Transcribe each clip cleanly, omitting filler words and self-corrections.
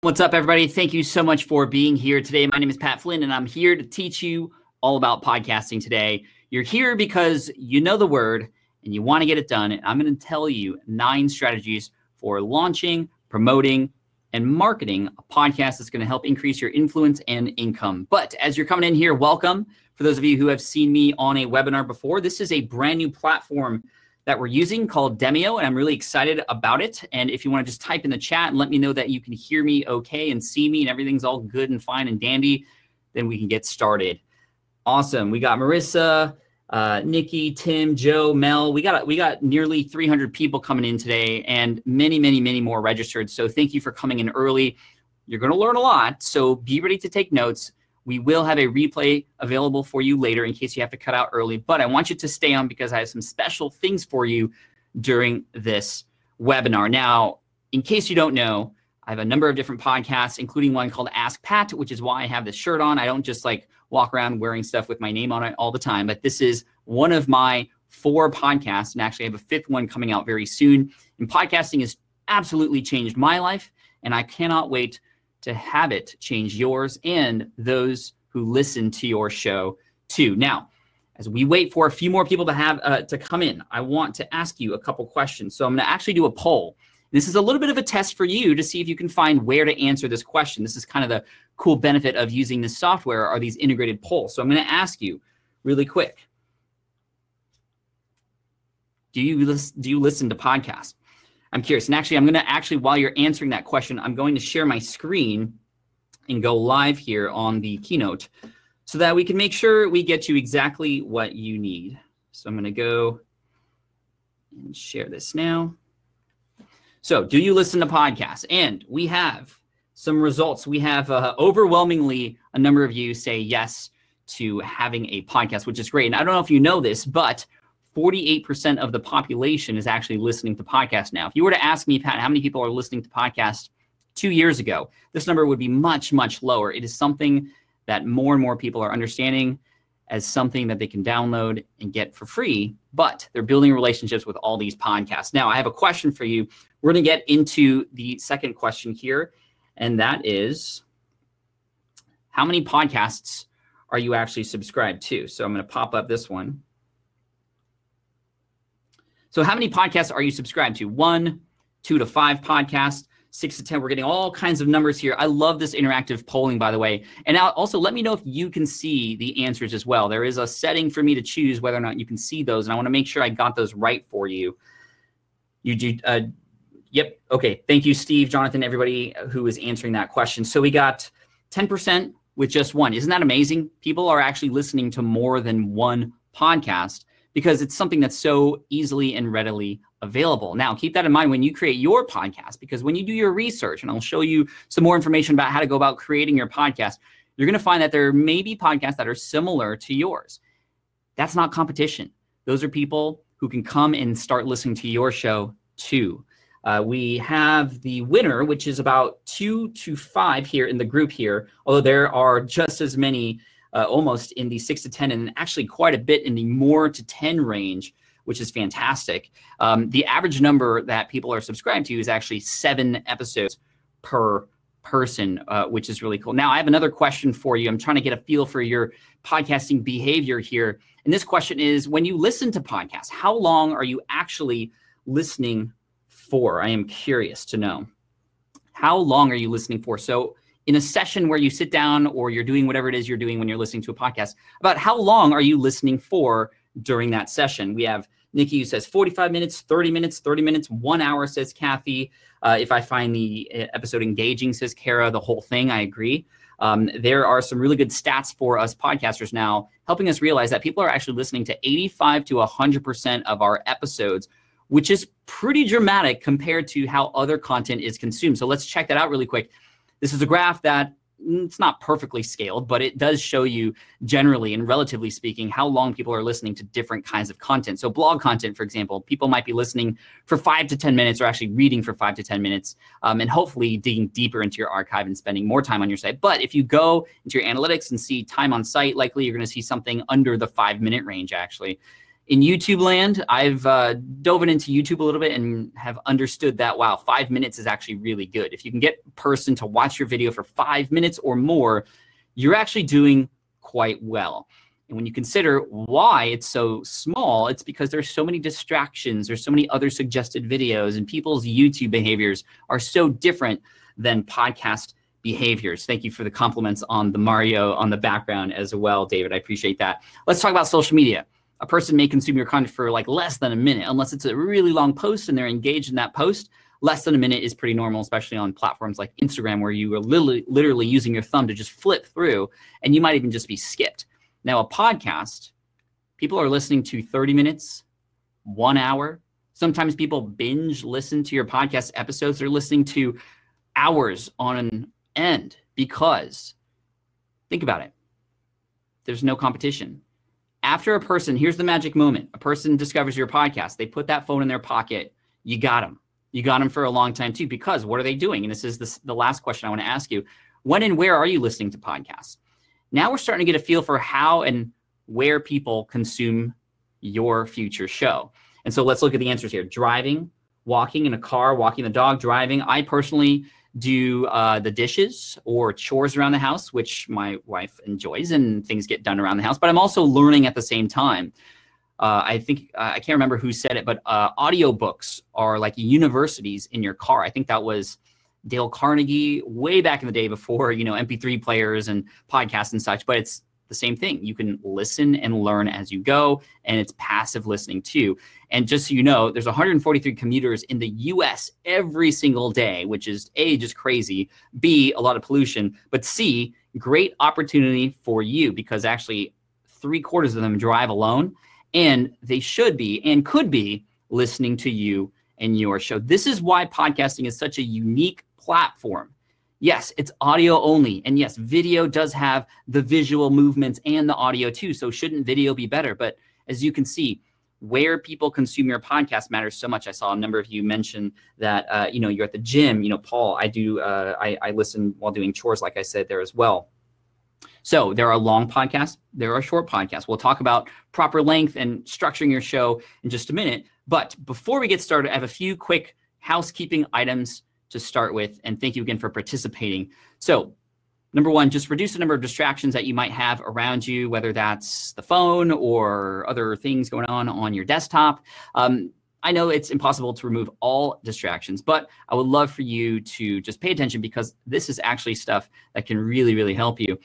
What's up, everybody? Thank you so much for being here today. My name is Pat Flynn, and I'm here to teach you all about podcasting today. You're here because you know the word and you want to get it done. And I'm going to tell you 9 strategies for launching, promoting, and marketing a podcast that's going to help increase your influence and income. But as you're coming in here, welcome. For those of you who have seen me on a webinar before, this is a brand new platform that we're using called Demio, and I'm really excited about it. And if you want to just type in the chat and let me know that you can hear me okay and see me and everything's all good and fine and dandy, then we can get started. Awesome. We got Marissa, Nikki, Tim, Joe, Mel. We got nearly 300 people coming in today and many more registered. So thank you for coming in early. You're going to learn a lot, so be ready to take notes. We will have a replay available for you later in case you have to cut out early, but I want you to stay on because I have some special things for you during this webinar. Now, in case you don't know, I have a number of different podcasts, including one called Ask Pat, which is why I have this shirt on. I don't just like walk around wearing stuff with my name on it all the time, but this is one of my 4 podcasts, and actually I have a 5th one coming out very soon. And podcasting has absolutely changed my life, and I cannot wait to have it change yours and those who listen to your show too. Now, as we wait for a few more people to come in, I want to ask you a couple questions. So I'm going to actually do a poll. This is a little bit of a test for you to see if you can find where to answer this question. This is kind of the cool benefit of using this software, are these integrated polls. So I'm going to ask you really quick. Do you listen to podcasts? I'm curious. And actually, I'm going to while you're answering that question, I'm going to share my screen and go live here on the keynote so that we can make sure we get you exactly what you need. So I'm going to go and share this now. So do you listen to podcasts? And we have some results. We have overwhelmingly a number of you say yes to having a podcast, which is great. And I don't know if you know this, but 48% of the population is actually listening to podcasts now. If you were to ask me, Pat, how many people are listening to podcasts 2 years ago, this number would be much lower. It is something that more and more people are understanding as something that they can download and get for free, but they're building relationships with all these podcasts. Now, I have a question for you. We're going to get into the second question here, and that is, how many podcasts are you actually subscribed to? So I'm going to pop up this one. So how many podcasts are you subscribed to? 1, 2 to 5 podcasts, 6 to 10. We're getting all kinds of numbers here. I love this interactive polling, by the way. And now also let me know if you can see the answers as well. There is a setting for me to choose whether or not you can see those. And I want to make sure I got those right for you. You do, yep. Okay. Thank you, Steve, Jonathan, everybody who is answering that question. So we got 10% with just 1. Isn't that amazing? People are actually listening to more than 1 podcast, because it's something that's so easily and readily available. Now, keep that in mind when you create your podcast, because when you do your research, and I'll show you some more information about how to go about creating your podcast, you're going to find that there may be podcasts that are similar to yours. That's not competition. Those are people who can come and start listening to your show too. We have the winner, which is about 2 to 5 here in the group here, although there are just as many almost in the 6 to 10, and actually quite a bit in the more to 10 range, which is fantastic. The average number that people are subscribed to is actually 7 episodes per person, which is really cool. Now, I have another question for you. I'm trying to get a feel for your podcasting behavior here. And this question is, when you listen to podcasts, how long are you actually listening for? I am curious to know. How long are you listening for? So in a session where you sit down or you're doing whatever it is you're doing when you're listening to a podcast, about how long are you listening for during that session? We have Nikki who says 45 minutes, 30 minutes, 30 minutes, 1 hour, says Kathy. If I find the episode engaging, says Kara, the whole thing, I agree. There are some really good stats for us podcasters now, helping us realize that people are actually listening to 85 to 100% of our episodes, which is pretty dramatic compared to how other content is consumed. So let's check that out really quick. This is a graph that it's not perfectly scaled, but it does show you generally and relatively speaking how long people are listening to different kinds of content. So blog content, for example, people might be listening for 5 to 10 minutes or actually reading for 5 to 10 minutes and hopefully digging deeper into your archive and spending more time on your site. But if you go into your analytics and see time on site, likely you're going to see something under the 5-minute range actually. In YouTube land, I've dove into YouTube a little bit and have understood that, wow, 5 minutes is actually really good. If you can get a person to watch your video for 5 minutes or more, you're actually doing quite well. And when you consider why it's so small, it's because there's so many distractions, there's so many other suggested videos, and people's YouTube behaviors are so different than podcast behaviors. Thank you for the compliments on the Mario on the background as well, David. I appreciate that. Let's talk about social media. A person may consume your content for like less than a minute, unless it's a really long post and they're engaged in that post. Less than a minute is pretty normal, especially on platforms like Instagram, where you are literally using your thumb to just flip through, and you might even just be skipped. Now, a podcast, people are listening to 30 minutes, 1 hour. Sometimes people binge listen to your podcast episodes. They're listening to hours on an end because, think about it, there's no competition. After a person, here's the magic moment. A person discovers your podcast. They put that phone in their pocket. You got them. You got them for a long time too, because what are they doing? And this is the last question I want to ask you. When and where are you listening to podcasts? Now we're starting to get a feel for how and where people consume your future show. And so let's look at the answers here. Driving, walking in a car, walking the dog, driving. I personally do the dishes or chores around the house, which my wife enjoys, and things get done around the house. But I'm also learning at the same time. I think, I can't remember who said it, but audiobooks are like universities in your car. I think that was Dale Carnegie way back in the day before, MP3 players and podcasts and such, but it's the same thing. You can listen and learn as you go, and it's passive listening too. And just so you know, there's 143 commuters in the US every single day, which is A, just crazy, B, a lot of pollution, but C, great opportunity for you, because actually 3/4 of them drive alone, and they should be and could be listening to you and your show. This is why podcasting is such a unique platform. Yes, it's audio only. And yes, video does have the visual movements and the audio too. So shouldn't video be better? But as you can see, where people consume your podcast matters so much. I saw a number of you mention that, you're at the gym. Paul, I listen while doing chores, like I said there as well. So there are long podcasts, there are short podcasts. We'll talk about proper length and structuring your show in just a minute. But before we get started, I have a few quick housekeeping items to start with, and thank you again for participating. So number one, just reduce the number of distractions that you might have around you, whether that's the phone or other things going on your desktop. I know it's impossible to remove all distractions, but I would love for you to just pay attention, because this is actually stuff that can really, really help you.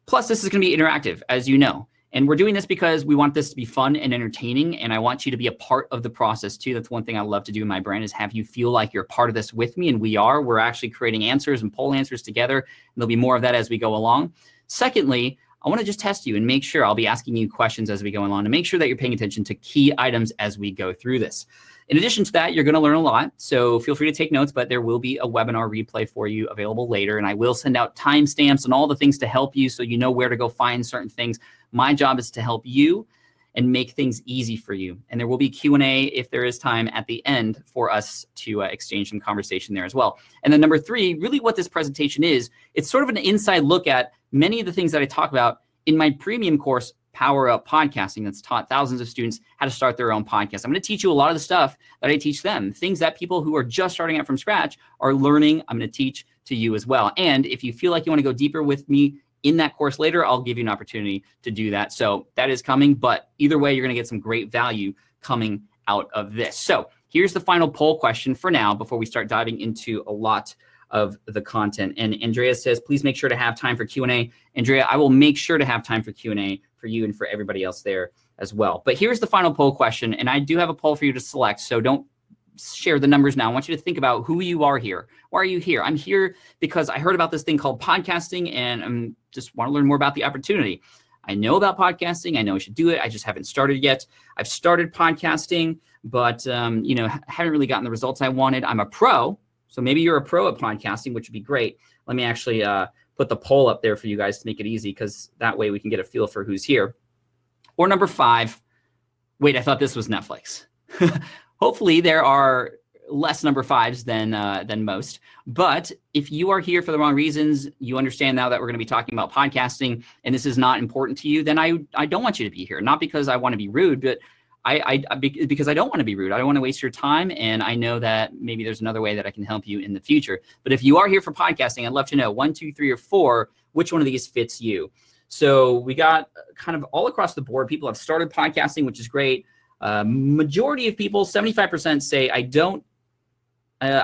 Plus, this is going to be interactive, as you know. And we're doing this because we want this to be fun and entertaining, and I want you to be a part of the process too. That's one thing I love to do in my brand, is have you feel like you're part of this with me, and we are. We're actually creating answers and poll answers together, and there'll be more of that as we go along. Secondly, I want to just test you and make sure, I'll be asking you questions as we go along to make sure that you're paying attention to key items as we go through this. In addition to that, you're going to learn a lot, so feel free to take notes, but there will be a webinar replay for you available later, and I will send out timestamps and all the things to help you so you know where to go find certain things. My job is to help you and make things easy for you. And there will be Q&A if there is time at the end for us to exchange some conversation there as well. And then number three, really what this presentation is, it's sort of an inside look at many of the things that I talk about in my premium course, Power Up Podcasting, that's taught thousands of students how to start their own podcast. I'm going to teach you a lot of the stuff that I teach them, things that people who are just starting out from scratch are learning. I'm going to teach to you as well. And if you feel like you want to go deeper with me in that course later, I'll give you an opportunity to do that. So that is coming, but either way, you're going to get some great value coming out of this. So here's the final poll question for now before we start diving into a lot of the content. And Andrea says, please make sure to have time for Q&A. Andrea, I will make sure to have time for Q&A for you and for everybody else there as well. But here's the final poll question, and I do have a poll for you to select, so don't share the numbers now. I want you to think about who you are here. Why are you here? I'm here because I heard about this thing called podcasting, and I just want to learn more about the opportunity. I know about podcasting. I know I should do it. I just haven't started yet. I've started podcasting, but haven't really gotten the results I wanted. I'm a pro, so maybe you're a pro at podcasting, which would be great. Let me actually put the poll up there for you guys to make it easy, because that way we can get a feel for who's here. Or number 5, wait, I thought this was Netflix. Hopefully there are less number 5s than most. But if you are here for the wrong reasons, you understand now that we're going to be talking about podcasting, and this is not important to you, then I don't want you to be here. Not because I want to be rude, but because I don't want to be rude. I don't want to waste your time. And I know that maybe there's another way that I can help you in the future. But if you are here for podcasting, I'd love to know 1, 2, 3, or 4, which one of these fits you. So we got kind of all across the board. People have started podcasting, which is great. Majority of people, 75% say, I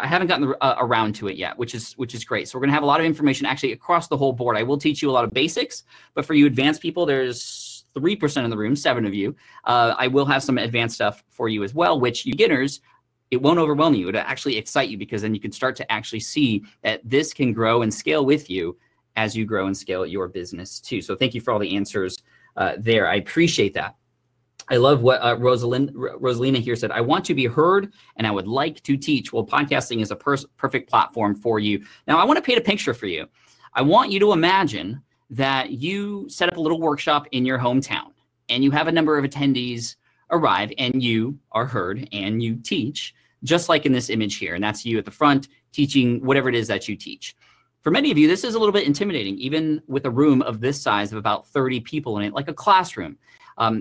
haven't gotten around to it yet, which is great. So we're gonna have a lot of information actually across the whole board. I will teach you a lot of basics, but for you advanced people, there's 3% in the room, 7 of you. I will have some advanced stuff for you as well, which you beginners, it won't overwhelm you. It'll actually excite you, because then you can start to actually see that this can grow and scale with you as you grow and scale your business too. So thank you for all the answers there. I appreciate that. I love what Rosalina here said. I want to be heard and I would like to teach. Well, podcasting is a perfect platform for you. Now, I want to paint a picture for you. I want you to imagine that you set up a little workshop in your hometown and you have a number of attendees arrive and you are heard and you teach, just like in this image here. And that's you at the front teaching whatever it is that you teach. For many of you, this is a little bit intimidating, even with a room of this size of about 30 people in it, like a classroom.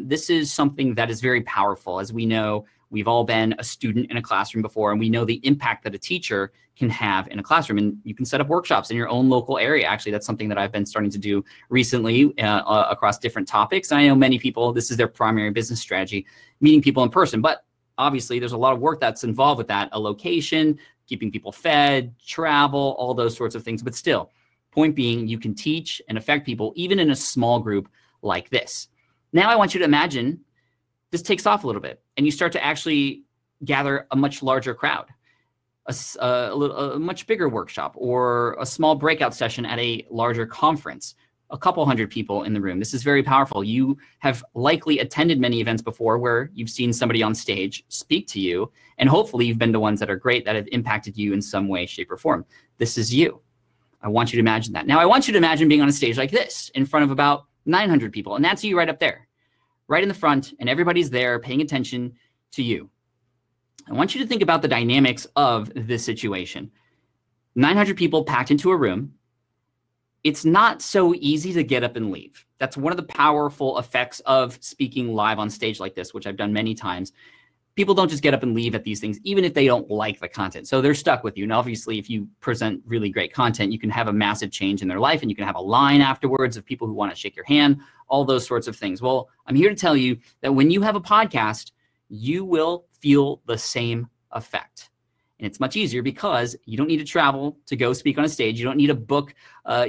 This is something that is very powerful. As we know, we've all been a student in a classroom before, and we know the impact that a teacher can have in a classroom. And you can set up workshops in your own local area. Actually, that's something that I've been starting to do recently across different topics. And I know many people, this is their primary business strategy, meeting people in person. But obviously, there's a lot of work that's involved with that, a location, keeping people fed, travel, all those sorts of things. But still, point being, you can teach and affect people even in a small group like this. Now I want you to imagine this takes off a little bit and you start to actually gather a much larger crowd, a much bigger workshop or a small breakout session at a larger conference, a couple hundred people in the room. This is very powerful. You have likely attended many events before where you've seen somebody on stage speak to you, and hopefully you've been to ones that are great, that have impacted you in some way, shape, or form. This is you. I want you to imagine that. Now I want you to imagine being on a stage like this in front of about 900 people. And that's you right up there, right in the front, and everybody's there paying attention to you. I want you to think about the dynamics of this situation. 900 people packed into a room. It's not so easy to get up and leave. That's one of the powerful effects of speaking live on stage like this, which I've done many times. People don't just get up and leave at these things, even if they don't like the content. So they're stuck with you. And obviously, if you present really great content, you can have a massive change in their life, and you can have a line afterwards of people who want to shake your hand, all those sorts of things. Well, I'm here to tell you that when you have a podcast, you will feel the same effect. And it's much easier because you don't need to travel to go speak on a stage. You don't need a book.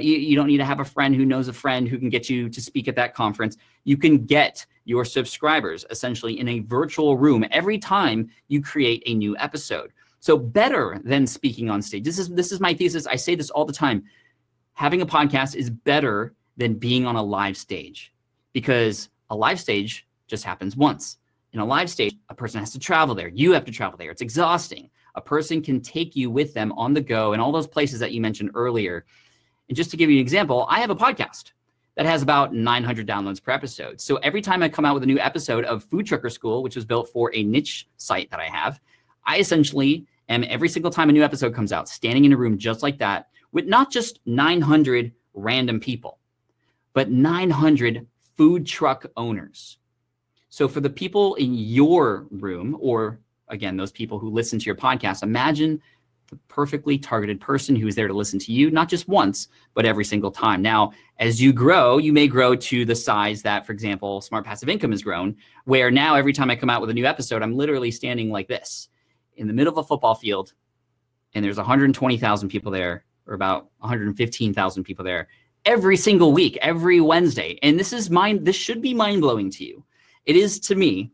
You don't need to have a friend who knows a friend who can get you to speak at that conference. You can get your subscribers essentially in a virtual room every time you create a new episode. So better than speaking on stage. This is my thesis. I say this all the time. Having a podcast is better than being on a live stage, because a live stage just happens once. In a live stage, a person has to travel there. You have to travel there. It's exhausting. A person can take you with them on the go and all those places that you mentioned earlier. And just to give you an example, I have a podcast that has about 900 downloads per episode. So every time I come out with a new episode of Food Trucker School, which was built for a niche site that I have, I essentially am, every single time a new episode comes out, standing in a room just like that with not just 900 random people, but 900 food truck owners. So for the people in your room, or again, those people who listen to your podcast, imagine the perfectly targeted person who is there to listen to you, not just once, but every single time. Now, as you grow, you may grow to the size that, for example, Smart Passive Income has grown, where now every time I come out with a new episode, I'm literally standing like this in the middle of a football field, and there's 120,000 people there, or about 115,000 people there, every single week, every Wednesday. And this should be mind-blowing to you. It is to me,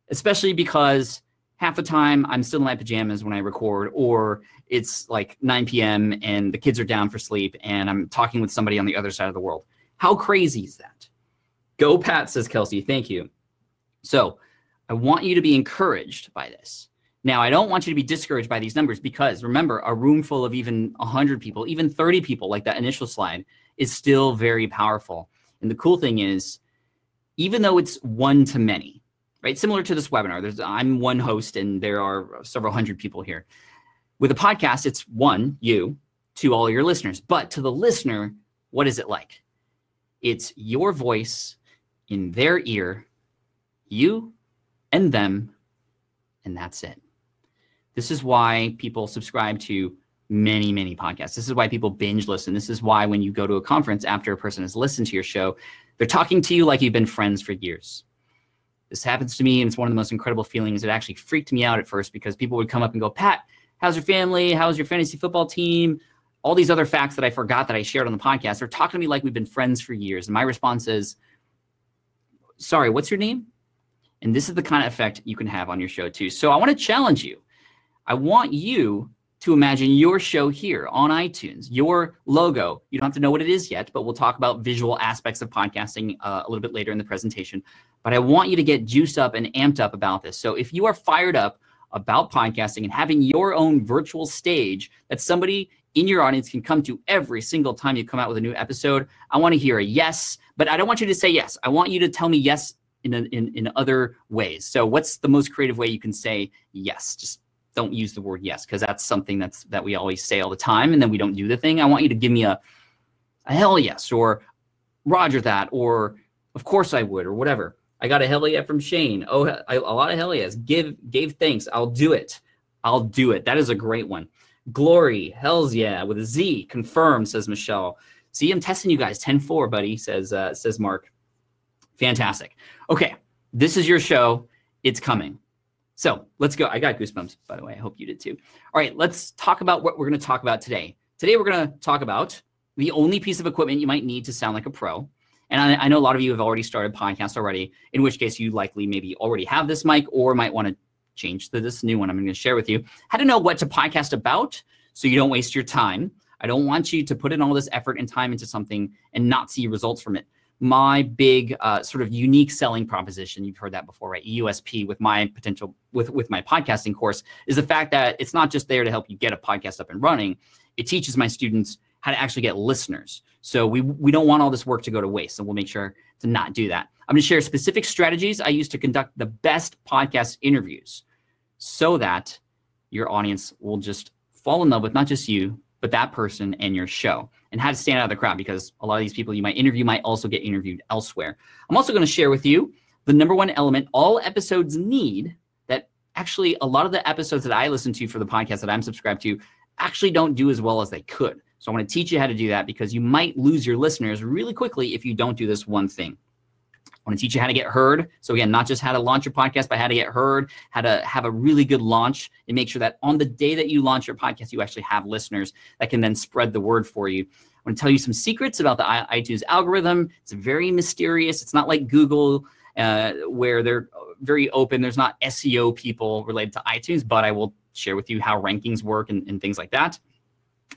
especially because half the time I'm still in my pajamas when I record, or it's like 9 p.m. and the kids are down for sleep and I'm talking with somebody on the other side of the world. How crazy is that? Go Pat, says Kelsey. Thank you. So I want you to be encouraged by this. Now, I don't want you to be discouraged by these numbers, because remember, a room full of even 100 people, even 30 people, like that initial slide, is still very powerful. And the cool thing is, even though it's one to many, right? Similar to this webinar, I'm one host and there are several hundred people here. With a podcast, it's one, you, to all your listeners. But to the listener, what is it like? It's your voice in their ear, you and them, and that's it. This is why people subscribe to many, many podcasts. This is why people binge listen. This is why when you go to a conference after a person has listened to your show, they're talking to you like you've been friends for years. This happens to me, and it's one of the most incredible feelings. It actually freaked me out at first because people would come up and go, Pat, how's your family? How's your fantasy football team? All these other facts that I forgot that I shared on the podcast. They're talking to me like we've been friends for years. And my response is, sorry, what's your name? And this is the kind of effect you can have on your show too. So I want to challenge you. I want you to imagine your show here on iTunes, your logo. You don't have to know what it is yet, but we'll talk about visual aspects of podcasting a little bit later in the presentation. But I want you to get juiced up and amped up about this. So if you are fired up about podcasting and having your own virtual stage that somebody in your audience can come to every single time you come out with a new episode, I want to hear a yes, but I don't want you to say yes. I want you to tell me yes in other ways. So what's the most creative way you can say yes? Just don't use the word yes, because that's something that we always say all the time, and then we don't do the thing. I want you to give me a hell yes, or roger that, or of course I would, or whatever. I got a hell yeah from Shane. Oh, a lot of hell yes. Gave thanks. I'll do it. I'll do it. That is a great one. Glory, hells yeah, with a Z. Confirmed, says Michelle. See, I'm testing you guys. 10-4, buddy, says Mark. Fantastic. Okay, this is your show. It's coming. So let's go. I got goosebumps, by the way. I hope you did too. All right, let's talk about what we're going to talk about today. Today, we're going to talk about the only piece of equipment you might need to sound like a pro. And I know a lot of you have already started podcasts already, in which case you likely maybe already have this mic or might want to change to this new one I'm going to share with you. How to know what to podcast about so you don't waste your time. I don't want you to put in all this effort and time into something and not see results from it. My big sort of unique selling proposition, you've heard that before, right? USP with my potential, with my podcasting course, is the fact that it's not just there to help you get a podcast up and running. It teaches my students how to actually get listeners. So we don't want all this work to go to waste, and we'll make sure to not do that. I'm going to share specific strategies I use to conduct the best podcast interviews so that your audience will just fall in love with not just you, but that person and your show, and how to stand out of the crowd, because a lot of these people you might interview might also get interviewed elsewhere. I'm also going to share with you the number one element all episodes need that actually a lot of the episodes that I listen to for the podcast that I'm subscribed to actually don't do as well as they could. So I want to teach you how to do that, because you might lose your listeners really quickly if you don't do this one thing. I want to teach you how to get heard. So again, not just how to launch your podcast, but how to get heard, how to have a really good launch, and make sure that on the day that you launch your podcast, you actually have listeners that can then spread the word for you. I want to tell you some secrets about the iTunes algorithm. It's very mysterious. It's not like Google, where they're very open. There's not SEO people related to iTunes, but I will share with you how rankings work and things like that.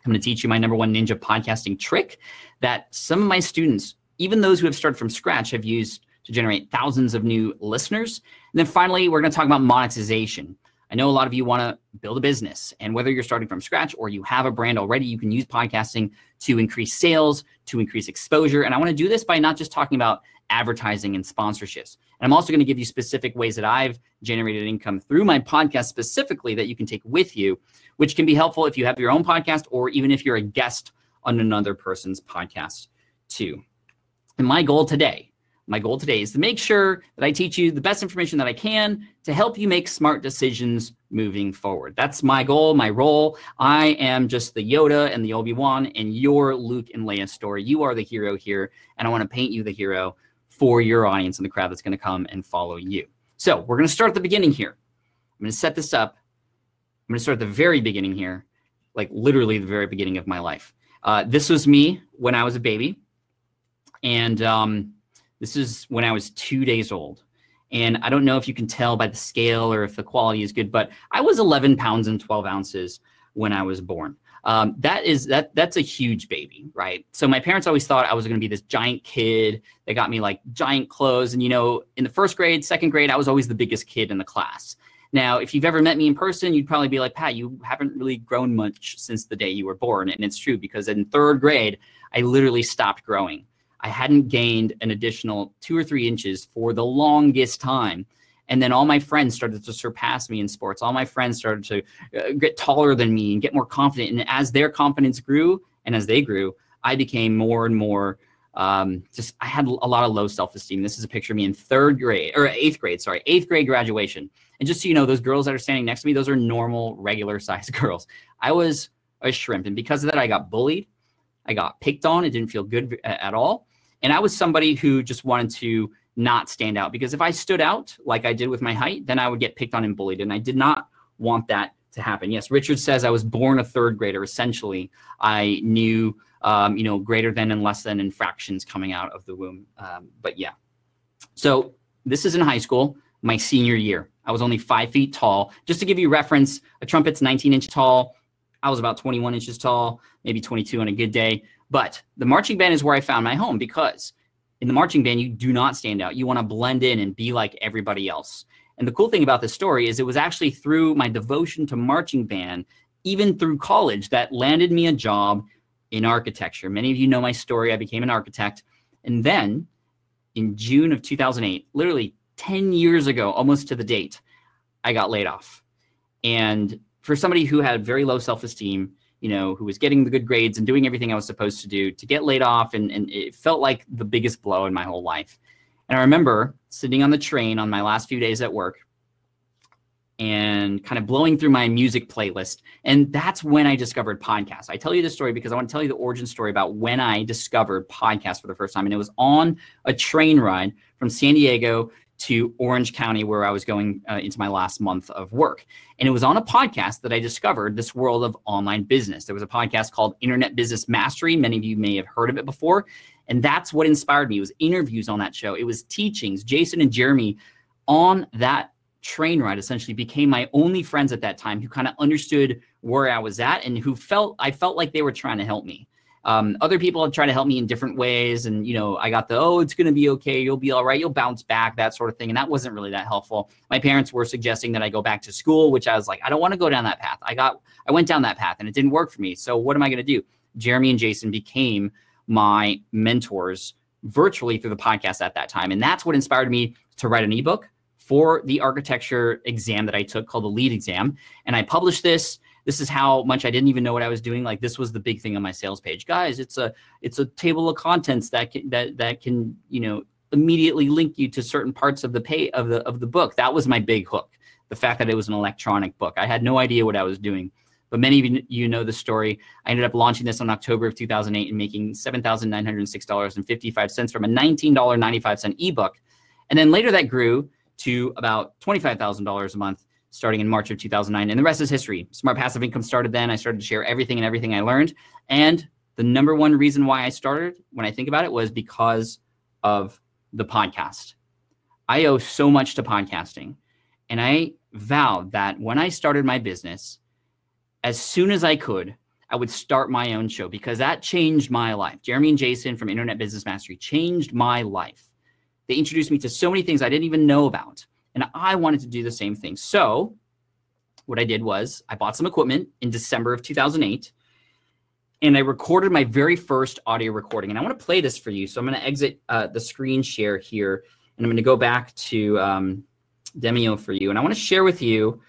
I'm going to teach you my number one ninja podcasting trick that some of my students, even those who have started from scratch, have used to generate thousands of new listeners. And then finally, we're going to talk about monetization. I know a lot of you want to build a business, and whether you're starting from scratch or you have a brand already, you can use podcasting to increase sales, to increase exposure. And I want to do this by not just talking about advertising and sponsorships. And I'm also going to give you specific ways that I've generated income through my podcast specifically that you can take with you, which can be helpful if you have your own podcast or even if you're a guest on another person's podcast too. And my goal today is to make sure that I teach you the best information that I can to help you make smart decisions moving forward. That's my goal, my role. I am just the Yoda and the Obi-Wan and your Luke and Leia story. You are the hero here, and I want to paint you the hero for your audience and the crowd that's going to come and follow you. So we're going to start at the beginning here. I'm going to set this up. I'm going to start at the very beginning here, like literally the very beginning of my life. This was me when I was a baby, and this is when I was 2 days old. And I don't know if you can tell by the scale or if the quality is good, but I was 11 pounds and 12 ounces when I was born. That's a huge baby, right? So my parents always thought I was going to be this giant kid. They got me like giant clothes. And, you know, in the first grade, second grade, I was always the biggest kid in the class. Now, if you've ever met me in person, you'd probably be like, Pat, you haven't really grown much since the day you were born. And it's true, because in third grade, I literally stopped growing. I hadn't gained an additional 2 or 3 inches for the longest time. And then all my friends started to surpass me in sports. All my friends started to get taller than me and get more confident. And as their confidence grew and as they grew, I became more and more Just I had a lot of low self-esteem. This is a picture of me in 8th grade graduation. And just so you know, those girls that are standing next to me, those are normal, regular sized girls. I was a shrimp. And because of that, I got bullied. I got picked on. It didn't feel good at all. And I was somebody who just wanted to not stand out, because if I stood out like I did with my height, then I would get picked on and bullied. And I did not want that to happen. Yes, Richard says I was born a 3rd grader. Essentially, I knew, greater than and less than in fractions coming out of the womb. But yeah, so this is in high school, my senior year. I was only 5 feet tall. Just to give you reference, a trumpet's 19 inches tall. I was about 21 inches tall, maybe 22 on a good day. But the marching band is where I found my home, because in the marching band, you do not stand out. You want to blend in and be like everybody else. And the cool thing about this story is it was actually through my devotion to marching band, even through college, that landed me a job in architecture. Many of you know my story. I became an architect. And then in June of 2008, literally 10 years ago, almost to the date, I got laid off. And for somebody who had very low self-esteem, who was getting the good grades and doing everything I was supposed to do, to get laid off, and it felt like the biggest blow in my whole life. And I remember sitting on the train on my last few days at work and kind of blowing through my music playlist. And that's when I discovered podcasts. I tell you this story because I want to tell you the origin story about when I discovered podcasts for the first time. And it was on a train ride from San Diego to Orange County, where I was going into my last month of work. And it was on a podcast that I discovered this world of online business. There was a podcast called Internet Business Mastery. Many of you may have heard of it before. And that's what inspired me. It was interviews on that show. It was teachings. Jason and Jeremy on that train ride essentially became my only friends at that time, who kind of understood where I was at and I felt like they were trying to help me. Other people have tried to help me in different ways. And, I got it's going to be okay. You'll be all right. You'll bounce back, that sort of thing. And that wasn't really that helpful. My parents were suggesting that I go back to school, which I was like, I don't want to go down that path. I went down that path and it didn't work for me. So what am I going to do? Jeremy and Jason became my mentors virtually through the podcast at that time. And that's what inspired me to write an ebook for the architecture exam that I took, called the LEAD exam. And I published this. This is how much I didn't even know what I was doing. Like, this was the big thing on my sales page. Guys, it's a table of contents that can immediately link you to certain parts of the book. That was my big hook. The fact that it was an electronic book. I had no idea what I was doing. But many of you know the story. I ended up launching this in October of 2008 and making $7,906.55 from a $19.95 ebook. And then later that grew to about $25,000 a month starting in March of 2009. And the rest is history. Smart Passive Income started then. I started to share everything I learned. And the number one reason why I started, when I think about it, was because of the podcast. I owe so much to podcasting. And I vowed that when I started my business, as soon as I could, I would start my own show, because that changed my life. Jeremy and Jason from Internet Business Mastery changed my life. They introduced me to so many things I didn't even know about. And I wanted to do the same thing. So what I did was I bought some equipment in December of 2008, and I recorded my very first audio recording. And I want to play this for you. So I'm going to exit the screen share here, and I'm going to go back to Demio for you. And I want to share with you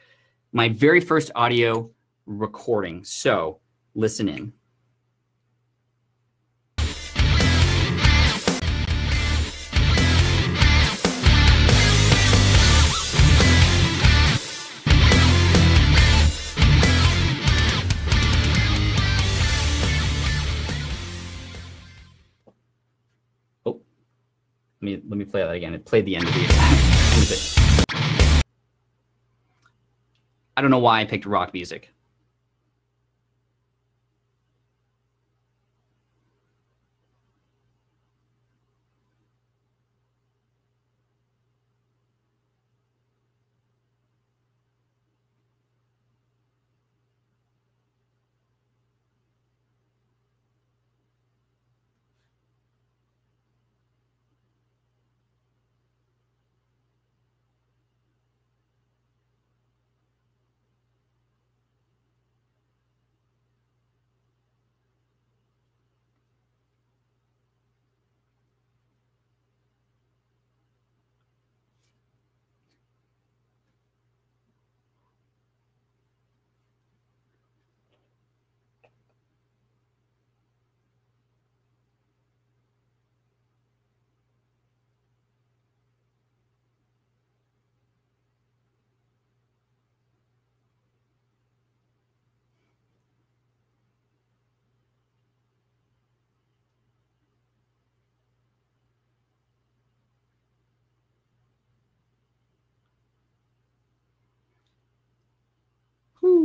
my very first audio recording. So listen in. Let me play that again. It played the end of it. I don't know why I picked rock music.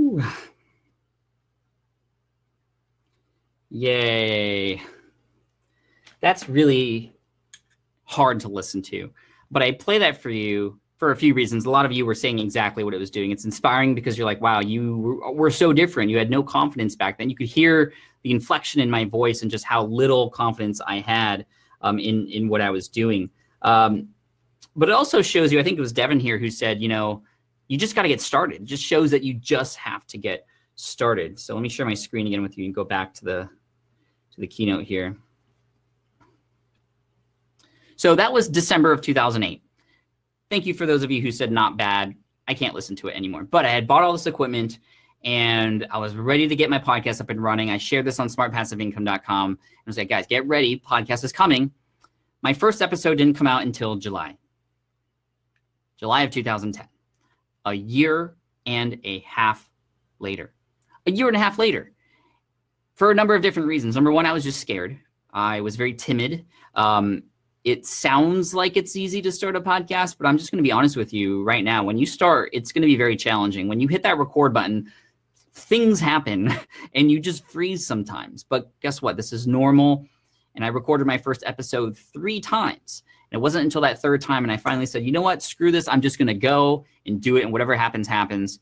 Woo! Yay. That's really hard to listen to. But I play that for you for a few reasons. A lot of you were saying exactly what it was doing. It's inspiring because you're like, wow, you were so different. You had no confidence back then. You could hear the inflection in my voice and just how little confidence I had in what I was doing. But it also shows you, I think it was Devin here who said, you know, you just got to get started. It just shows that you just have to get started. So let me share my screen again with you and go back to the keynote here. So that was December of 2008. Thank you for those of you who said not bad. I can't listen to it anymore. But I had bought all this equipment and I was ready to get my podcast up and running. I shared this on smartpassiveincome.com. And I was like, guys, get ready. Podcast is coming. My first episode didn't come out until July of 2010. A year and a half later. A year and a half later. For a number of different reasons. Number one, I was just scared. I was very timid. It sounds like it's easy to start a podcast, but I'm just going to be honest with you right now. When you start, it's going to be very challenging. When you hit that record button, things happen and you just freeze sometimes. But guess what? This is normal. And I recorded my first episode 3 times. And it wasn't until that 3rd time and I finally said, you know what? Screw this. I'm just going to go and do it. And whatever happens, happens.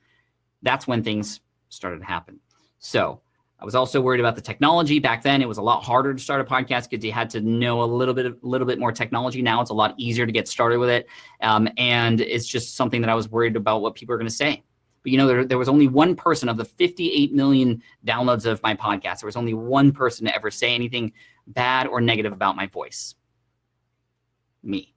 That's when things started to happen. So I was also worried about the technology. Back then, it was a lot harder to start a podcast because you had to know a little bit more technology. Now it's a lot easier to get started with it. And it's just something that I was worried about what people are going to say. But, you know, there was only one person of the 58 million downloads of my podcast. There was only one person to ever say anything bad or negative about my voice. Me.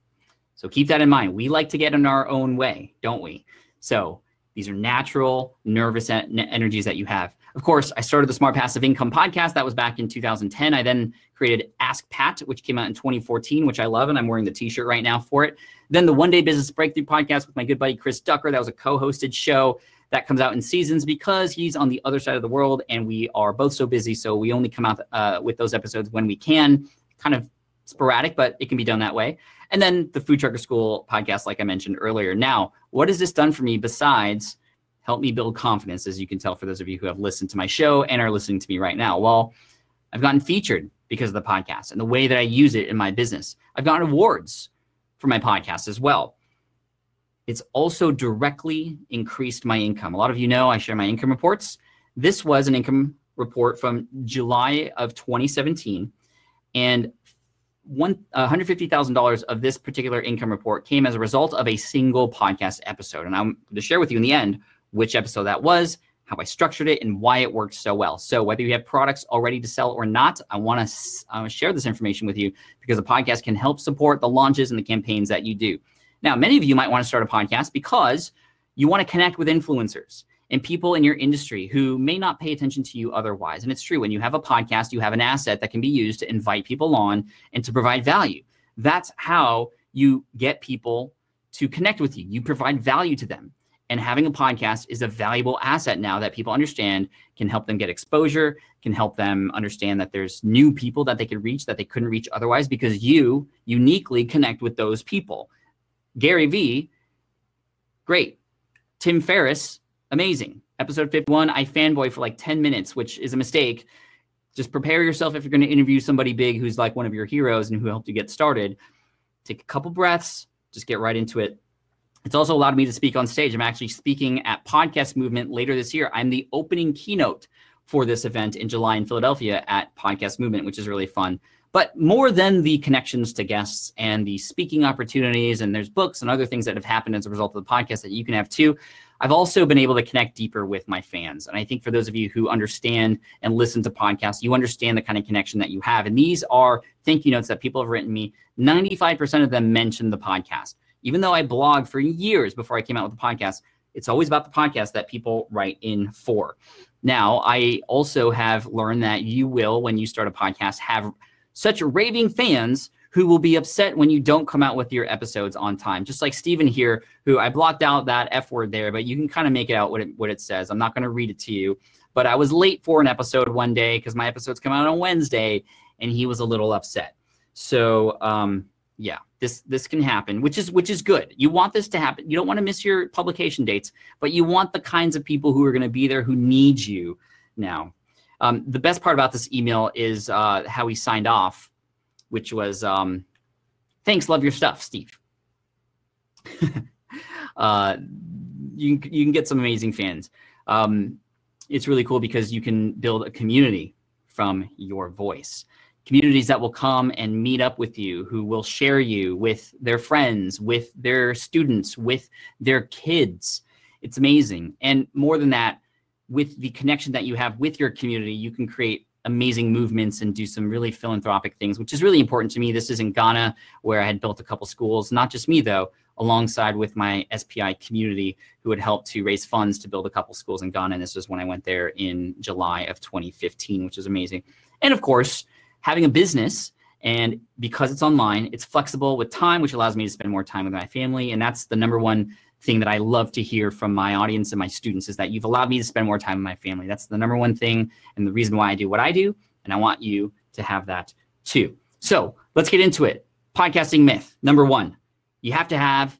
So keep that in mind. We like to get in our own way, don't we? So these are natural, nervous energies that you have. Of course, I started the Smart Passive Income podcast. That was back in 2010. I then created Ask Pat, which came out in 2014, which I love, and I'm wearing the t-shirt right now for it. Then the One Day Business Breakthrough podcast with my good buddy, Chris Ducker. That was a co-hosted show that comes out in seasons because he's on the other side of the world and we are both so busy. So we only come out with those episodes when we can. Kind of sporadic, but it can be done that way. And then the Food Trucker School podcast, like I mentioned earlier. Now, what has this done for me besides help me build confidence, as you can tell for those of you who have listened to my show and are listening to me right now? Well, I've gotten featured because of the podcast and the way that I use it in my business. I've gotten awards for my podcast as well. It's also directly increased my income. A lot of you know I share my income reports. This was an income report from July of 2017. And $150,000 of this particular income report came as a result of a single podcast episode. And I'm going to share with you in the end which episode that was, how I structured it, and why it worked so well. So whether you have products already to sell or not, I want to share this information with you because the podcast can help support the launches and the campaigns that you do. Now, many of you might want to start a podcast because you want to connect with influencers and people in your industry who may not pay attention to you otherwise. And it's true, when you have a podcast, you have an asset that can be used to invite people on and to provide value. That's how you get people to connect with you. You provide value to them. And having a podcast is a valuable asset now that people understand, can help them get exposure, can help them understand that there's new people that they could reach that they couldn't reach otherwise because you uniquely connect with those people. Gary Vee, great. Tim Ferriss, amazing. Episode 51, I fanboy for like 10 minutes, which is a mistake. Just prepare yourself if you're going to interview somebody big who's like one of your heroes and who helped you get started. Take a couple breaths, just get right into it. It's also allowed me to speak on stage. I'm actually speaking at Podcast Movement later this year. I'm the opening keynote for this event in July in Philadelphia at Podcast Movement, which is really fun. But more than the connections to guests and the speaking opportunities, and there's books and other things that have happened as a result of the podcast that you can have too, I've also been able to connect deeper with my fans. And I think for those of you who understand and listen to podcasts, you understand the kind of connection that you have. And these are thank you notes that people have written me. 95% of them mention the podcast. Even though I blogged for years before I came out with the podcast, it's always about the podcast that people write in for. Now, I also have learned that you will, when you start a podcast, have such raving fans who will be upset when you don't come out with your episodes on time. Just like Steven here, who I blocked out that F word there, but you can kind of make it out what it says. I'm not going to read it to you. But I was late for an episode one day because my episodes come out on Wednesday, and he was a little upset. So Yeah, this can happen, which is good. You want this to happen. You don't want to miss your publication dates, but you want the kinds of people who are going to be there who need you now. The best part about this email is how he signed off, which was, thanks, love your stuff, Steve. You can get some amazing fans. It's really cool because you can build a community from your voice. Communities that will come and meet up with you, who will share you with their friends, with their students, with their kids. It's amazing. And more than that, with the connection that you have with your community, you can create amazing movements and do some really philanthropic things, which is really important to me. This is in Ghana, where I had built a couple schools, not just me though, alongside with my SPI community, who had helped to raise funds to build a couple schools in Ghana. And this was when I went there in July of 2015, which is amazing. And of course, having a business, and because it's online, it's flexible with time, which allows me to spend more time with my family. And that's the number one thing that I love to hear from my audience and my students, is that you've allowed me to spend more time with my family. That's the number one thing and the reason why I do what I do. And I want you to have that too. So let's get into it. Podcasting myth. Number one, you have to have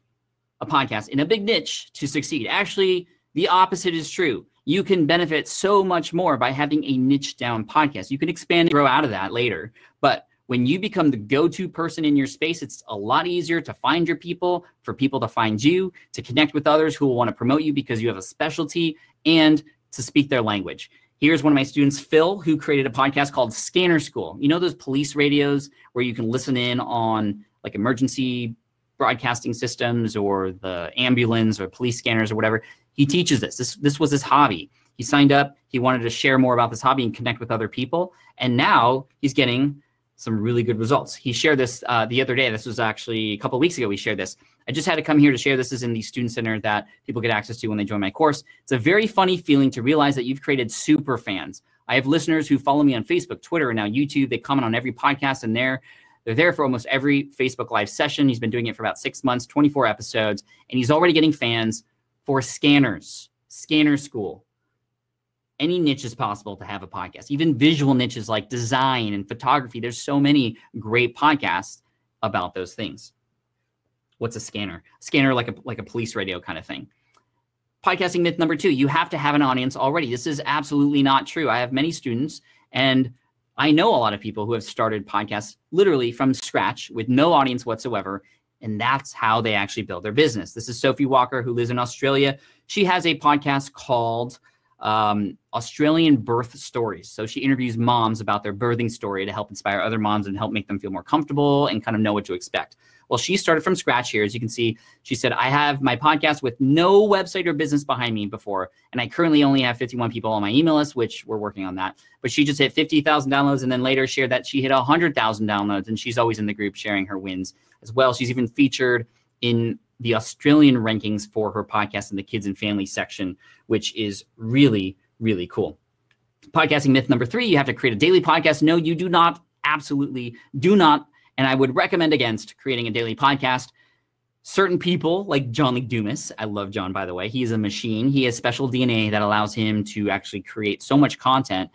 a podcast in a big niche to succeed. Actually, the opposite is true. You can benefit so much more by having a niche down podcast. You can expand and grow out of that later. But when you become the go-to person in your space, it's a lot easier to find your people, for people to find you, to connect with others who will want to promote you because you have a specialty, and to speak their language. Here's one of my students, Phil, who created a podcast called Scanner School. You know those police radios where you can listen in on like emergency broadcasting systems or the ambulance or police scanners or whatever? He teaches this. This was his hobby. He signed up. He wanted to share more about this hobby and connect with other people. And now he's getting some really good results. He shared this the other day. This was actually a couple of weeks ago. We shared this. I just had to come here to share. This is in the student center that people get access to when they join my course. It's a very funny feeling to realize that you've created super fans. I have listeners who follow me on Facebook, Twitter, and now YouTube. They comment on every podcast, and they're there for almost every Facebook Live session. He's been doing it for about 6 months, 24 episodes, and he's already getting fans for Scanners, Scanner School. Any niche is possible to have a podcast, even visual niches like design and photography. There's so many great podcasts about those things. What's a scanner? Scanner like a police radio kind of thing. Podcasting myth number two, you have to have an audience already. This is absolutely not true. I have many students, and I know a lot of people who have started podcasts literally from scratch with no audience whatsoever, and that's how they actually build their business. This is Sophie Walker, who lives in Australia. She has a podcast called Australian Birth Stories. So she interviews moms about their birthing story to help inspire other moms and help make them feel more comfortable and kind of know what to expect. Well, she started from scratch here. As you can see, she said, I have my podcast with no website or business behind me before, and I currently only have 51 people on my email list, which we're working on that. But she just hit 50,000 downloads, and then later shared that she hit 100,000 downloads, and she's always in the group sharing her wins as well. She's even featured in the Australian rankings for her podcast in the kids and family section, which is really, really cool. Podcasting myth number three, you have to create a daily podcast. No, you do not. Absolutely do not. And I would recommend against creating a daily podcast. Certain people like John Lee Dumas, I love John, by the way. He's a machine. He has special DNA that allows him to actually create so much content,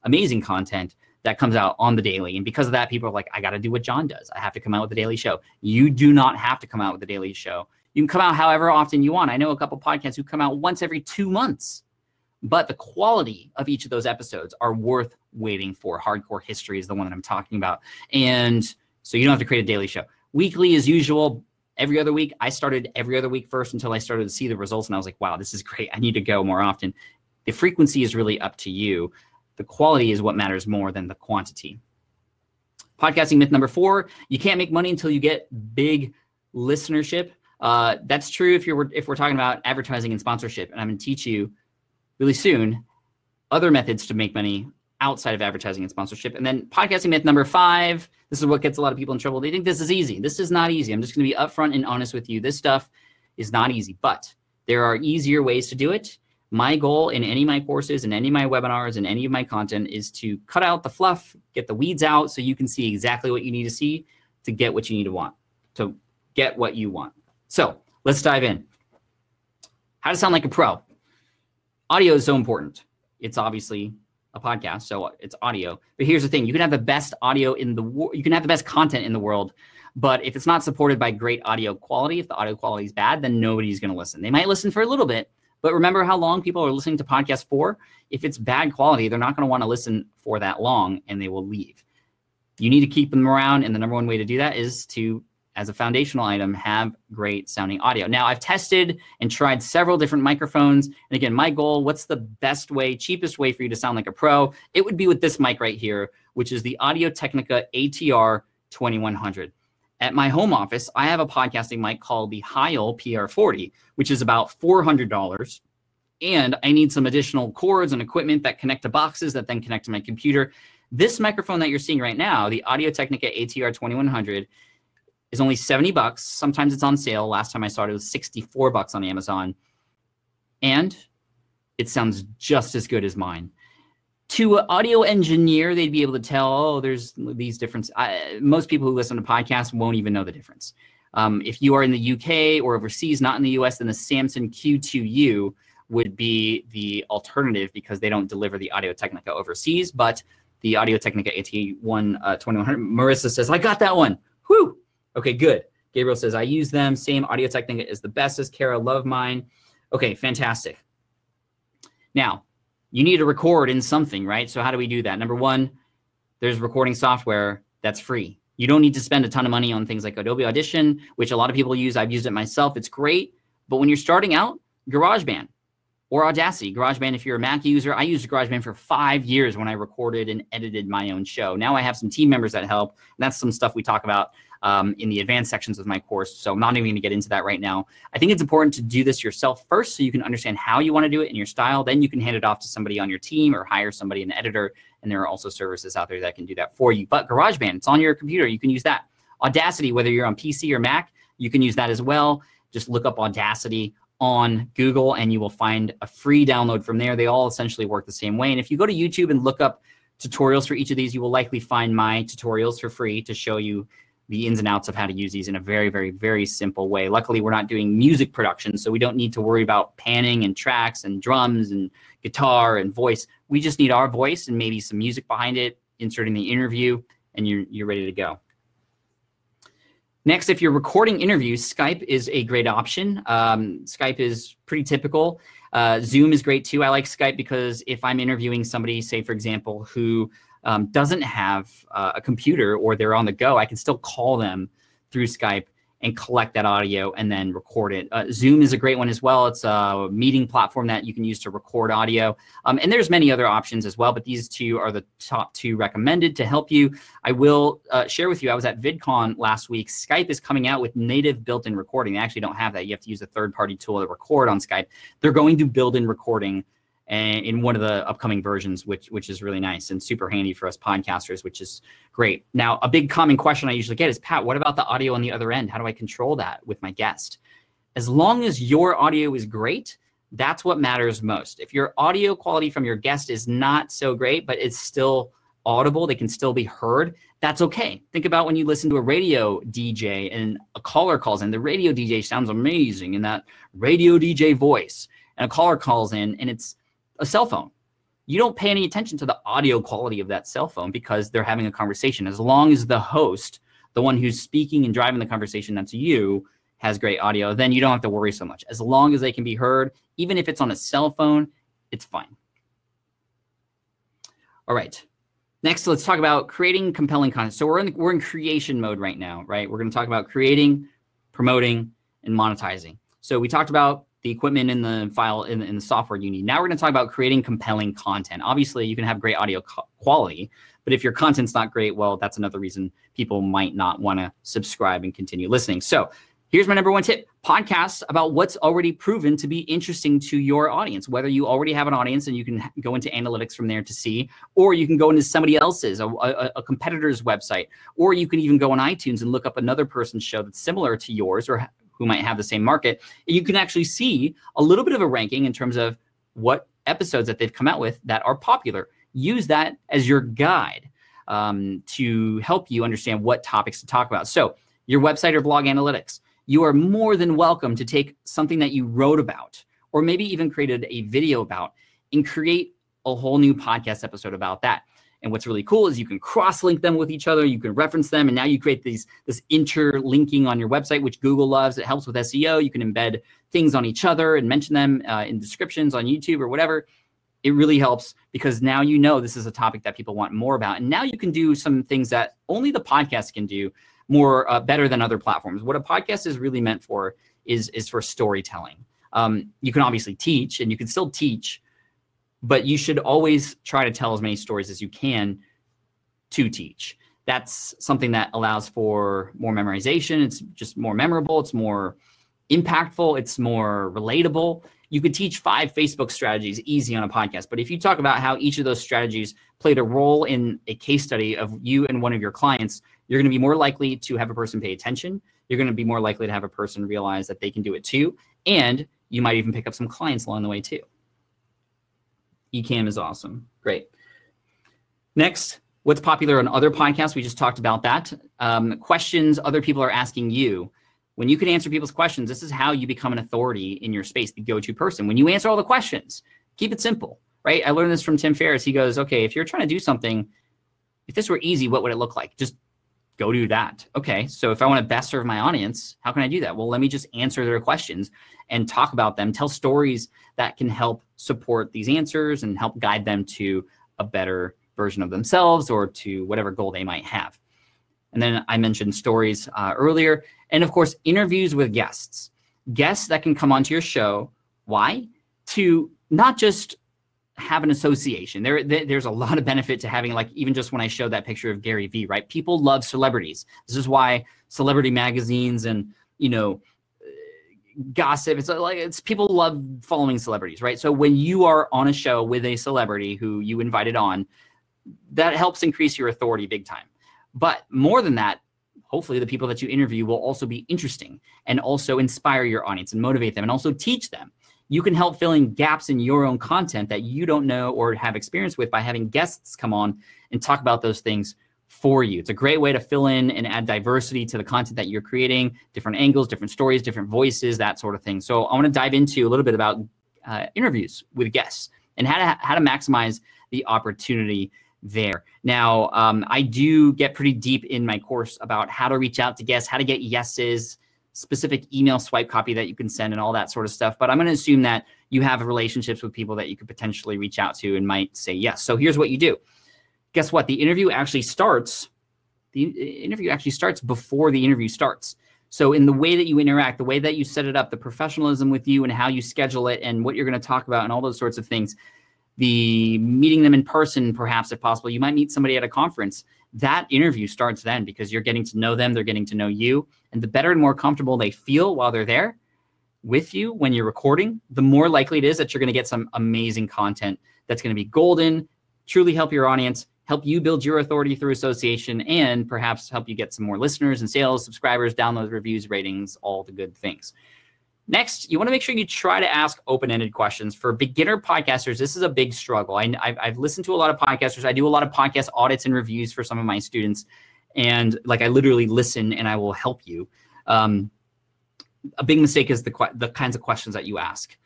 amazing content, that comes out on the daily. And because of that, people are like, I got to do what John does. I have to come out with a daily show. You do not have to come out with a daily show. You can come out however often you want. I know a couple podcasts who come out once every 2 months, but the quality of each of those episodes are worth waiting for. Hardcore History is the one that I'm talking about. And so you don't have to create a daily show. Weekly as usual, every other week. I started every other week first until I started to see the results. And I was like, wow, this is great. I need to go more often. The frequency is really up to you. The quality is what matters more than the quantity. Podcasting myth number four, you can't make money until you get big listenership. That's true if we're talking about advertising and sponsorship. And I'm going to teach you really soon other methods to make money outside of advertising and sponsorship. And then podcasting myth number five, this is what gets a lot of people in trouble. They think this is easy. This is not easy. I'm just going to be upfront and honest with you. This stuff is not easy, but there are easier ways to do it. My goal in any of my courses and any of my webinars and any of my content is to cut out the fluff, get the weeds out so you can see exactly what you need to see to get what you need to want, to get what you want. So let's dive in. How to sound like a pro. Audio is so important. It's obviously a podcast, so it's audio. But here's the thing. You can have the best audio in the world. You can have the best content in the world. But if it's not supported by great audio quality, if the audio quality is bad, then nobody's going to listen. They might listen for a little bit, but remember how long people are listening to podcasts for? If it's bad quality, they're not going to want to listen for that long, and they will leave. You need to keep them around, and the number one way to do that is to, as a foundational item, have great sounding audio. Now, I've tested and tried several different microphones. And again, my goal, what's the best way, cheapest way for you to sound like a pro? It would be with this mic right here, which is the Audio-Technica ATR 2100. At my home office, I have a podcasting mic called the Heil PR40, which is about $400. And I need some additional cords and equipment that connect to boxes that then connect to my computer. This microphone that you're seeing right now, the Audio-Technica ATR 2100, is only $70. Sometimes it's on sale. Last time I saw it, it was $64 on Amazon. And it sounds just as good as mine. To an audio engineer, they'd be able to tell, oh, there's these differences. Most people who listen to podcasts won't even know the difference. If you are in the UK or overseas, not in the US, then the Samson Q2U would be the alternative because they don't deliver the Audio-Technica overseas. But the Audio-Technica AT1 2100, Marissa says, I got that one. Whew. Okay, good. Gabriel says, I use them. Same. Audio-Technica is the bestest. Kara, love mine. Okay, fantastic. Now, you need to record in something, right? So how do we do that? Number one, there's recording software that's free. You don't need to spend a ton of money on things like Adobe Audition, which a lot of people use. I've used it myself. It's great. But when you're starting out, GarageBand or Audacity. GarageBand, if you're a Mac user, I used GarageBand for 5 years when I recorded and edited my own show. Now I have some team members that help. And that's some stuff we talk about in the advanced sections of my course. So I'm not even going to get into that right now. I think it's important to do this yourself first so you can understand how you want to do it in your style. Then you can hand it off to somebody on your team or hire somebody, an editor. And there are also services out there that can do that for you. But GarageBand, it's on your computer. You can use that. Audacity, whether you're on PC or Mac, you can use that as well. Just look up Audacity on Google and you will find a free download from there. They all essentially work the same way. And if you go to YouTube and look up tutorials for each of these, you will likely find my tutorials for free to show you the ins and outs of how to use these in a very, very, very simple way. Luckily, we're not doing music production, so we don't need to worry about panning and tracks and drums and guitar and voice. We just need our voice and maybe some music behind it, inserting the interview, and you're ready to go. Next, if you're recording interviews, Skype is a great option. Skype is pretty typical. Zoom is great too. I like Skype because if I'm interviewing somebody, say for example, who doesn't have a computer or they're on the go, I can still call them through Skype and collect that audio and then record it. Zoom is a great one as well. It's a meeting platform that you can use to record audio. And there's many other options as well, but these two are the top two recommended to help you. I will share with you, I was at VidCon last week. Skype is coming out with native built-in recording. They actually don't have that. You have to use a third-party tool to record on Skype. They're going to build in recording in one of the upcoming versions, which is really nice and super handy for us podcasters, which is great. Now, a big common question I usually get is, Pat, what about the audio on the other end? How do I control that with my guest? As long as your audio is great, that's what matters most. If your audio quality from your guest is not so great, but it's still audible, they can still be heard, that's okay. Think about when you listen to a radio DJ and a caller calls in. The radio DJ sounds amazing in that radio DJ voice. And a caller calls in and it's a cell phone. You don't pay any attention to the audio quality of that cell phone because they're having a conversation. As long as the host, the one who's speaking and driving the conversation, that's you, has great audio, then you don't have to worry so much. As long as they can be heard, even if it's on a cell phone, it's fine. All right. Next, let's talk about creating compelling content. So we're in creation mode right now, right? We're going to talk about creating, promoting, and monetizing. So we talked about the equipment in the file in the software you need. Now we're going to talk about creating compelling content. Obviously, you can have great audio quality, but if your content's not great, well, that's another reason people might not want to subscribe and continue listening. So here's my number one tip. Podcasts about what's already proven to be interesting to your audience, whether you already have an audience and you can go into analytics from there to see, or you can go into somebody else's, a competitor's website, or you can even go on iTunes and look up another person's show that's similar to yours or who might have the same market. And you can actually see a little bit of a ranking in terms of what episodes that they've come out with that are popular. Use that as your guide to help you understand what topics to talk about. So your website or blog analytics, you are more than welcome to take something that you wrote about or maybe even created a video about and create a whole new podcast episode about that. And what's really cool is you can cross-link them with each other. You can reference them. And now you create this interlinking on your website, which Google loves. It helps with SEO. You can embed things on each other and mention them in descriptions on YouTube or whatever. It really helps because now you know this is a topic that people want more about. And now you can do some things that only the podcast can do more better than other platforms. What a podcast is really meant for is for storytelling. You can obviously teach, and you can still teach, but you should always try to tell as many stories as you can to teach. That's something that allows for more memorization. It's just more memorable. It's more impactful. It's more relatable. You could teach 5 Facebook strategies easy on a podcast, but if you talk about how each of those strategies played a role in a case study of you and one of your clients, you're going to be more likely to have a person pay attention. You're going to be more likely to have a person realize that they can do it too. And you might even pick up some clients along the way too. Ecamm is awesome. Great. Next, what's popular on other podcasts? We just talked about that. Questions other people are asking you. When you can answer people's questions, this is how you become an authority in your space, the go-to person. When you answer all the questions, keep it simple, right? I learned this from Tim Ferriss. He goes, okay, if you're trying to do something, if this were easy, what would it look like? Just go do that. Okay, so if I want to best serve my audience, how can I do that? Well, let me just answer their questions and talk about them, tell stories that can help support these answers and help guide them to a better version of themselves or to whatever goal they might have. And then I mentioned stories earlier. And of course, interviews with guests. Guests that can come onto your show. Why? To not just have an association. There's a lot of benefit to having, like, even just when I showed that picture of Gary Vee, right? People love celebrities. This is why celebrity magazines and, gossip, it's people love following celebrities, right? So when you are on a show with a celebrity who you invited on, that helps increase your authority big time. But more than that, hopefully the people that you interview will also be interesting and also inspire your audience and motivate them and also teach them. You can help fill in gaps in your own content that you don't know or have experience with by having guests come on and talk about those things for you. It's a great way to fill in and add diversity to the content that you're creating, different angles, different stories, different voices, that sort of thing. So I want to dive into a little bit about interviews with guests and how to maximize the opportunity there. Now, I do get pretty deep in my course about how to reach out to guests, how to get yeses, specific email swipe copy that you can send and all that sort of stuff. But I'm going to assume that you have relationships with people that you could potentially reach out to and might say yes. So here's what you do. Guess what? The interview actually starts. The interview actually starts before the interview starts. So in the way that you interact, the way that you set it up, the professionalism with you and how you schedule it and what you're going to talk about and all those sorts of things, the meeting them in person, perhaps if possible, you might meet somebody at a conference. That interview starts then because you're getting to know them, they're getting to know you. And the better and more comfortable they feel while they're there with you when you're recording, the more likely it is that you're going to get some amazing content that's going to be golden, truly help your audience, help you build your authority through association, and perhaps help you get some more listeners and sales, subscribers, downloads, reviews, ratings, all the good things. Next, you want to make sure you try to ask open-ended questions. For beginner podcasters, this is a big struggle. I've listened to a lot of podcasters. I do a lot of podcast audits and reviews for some of my students. And I literally listen and I will help you. A big mistake is the kinds of questions that you ask.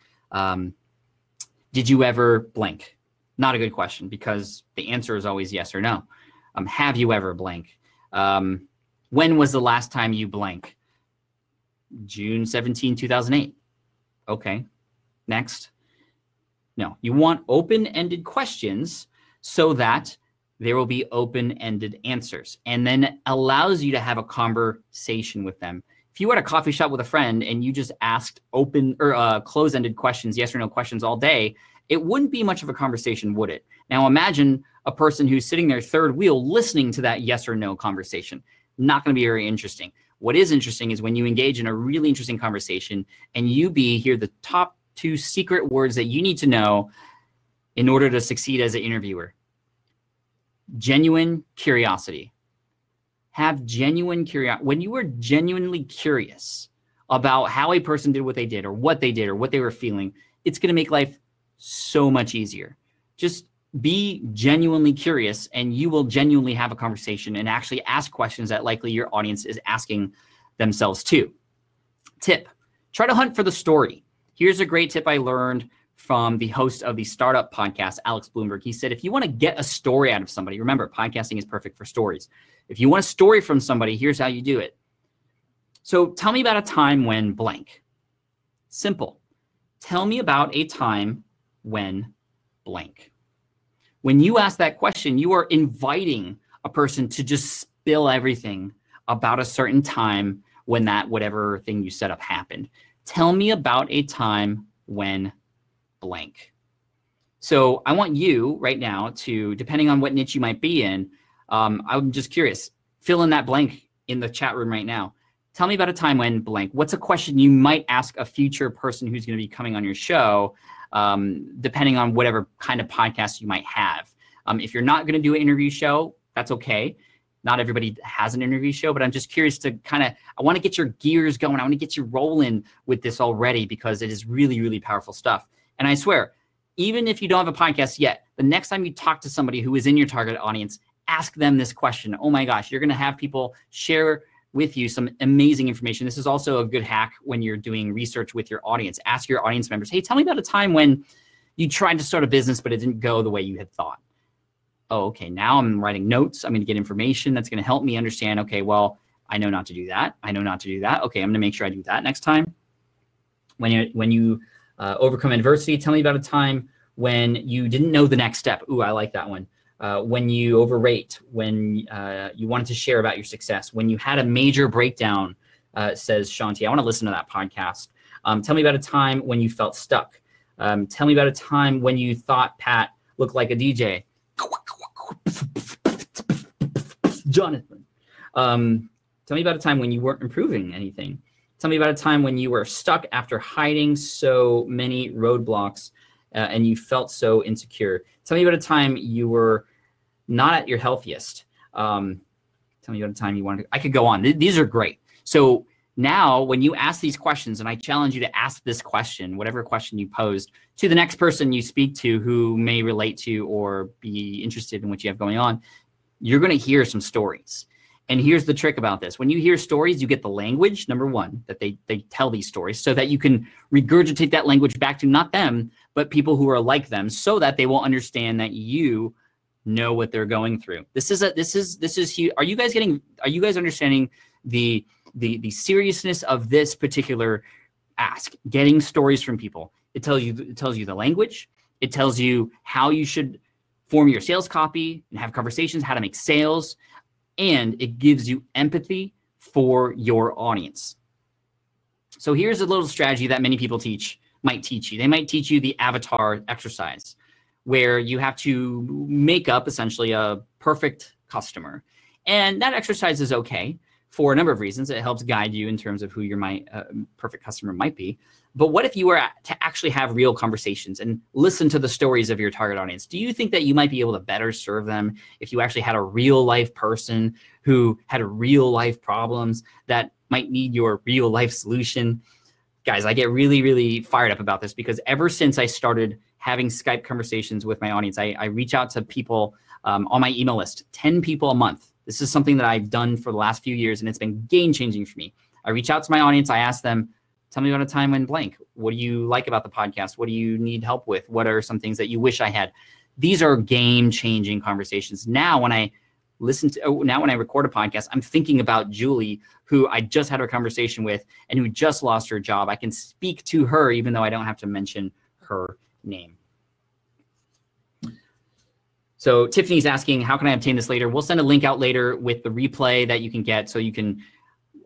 Did you ever blank? Not a good question because the answer is always yes or no. Have you ever blank? When was the last time you blank? June 17, 2008. Okay, next. No, you want open-ended questions so that there will be open-ended answers and then allows you to have a conversation with them. If you were at a coffee shop with a friend and you just asked open or close-ended questions, yes or no questions all day, it wouldn't be much of a conversation, would it? Now imagine a person who's sitting there third wheel listening to that yes or no conversation. Not going to be very interesting. What is interesting is when you engage in a really interesting conversation and you hear the top 2 secret words that you need to know in order to succeed as an interviewer. Genuine curiosity. Have genuine curiosity. When you are genuinely curious about how a person did what they did or what they were feeling, it's going to make life so much easier. Just be genuinely curious and you will genuinely have a conversation and actually ask questions that likely your audience is asking themselves too. Tip, try to hunt for the story. Here's a great tip I learned from the host of the startup podcast, Alex Bloomberg. He said, if you want to get a story out of somebody, remember, podcasting is perfect for stories. If you want a story from somebody, here's how you do it. So tell me about a time when blank. Simple. Tell me about a time when blank. When you ask that question, you are inviting a person to just spill everything about a certain time when that whatever thing you set up happened. Tell me about a time when blank. So I want you right now to, depending on what niche you might be in, I'm just curious, fill in that blank in the chat room right now. Tell me about a time when blank. What's a question you might ask a future person who's going to be coming on your show, depending on whatever kind of podcast you might have. If you're not going to do an interview show, that's okay. Not everybody has an interview show, but I'm just curious to I want to get your gears going. I want to get you rolling with this already because it is really, really powerful stuff. And I swear, even if you don't have a podcast yet, the next time you talk to somebody who is in your target audience, ask them this question. Oh my gosh, you're going to have people share with you some amazing information. This is also a good hack when you're doing research with your audience. Ask your audience members, hey, tell me about a time when you tried to start a business, but it didn't go the way you had thought. Oh, okay, now I'm writing notes. I'm going to get information that's going to help me understand, okay, well, I know not to do that. I know not to do that. Okay, I'm going to make sure I do that next time. When you overcome adversity, tell me about a time when you didn't know the next step. Ooh, I like that one. When you overrate, when you wanted to share about your success, when you had a major breakdown, says Shanti. I want to listen to that podcast. Tell me about a time when you felt stuck. Tell me about a time when you thought Pat looked like a DJ. Jonathan. Tell me about a time when you weren't improving anything. Tell me about a time when you were stuck after hiding so many roadblocks and you felt so insecure. Tell me about a time you were not at your healthiest. Tell me about a time you wanted to, I could go on. These are great. So now when you ask these questions, and I challenge you to ask this question, whatever question you posed, to the next person you speak to who may relate to or be interested in what you have going on, you're going to hear some stories. And here's the trick about this. When you hear stories, you get the language, number one, that they tell these stories so that you can regurgitate that language back to not them, but people who are like them so that they will understand that you know what they're going through. This is huge. Are you guys understanding the seriousness of this particular ask? Getting stories from people. It tells you the language. It tells you how you should form your sales copy and have conversations, how to make sales. And it gives you empathy for your audience. So here's a little strategy that many people might teach you. They might teach you the avatar exercise, where you have to make up essentially a perfect customer. And that exercise is okay for a number of reasons. It helps guide you in terms of who your perfect customer might be. But what if you were to actually have real conversations and listen to the stories of your target audience? Do you think that you might be able to better serve them if you actually had a real life person who had a real life problems that might need your real life solution? Guys, I get really, really fired up about this because ever since I started having Skype conversations with my audience, I reach out to people on my email list, 10 people a month. This is something that I've done for the last few years, and it's been game-changing for me. I reach out to my audience. I ask them, tell me about a time when blank. What do you like about the podcast? What do you need help with? What are some things that you wish I had? These are game-changing conversations. Now, when I record a podcast, I'm thinking about Julie, who I just had a conversation with and who just lost her job. I can speak to her even though I don't have to mention her name. So Tiffany's asking, how can I obtain this later? We'll send a link out later with the replay that you can get so you can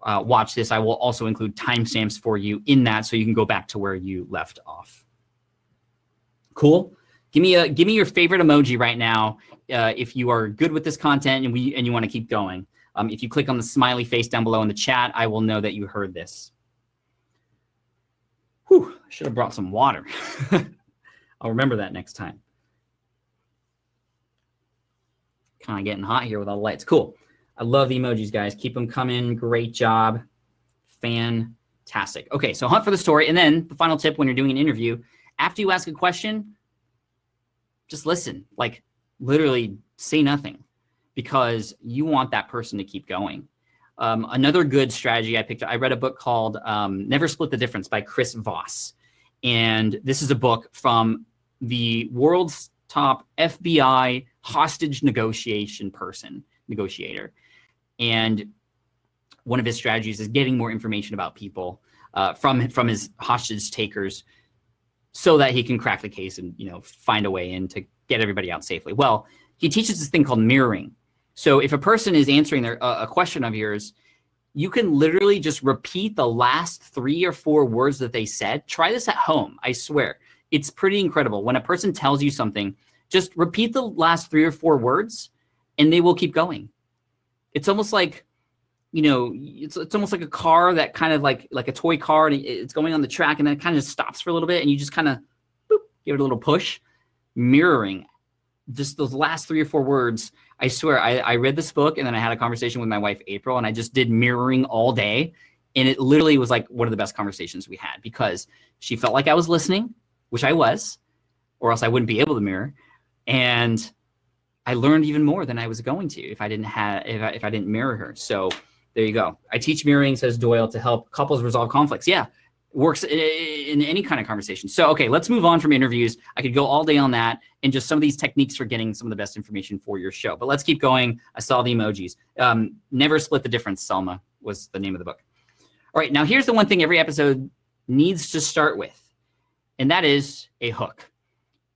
watch this. I will also include timestamps for you in that so you can go back to where you left off. Cool. Give me your favorite emoji right now if you are good with this content and you want to keep going. If you click on the smiley face down below in the chat, I will know that you heard this. Whew, I should have brought some water. I'll remember that next time. Kind of getting hot here with all the lights. Cool. I love the emojis, guys. Keep them coming. Great job. Fantastic. Okay, so hunt for the story. And then the final tip when you're doing an interview, after you ask a question, just listen. Like literally say nothing because you want that person to keep going. Another good strategy I read a book called Never Split the Difference by Chris Voss. And this is a book from the world's top FBI hostage negotiator. And one of his strategies is getting more information about people from his hostage takers so that he can crack the case and, find a way in to get everybody out safely. Well, he teaches this thing called mirroring. So if a person is answering a question of yours, you can literally just repeat the last 3 or 4 words that they said. Try this at home. I swear. It's pretty incredible. When a person tells you something, just repeat the last 3 or 4 words and they will keep going. It's almost like, it's almost like a car that kind of like a toy car, and it's going on the track and then it kind of just stops for a little bit and you just kind of give it a little push. Mirroring, just those last 3 or 4 words. I swear, I read this book and then I had a conversation with my wife, April, and I just did mirroring all day. And it literally was like one of the best conversations we had because she felt like I was listening, which I was, or else I wouldn't be able to mirror. And I learned even more than I was going to if I didn't mirror her. So there you go. I teach mirroring, says Doyle, to help couples resolve conflicts. Yeah, works in any kind of conversation. So, okay, let's move on from interviews. I could go all day on that and just some of these techniques for getting some of the best information for your show. But let's keep going. I saw the emojis. Never Split the Difference, Selma, was the name of the book. All right, now here's the one thing every episode needs to start with, and that is a hook.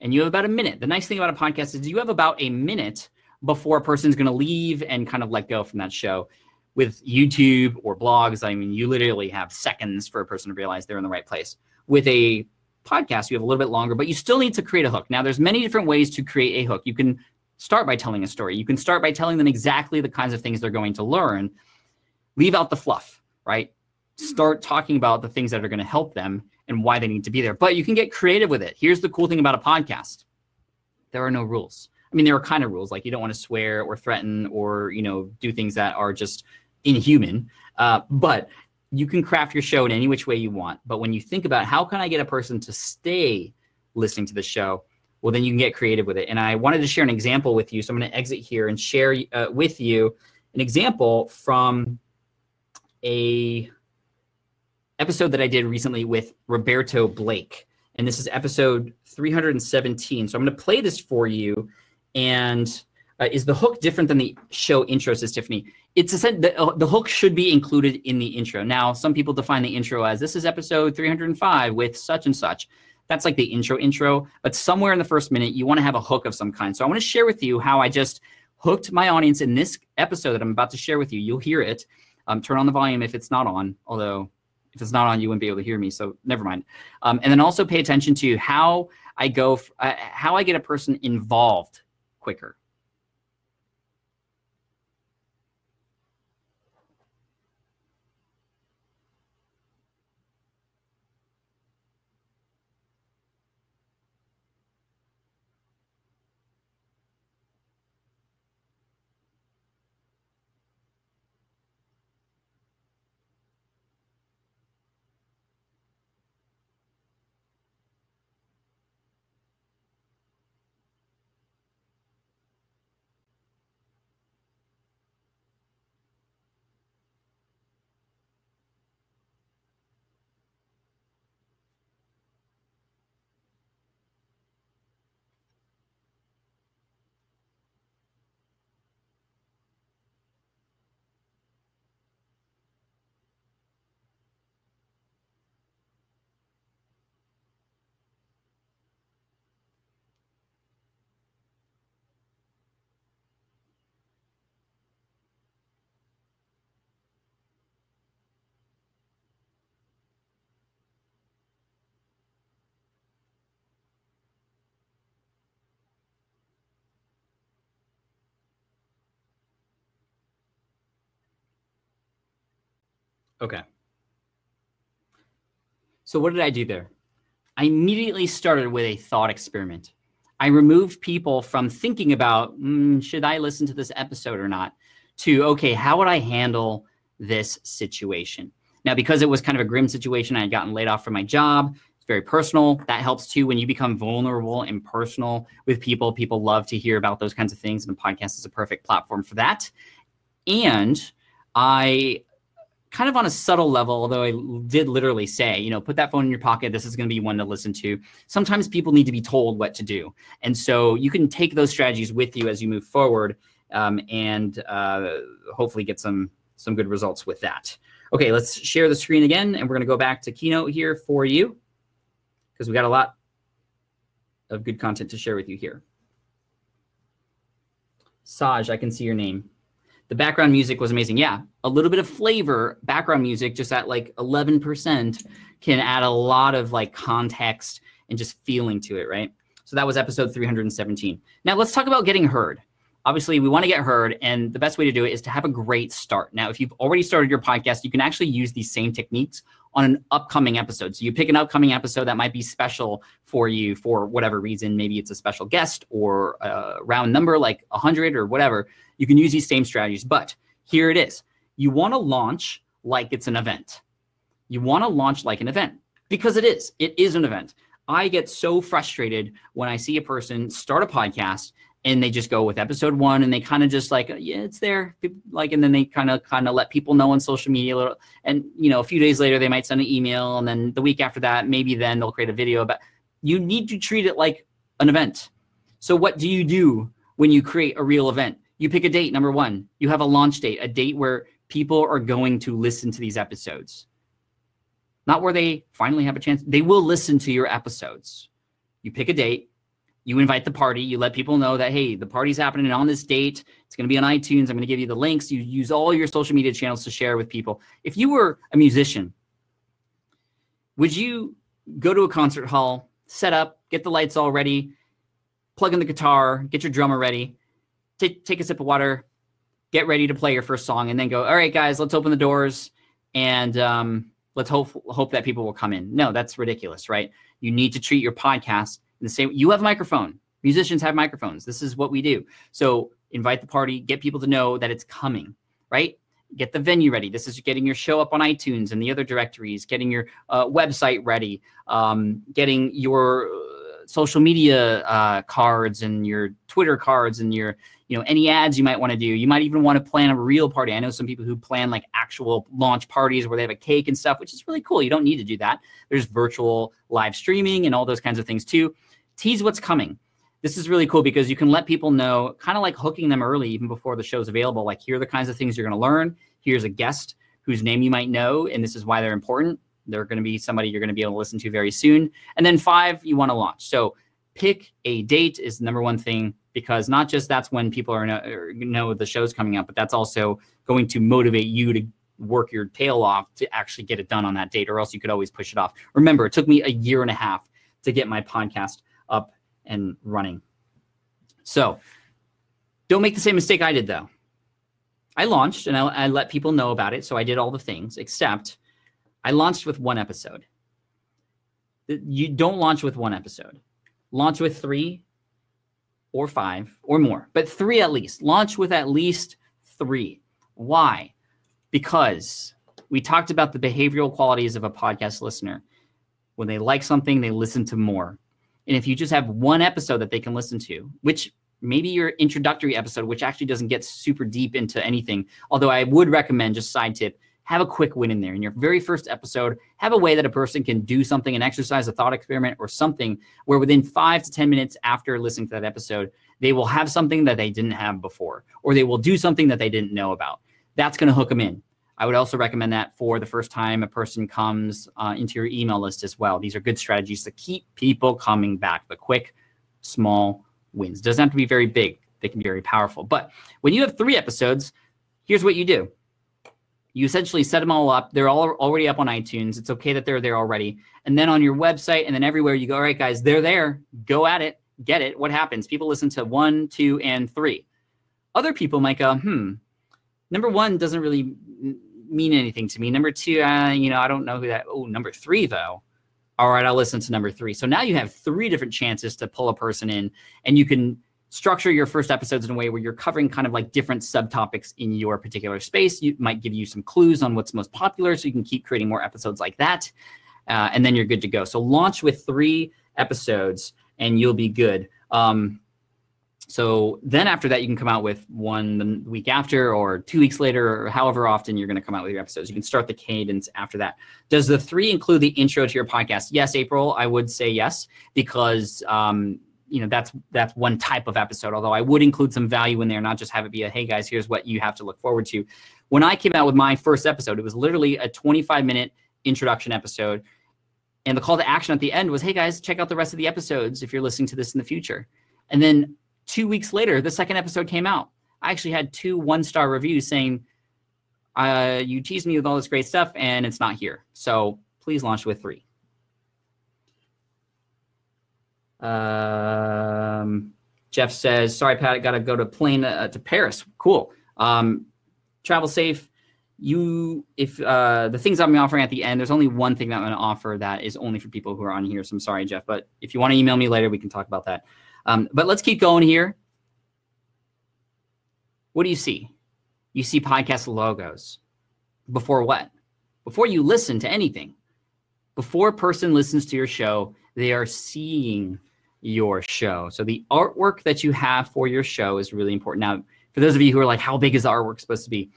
And you have about a minute. The nice thing about a podcast is you have about a minute before a person's going to leave and kind of let go from that show. With YouTube or blogs, I mean, you literally have seconds for a person to realize they're in the right place. With a podcast, you have a little bit longer, but you still need to create a hook. Now, there's many different ways to create a hook. You can start by telling a story. You can start by telling them exactly the kinds of things they're going to learn. Leave out the fluff, right? Start talking about the things that are going to help them and why they need to be there. But you can get creative with it. Here's the cool thing about a podcast. There are no rules. I mean, there are kind of rules, like you don't want to swear or threaten or, do things that are just inhuman, but you can craft your show in any which way you want. But when you think about how can I get a person to stay listening to the show, well, then you can get creative with it. And I wanted to share an example with you. So I'm going to exit here and share with you an example from a episode that I did recently with Roberto Blake. And this is episode 317. So I'm going to play this for you. And is the hook different than the show intro, says Tiffany? It's the hook should be included in the intro. Now, some people define the intro as this is episode 305 with such and such. That's like the intro, but somewhere in the first minute, you want to have a hook of some kind. So I want to share with you how I just hooked my audience in this episode that I'm about to share with you. You'll hear it. Turn on the volume if it's not on, although if it's not on, you wouldn't be able to hear me, so never mind. And then also pay attention to how I get a person involved quicker. Okay. So what did I do there? I immediately started with a thought experiment. I removed people from thinking about, should I listen to this episode or not, to, okay, how would I handle this situation? Now, because it was kind of a grim situation, I had gotten laid off from my job. It's very personal. That helps too. When you become vulnerable and personal with people, people love to hear about those kinds of things. And a podcast is a perfect platform for that. And I kind of on a subtle level, although I did literally say, you know, put that phone in your pocket. This is going to be one to listen to. Sometimes people need to be told what to do. And so you can take those strategies with you as you move forward and hopefully get some good results with that. Okay, let's share the screen again. And we're going to go back to Keynote here for you because we got a lot of good content to share with you here. Saj, I can see your name. The background music was amazing. Yeah, a little bit of flavor, background music, just at like 11% can add a lot of like context and just feeling to it, right? So that was episode 317. Now let's talk about getting heard. Obviously, we want to get heard, and the best way to do it is to have a great start. Now, if you've already started your podcast, you can actually use these same techniques on an upcoming episode. So you pick an upcoming episode that might be special for you for whatever reason. Maybe it's a special guest or a round number like 100 or whatever. You can use these same strategies, but here it is. You want to launch like it's an event. You want to launch like an event because it is. It is an event. I get so frustrated when I see a person start a podcast and they just go with episode 1 and they kind of just like, yeah, it's there. Like, and then they kind of let people know on social media a little. And, you know, a few days later, they might send an email. And then the week after that, maybe then they'll create a video. But you need to treat it like an event. So what do you do when you create a real event? You pick a date, number 1. You have a launch date, a date where people are going to listen to these episodes. Not where they finally have a chance. They will listen to your episodes. You pick a date. You invite the party. You let people know that, hey, the party's happening on this date. It's going to be on iTunes. I'm going to give you the links. You use all your social media channels to share with people. If you were a musician, would you go to a concert hall, set up, get the lights all ready, plug in the guitar, get your drummer ready, take a sip of water, get ready to play your first song, and then go, all right, guys, let's open the doors and let's hope that people will come in? No, that's ridiculous, right? You need to treat your podcast the same. You have a microphone. Musicians have microphones. This is what we do. So invite the party, get people to know that it's coming, right? Get the venue ready. This is getting your show up on iTunes and the other directories, getting your website ready, getting your social media cards and your Twitter cards and your, you know, any ads you might want to do. You might even want to plan a real party. I know some people who plan like actual launch parties where they have a cake and stuff, which is really cool. You don't need to do that. There's virtual live streaming and all those kinds of things too. Tease what's coming. This is really cool because you can let people know, kind of like hooking them early, even before the show's available. Like, here are the kinds of things you're going to learn. Here's a guest whose name you might know, and this is why they're important. They're going to be somebody you're going to be able to listen to very soon. And then 5, you want to launch. So pick a date is the number 1 thing, because not just that's when people know the show's coming up, but that's also going to motivate you to work your tail off to actually get it done on that date, or else you could always push it off. Remember, it took me 1.5 years to get my podcast up and running. So don't make the same mistake I did, though. I launched and I let people know about it. So I did all the things, except I launched with 1 episode. You don't launch with 1 episode. Launch with 3 or 5 or more, but 3 at least. Launch with at least 3. Why? Because we talked about the behavioral qualities of a podcast listener. When they like something, they listen to more. And if you just have 1 episode that they can listen to, which maybe your introductory episode, which actually doesn't get super deep into anything, although I would recommend, just side tip, have a quick win in there. In your very first episode, have a way that a person can do something, an exercise, a thought experiment, or something where within 5 to 10 minutes after listening to that episode, they will have something that they didn't have before, or they will do something that they didn't know about. That's going to hook them in. I would also recommend that for the first time a person comes into your email list as well. These are good strategies to keep people coming back. The quick, small wins. Doesn't have to be very big. They can be very powerful. But when you have 3 episodes, here's what you do. You essentially set them all up. They're all already up on iTunes. It's okay that they're there already. And then on your website and then everywhere you go, all right, guys, they're there. Go at it. Get it. What happens? People listen to 1, 2, and 3. Other people might go, number 1 doesn't really mean anything to me. Number 2, I don't know who that. Oh, number 3 though. All right, I'll listen to number 3. So now you have 3 different chances to pull a person in, and you can structure your first episodes in a way where you're covering kind of like different subtopics in your particular space. You might give you some clues on what's most popular, so you can keep creating more episodes like that, and then you're good to go. So launch with 3 episodes, and you'll be good. So then after that, you can come out with one the week after or 2 weeks later, or however often you're going to come out with your episodes. You can start the cadence after that. Does the 3 include the intro to your podcast? Yes, April, I would say yes, because that's one type of episode, although I would include some value in there, not just have it be a, hey guys, here's what you have to look forward to. When I came out with my first episode, it was literally a 25-minute introduction episode. And the call to action at the end was, hey guys, check out the rest of the episodes if you're listening to this in the future. And then 2 weeks later, the second episode came out. I actually had 2 1-star reviews saying, you teased me with all this great stuff and it's not here. So please launch with 3. Jeff says, sorry, Pat, I got to go to plane to Paris. Cool. Travel safe. If the things I'm offering at the end, there's only one thing that I'm going to offer that is only for people who are on here. So I'm sorry, Jeff, but if you want to email me later, we can talk about that. But let's keep going here. What do you see? You see podcast logos. Before what? Before you listen to anything. Before a person listens to your show, they are seeing your show. So the artwork that you have for your show is really important. Now, for those of you who are like, how big is the artwork supposed to be?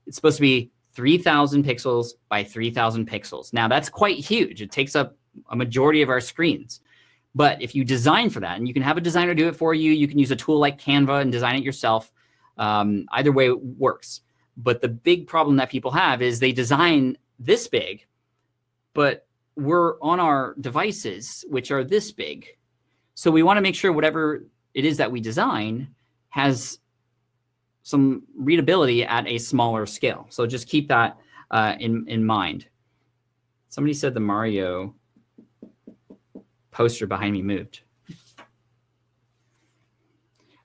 It's supposed to be 3,000 pixels by 3,000 pixels. Now, that's quite huge. It takes up a majority of our screens. But if you design for that, and you can have a designer do it for you, you can use a tool like Canva and design it yourself. Either way it works. But the big problem that people have is they design this big, but we're on our devices, which are this big. So we want to make sure whatever it is that we design has some readability at a smaller scale. So just keep that in mind. Somebody said the Mario poster behind me moved.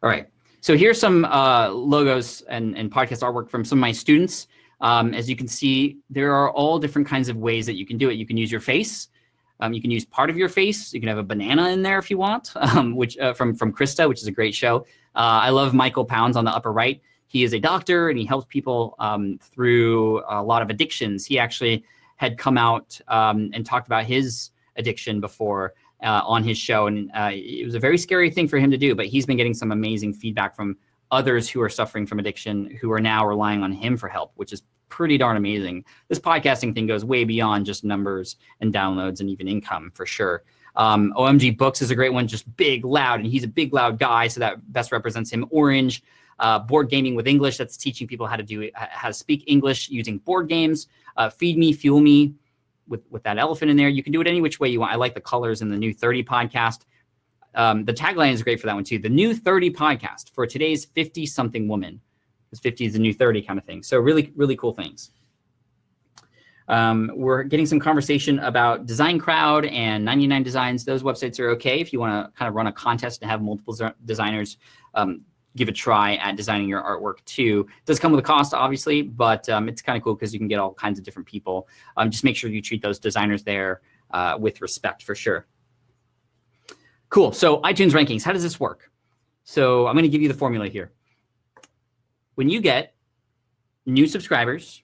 All right. So here's some logos and podcast artwork from some of my students. As you can see, there are all different kinds of ways that you can do it. You can use your face. You can use part of your face. You can have a banana in there if you want, which from Krista, which is a great show. I love Michael Pounds on the upper right. He is a doctor and he helps people through a lot of addictions. He actually had come out and talked about his addiction before on his show. And it was a very scary thing for him to do, but he's been getting some amazing feedback from others who are suffering from addiction who are now relying on him for help, which is pretty darn amazing. This podcasting thing goes way beyond just numbers and downloads and even income for sure. OMG Books is a great one, just big, loud, and he's a big, loud guy, so that best represents him. Orange, Board Gaming with English, that's teaching people how to speak English using board games. Feed Me, Fuel Me, with that elephant in there. You can do it any which way you want. I like the colors in the New 30 podcast. The tagline is great for that one too. The New 30 podcast for today's 50-something woman. Because 50 is the new 30 kind of thing. So really, really cool things. We're getting some conversation about Design Crowd and 99 Designs. Those websites are okay if you want to kind of run a contest and have multiple designers give a try at designing your artwork too. It does come with a cost, obviously, but it's kind of cool because you can get all kinds of different people. Just make sure you treat those designers there with respect for sure. Cool. So iTunes rankings, how does this work? So I'm going to give you the formula here. When you get new subscribers,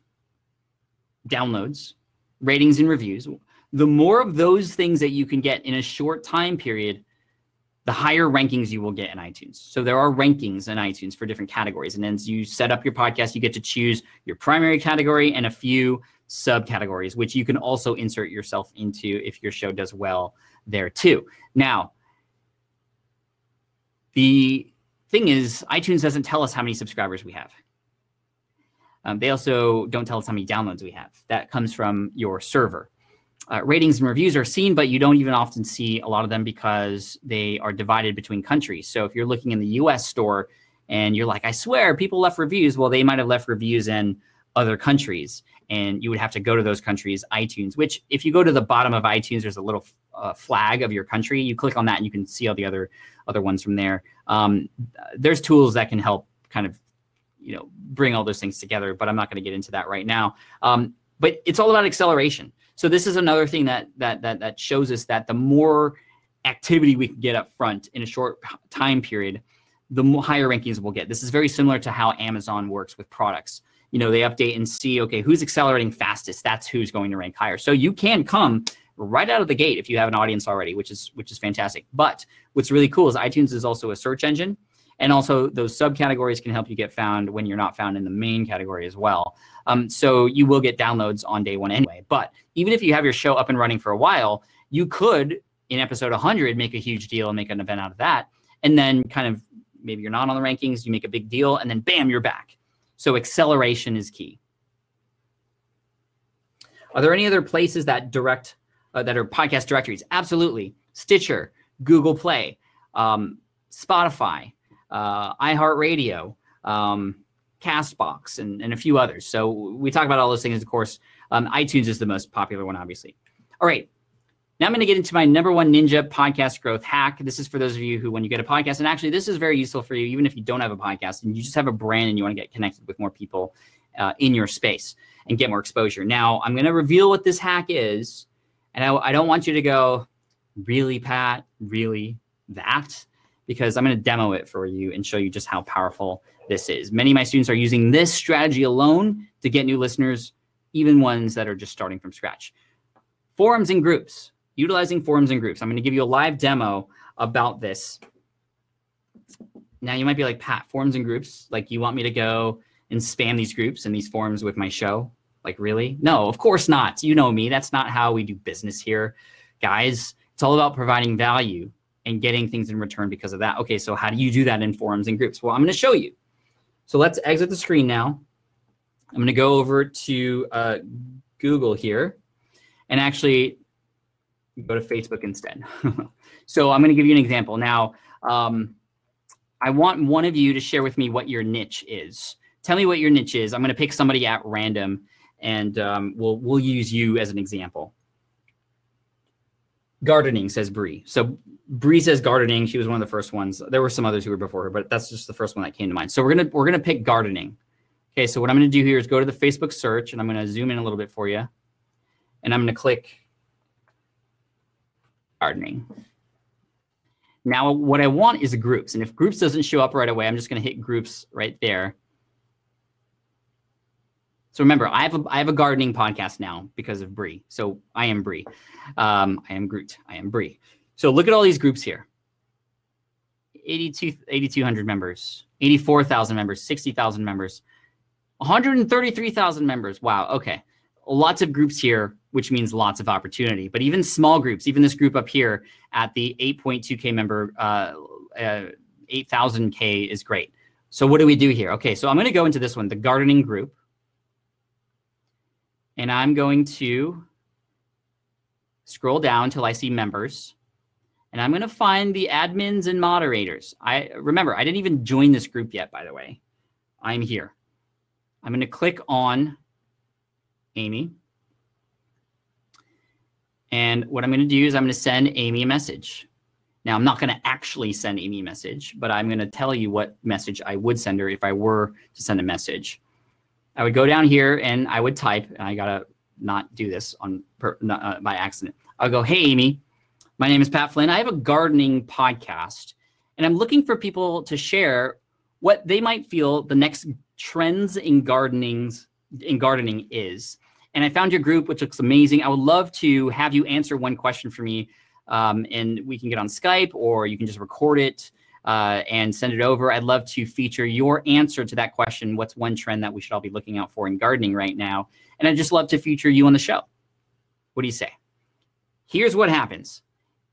downloads, ratings and reviews, the more of those things that you can get in a short time period, the higher rankings you will get in iTunes. So there are rankings in iTunes for different categories. And as you set up your podcast, you get to choose your primary category and a few subcategories, which you can also insert yourself into if your show does well there too. Now, the thing is, iTunes doesn't tell us how many subscribers we have. They also don't tell us how many downloads we have. That comes from your server. Ratings and reviews are seen, but you don't even often see a lot of them because they are divided between countries. So if you're looking in the US store and you're like, I swear people left reviews, well, they might have left reviews in other countries and you would have to go to those countries' iTunes, which if you go to the bottom of iTunes, there's a little flag of your country. You click on that and you can see all the other ones from there. There's tools that can help kind of, bring all those things together, but I'm not going to get into that right now. But it's all about acceleration. So this is another thing that shows us that the more activity we can get up front in a short time period, the more higher rankings we'll get. This is very similar to how Amazon works with products. They update and see, okay, who's accelerating fastest? That's who's going to rank higher. So you can come right out of the gate if you have an audience already, which is fantastic. But what's really cool is iTunes is also a search engine. And also those subcategories can help you get found when you're not found in the main category as well. So you will get downloads on day one anyway. But even if you have your show up and running for a while, you could, in episode 100, make a huge deal and make an event out of that. And then kind of maybe you're not on the rankings, you make a big deal, and then bam, you're back. So acceleration is key. Are there any other places that direct that are podcast directories? Absolutely. Stitcher, Google Play, Spotify, iHeartRadio, Castbox, and a few others. So we talk about all those things, of course. iTunes is the most popular one, obviously. All right. Now I'm going to get into my #1 ninja podcast growth hack. This is for those of you who, when you get a podcast, and actually this is very useful for you, even if you don't have a podcast and you just have a brand and you want to get connected with more people in your space and get more exposure. Now I'm going to reveal what this hack is. And I don't want you to go, really, Pat? Really? That? Because I'm going to demo it for you and show you just how powerful this is. Many of my students are using this strategy alone to get new listeners, even ones that are just starting from scratch. Forums and groups. Utilizing forums and groups. I'm going to give you a live demo about this. Now you might be like, Pat, forums and groups? Like you want me to go and spam these groups and these forums with my show? Like, really? No, of course not. You know me. That's not how we do business here, guys. It's all about providing value and getting things in return because of that. Okay, so how do you do that in forums and groups? Well, I'm going to show you. So let's exit the screen now. I'm going to go over to Google here and actually go to Facebook instead. So I'm going to give you an example. Now, I want one of you to share with me what your niche is. Tell me what your niche is. I'm going to pick somebody at random, and we'll use you as an example. Gardening, says Bree. So Bree says gardening. She was one of the first ones. There were some others who were before her, but that's just the first one that came to mind. So we're gonna pick gardening. Okay, so what I'm going to do here is go to the Facebook search, and I'm going to zoom in a little bit for you, and I'm going to click gardening. Now, what I want is groups, and if groups doesn't show up right away, I'm just going to hit groups right there. So remember, I have a gardening podcast now because of Bree. So I am Bree. I am Groot. I am Bree. So look at all these groups here. 8,200 members, 84,000 members, 60,000 members, 133,000 members. Wow. Okay. Lots of groups here, which means lots of opportunity. But even small groups, even this group up here at the 8.2K member, 8,000K is great. So what do we do here? Okay, so I'm going to go into this one, the gardening group. And I'm going to scroll down until I see members. And I'm going to find the admins and moderators. Remember, I didn't even join this group yet, by the way. I'm here. I'm going to click on Amy. And what I'm going to do is I'm going to send Amy a message. Now, I'm not going to actually send Amy a message, but I'm going to tell you what message I would send her if I were to send a message. I would go down here and I would type, and I got to not do this by accident. I'll go, hey, Amy, my name is Pat Flynn. I have a gardening podcast, and I'm looking for people to share what they might feel the next trends in gardening is. And I found your group, which looks amazing. I would love to have you answer one question for me, and we can get on Skype, or you can just record it and send it over. I'd love to feature your answer to that question. What's one trend that we should all be looking out for in gardening right now? And I'd just love to feature you on the show. What do you say? Here's what happens.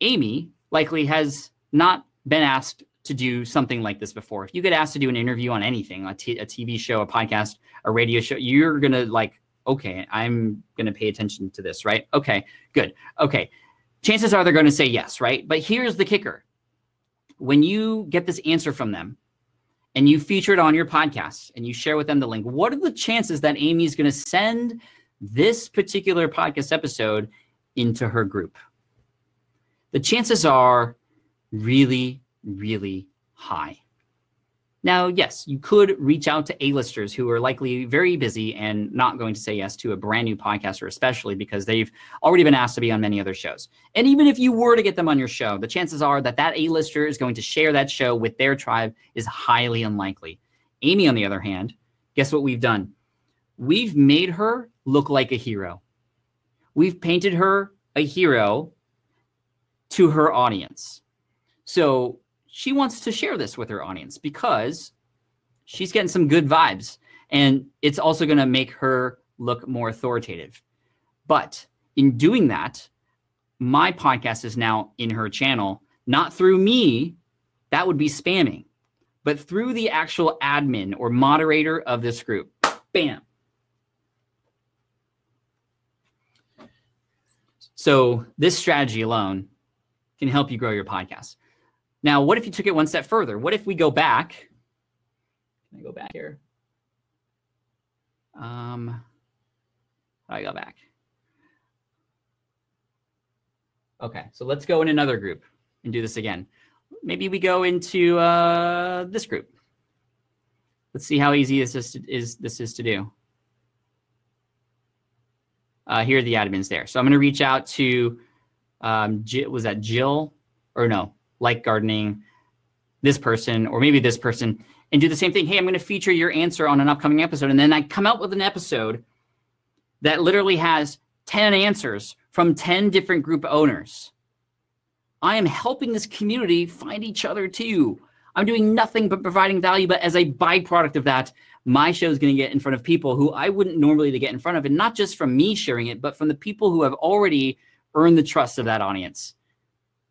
Amy likely has not been asked to do something like this before. If you get asked to do an interview on anything, a TV show, a podcast, a radio show, you're going to like, okay, I'm going to pay attention to this, right? Okay, good. Okay. Chances are they're going to say yes, right? But here's the kicker. When you get this answer from them and you feature it on your podcast and you share with them the link, what are the chances that Amy's going to send this particular podcast episode into her group? The chances are really, really high. Now, yes, you could reach out to A-listers who are likely very busy and not going to say yes to a brand new podcaster, especially because they've already been asked to be on many other shows. And even if you were to get them on your show, the chances are that that A-lister is going to share that show with their tribe is highly unlikely. Amy, on the other hand, guess what we've done? We've made her look like a hero. We've painted her a hero to her audience. So she wants to share this with her audience because she's getting some good vibes, and it's also going to make her look more authoritative. But in doing that, my podcast is now in her channel, not through me. That would be spamming, but through the actual admin or moderator of this group. Bam. So this strategy alone can help you grow your podcast. Now, what if you took it one step further? What if we go back? Can I go back here? How do I go back? Okay, so let's go in another group and do this again. Maybe we go into this group. Let's see how easy this is to do. Here are the admins there. So I'm going to reach out to, was that Jill? Or no, Like Gardening, this person, or maybe this person, and do the same thing. Hey, I'm going to feature your answer on an upcoming episode. And then I come out with an episode that literally has 10 answers from 10 different group owners. I am helping this community find each other too. I'm doing nothing but providing value, but as a byproduct of that, my show is going to get in front of people who I wouldn't normally get in front of, and not just from me sharing it, but from the people who have already earned the trust of that audience.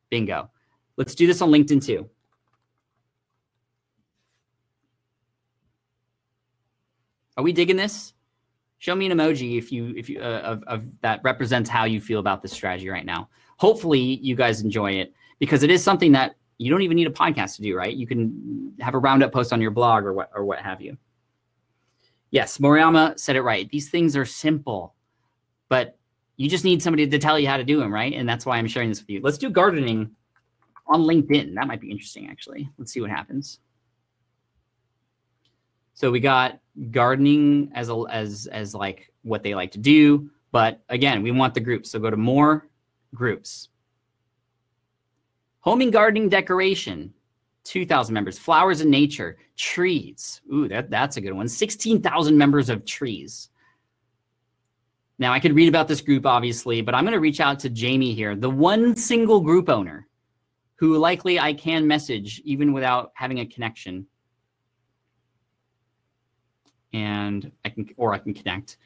Bingo. Let's do this on LinkedIn too. Are we digging this? Show me an emoji if you of that represents how you feel about this strategy right now. Hopefully you guys enjoy it, because it is something that you don't even need a podcast to do, right? You can have a roundup post on your blog or what have you. Yes, Moriyama said it right. These things are simple, but you just need somebody to tell you how to do them, right? And that's why I'm sharing this with you. Let's do gardening on LinkedIn. That might be interesting, actually. Let's see what happens. So we got gardening as like what they like to do, but again, we want the groups. So go to more groups. Home and gardening decoration, 2,000 members. Flowers and nature, trees. Ooh, that's a good one. 16,000 members of trees. Now I could read about this group obviously, but I'm going to reach out to Jamie here, the one single group owner who likely I can message even without having a connection. And I can connect,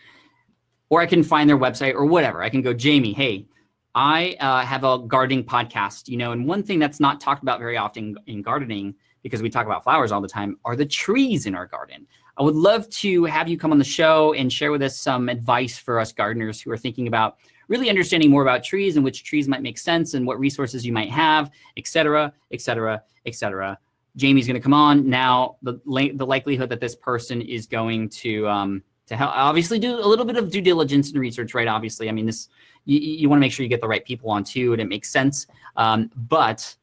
or I can find their website or whatever. I can go, Jamie, hey, I have a gardening podcast, and one thing that's not talked about very often in gardening, because we talk about flowers all the time, are the trees in our garden. I would love to have you come on the show and share with us some advice for us gardeners who are thinking about really understanding more about trees and which trees might make sense and what resources you might have, et cetera, et cetera, et cetera. Jamie's going to come on. Now, the likelihood that this person is going to help, obviously do a little bit of due diligence and research, right? Obviously, I mean, this you want to make sure you get the right people on too, and it makes sense. But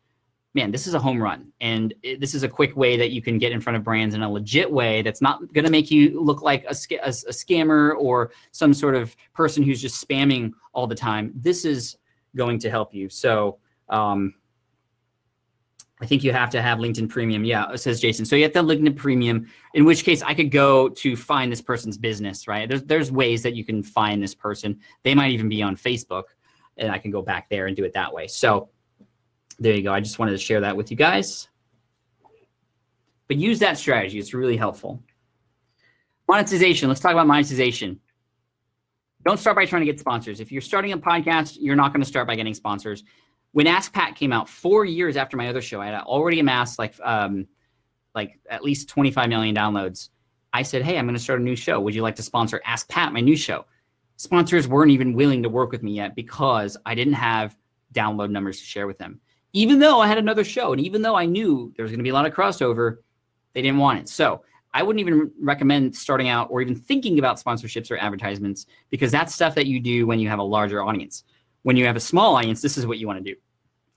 man, this is a home run, and this is a quick way that you can get in front of brands in a legit way that's not going to make you look like a scammer or some sort of person who's just spamming all the time. This is going to help you. So I think you have to have LinkedIn Premium. Yeah, says Jason. So you have to have LinkedIn Premium, in which case I could go to find this person's business, right? There's ways that you can find this person. They might even be on Facebook, and I can go back there and do it that way. So there you go. I just wanted to share that with you guys. But use that strategy. It's really helpful. Monetization. Let's talk about monetization. Don't start by trying to get sponsors. If you're starting a podcast, you're not going to start by getting sponsors. When Ask Pat came out 4 years after my other show, I had already amassed like at least 25 million downloads. I said, hey, I'm going to start a new show. Would you like to sponsor Ask Pat, my new show? Sponsors weren't even willing to work with me yet because I didn't have download numbers to share with them. Even though I had another show, and even though I knew there was going to be a lot of crossover, they didn't want it. So I wouldn't even recommend starting out or even thinking about sponsorships or advertisements, because that's stuff that you do when you have a larger audience. When you have a small audience, this is what you want to do.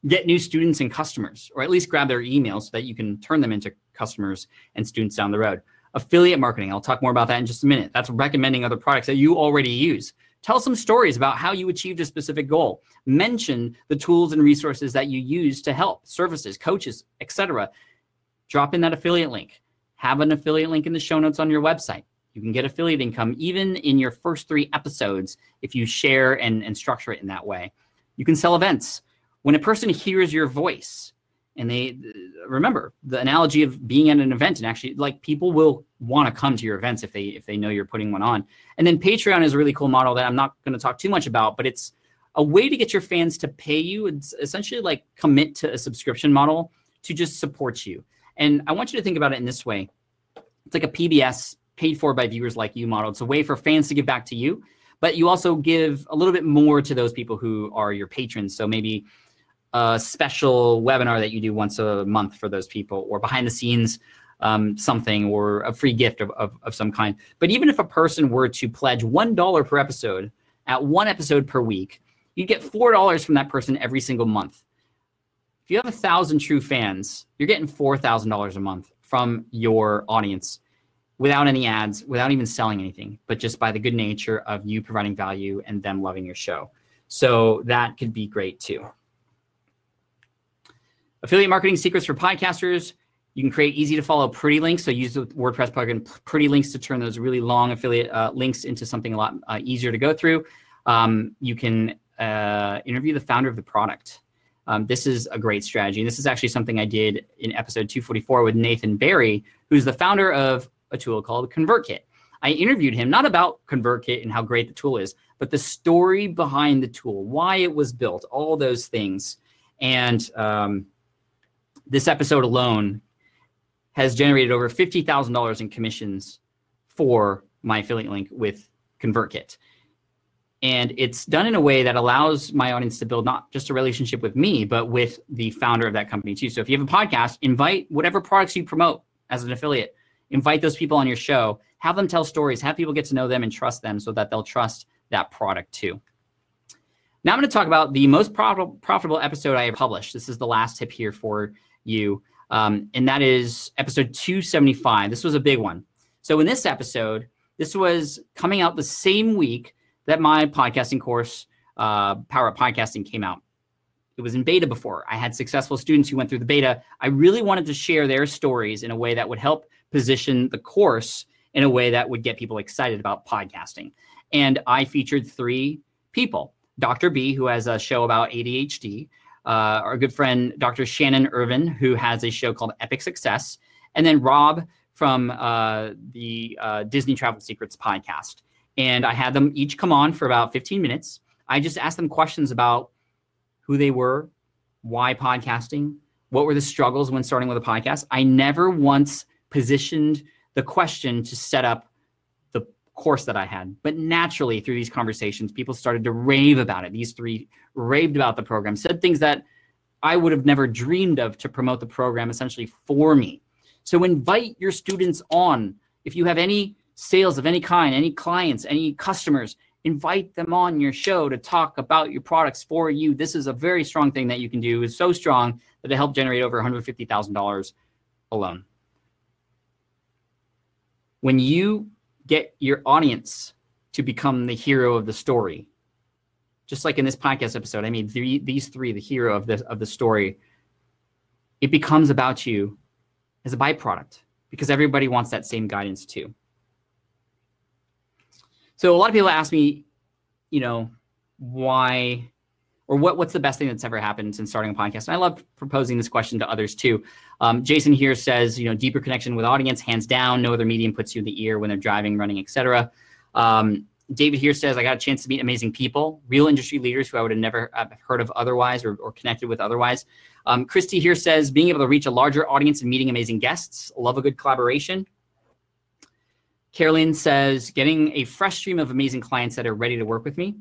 Get new students and customers, or at least grab their emails so that you can turn them into customers and students down the road. Affiliate marketing, I'll talk more about that in just a minute. That's recommending other products that you already use. Tell some stories about how you achieved a specific goal. Mention the tools and resources that you use to help, services, coaches, etc. Drop in that affiliate link. Have an affiliate link in the show notes on your website. You can get affiliate income even in your first 3 episodes if you share and structure it in that way. You can sell events. When a person hears your voice, And they remember the analogy of being at an event, and actually like people will want to come to your events if they know you're putting one on. And then Patreon is a really cool model that I'm not going to talk too much about, but it's a way to get your fans to pay you. It's essentially like commit to a subscription model to just support you. And I want you to think about it in this way. It's like a PBS, paid for by viewers like you model. It's a way for fans to give back to you, but you also give a little bit more to those people who are your patrons. So maybe a special webinar that you do once a month for those people, or behind the scenes something, or a free gift of some kind. But even if a person were to pledge $1 per episode at one episode per week, you get $4 from that person every single month. If you have 1,000 true fans, you're getting $4,000 a month from your audience without any ads, without even selling anything, but just by the good nature of you providing value and them loving your show. So that could be great too. Affiliate marketing secrets for podcasters. You can create easy to follow pretty links. So use the WordPress plugin pretty links to turn those really long affiliate links into something a lot easier to go through. You can interview the founder of the product. This is a great strategy. And this is actually something I did in episode 244 with Nathan Barry, who's the founder of a tool called ConvertKit. I interviewed him not about ConvertKit and how great the tool is, but the story behind the tool, why it was built, all those things. And this episode alone has generated over $50,000 in commissions for my affiliate link with ConvertKit. And it's done in a way that allows my audience to build not just a relationship with me, but with the founder of that company too. So if you have a podcast, invite whatever products you promote as an affiliate, invite those people on your show, have them tell stories, have people get to know them and trust them so that they'll trust that product too. Now I'm going to talk about the most profitable episode I have published. This is the last tip here for you. And that is episode 275. This was a big one. So in this episode, this was coming out the same week that my podcasting course, Power Up Podcasting, came out. It was in beta before. I had successful students who went through the beta. I really wanted to share their stories in a way that would help position the course in a way that would get people excited about podcasting. And I featured 3 people. Dr. B, who has a show about ADHD, our good friend, Dr. Shannon Irvin, who has a show called Epic Success, and then Rob from the Disney Travel Secrets podcast. And I had them each come on for about 15 minutes. I just asked them questions about who they were, why podcasting, what were the struggles when starting with a podcast. I never once positioned the question to set up the course that I had. But naturally, through these conversations, people started to rave about it. These 3 raved about the program, said things that I would have never dreamed of to promote the program essentially for me. So invite your students on. If you have any sales of any kind, any clients, any customers, invite them on your show to talk about your products for you. This is a very strong thing that you can do. It's so strong that it helped generate over $150,000 alone. When you get your audience to become the hero of the story, just like in this podcast episode, I made these 3 the hero of the story, it becomes about you as a byproduct because everybody wants that same guidance too. So a lot of people ask me, you know, why or what's the best thing that's ever happened since starting a podcast? And I love proposing this question to others too. Jason here says, you know, deeper connection with audience, hands down. No other medium puts you in the ear when they're driving, running, etc. David here says, I got a chance to meet amazing people, real industry leaders who I would have never heard of otherwise or connected with otherwise. Christy here says, being able to reach a larger audience and meeting amazing guests. Love a good collaboration. Carolyn says, getting a fresh stream of amazing clients that are ready to work with me.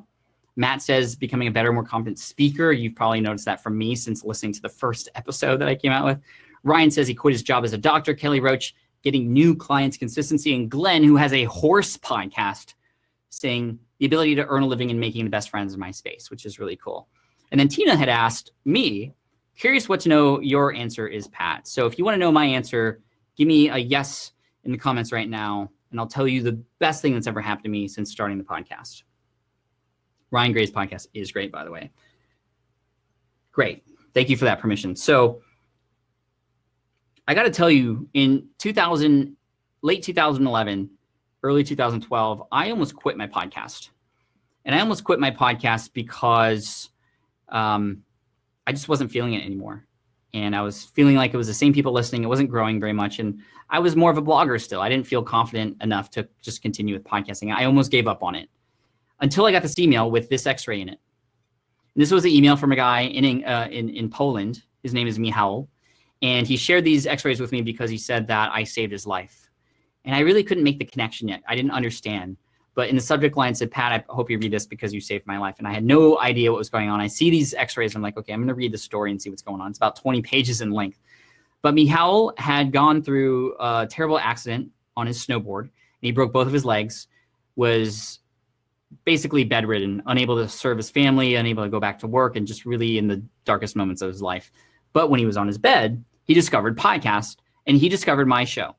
Matt says, becoming a better, more confident speaker. You've probably noticed that from me since listening to the first episode that I came out with. Ryan says he quit his job as a doctor. Kelly Roach, getting new clients, consistency. And Glenn, who has a horse podcast, saying the ability to earn a living and making the best friends in my space, which is really cool. And then Tina had asked me, curious what to know your answer is, Pat. So if you want to know my answer, give me a yes in the comments right now, and I'll tell you the best thing that's ever happened to me since starting the podcast. Ryan Gray's podcast is great, by the way. Great. Thank you for that permission. So I got to tell you, in late 2011, early 2012, I almost quit my podcast. And I almost quit my podcast because I just wasn't feeling it anymore. And I was feeling like it was the same people listening. It wasn't growing very much. And I was more of a blogger still. I didn't feel confident enough to just continue with podcasting. I almost gave up on it until I got this email with this x-ray in it. And this was an email from a guy in Poland. His name is Michał. And he shared these x-rays with me because he said that I saved his life. And I really couldn't make the connection yet. I didn't understand. But in the subject line said, Pat, I hope you read this because you saved my life. And I had no idea what was going on. I see these x-rays. I'm like, okay, I'm going to read the story and see what's going on. It's about 20 pages in length. But Michał had gone through a terrible accident on his snowboard. And he broke both of his legs, was basically bedridden, unable to serve his family, unable to go back to work, and just really in the darkest moments of his life. But when he was on his bed, he discovered podcast, and he discovered my show.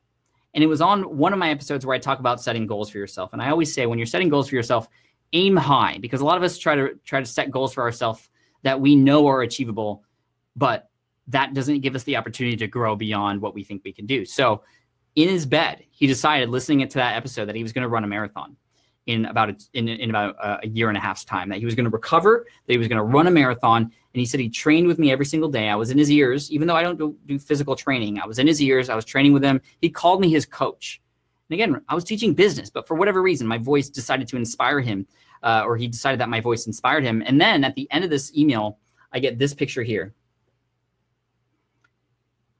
And it was on one of my episodes where I talk about setting goals for yourself. And I always say, when you're setting goals for yourself, aim high, because a lot of us try to set goals for ourselves that we know are achievable, but that doesn't give us the opportunity to grow beyond what we think we can do. So in his bed, he decided, listening to that episode, that he was going to run a marathon in about a year and a half's time, that he was going to recover, that he was going to run a marathon. And he said he trained with me every single day. I was in his ears, even though I don't do physical training. I was in his ears. I was training with him. He called me his coach. And again, I was teaching business, but for whatever reason, my voice decided to inspire him, or he decided that my voice inspired him. And then at the end of this email, I get this picture here.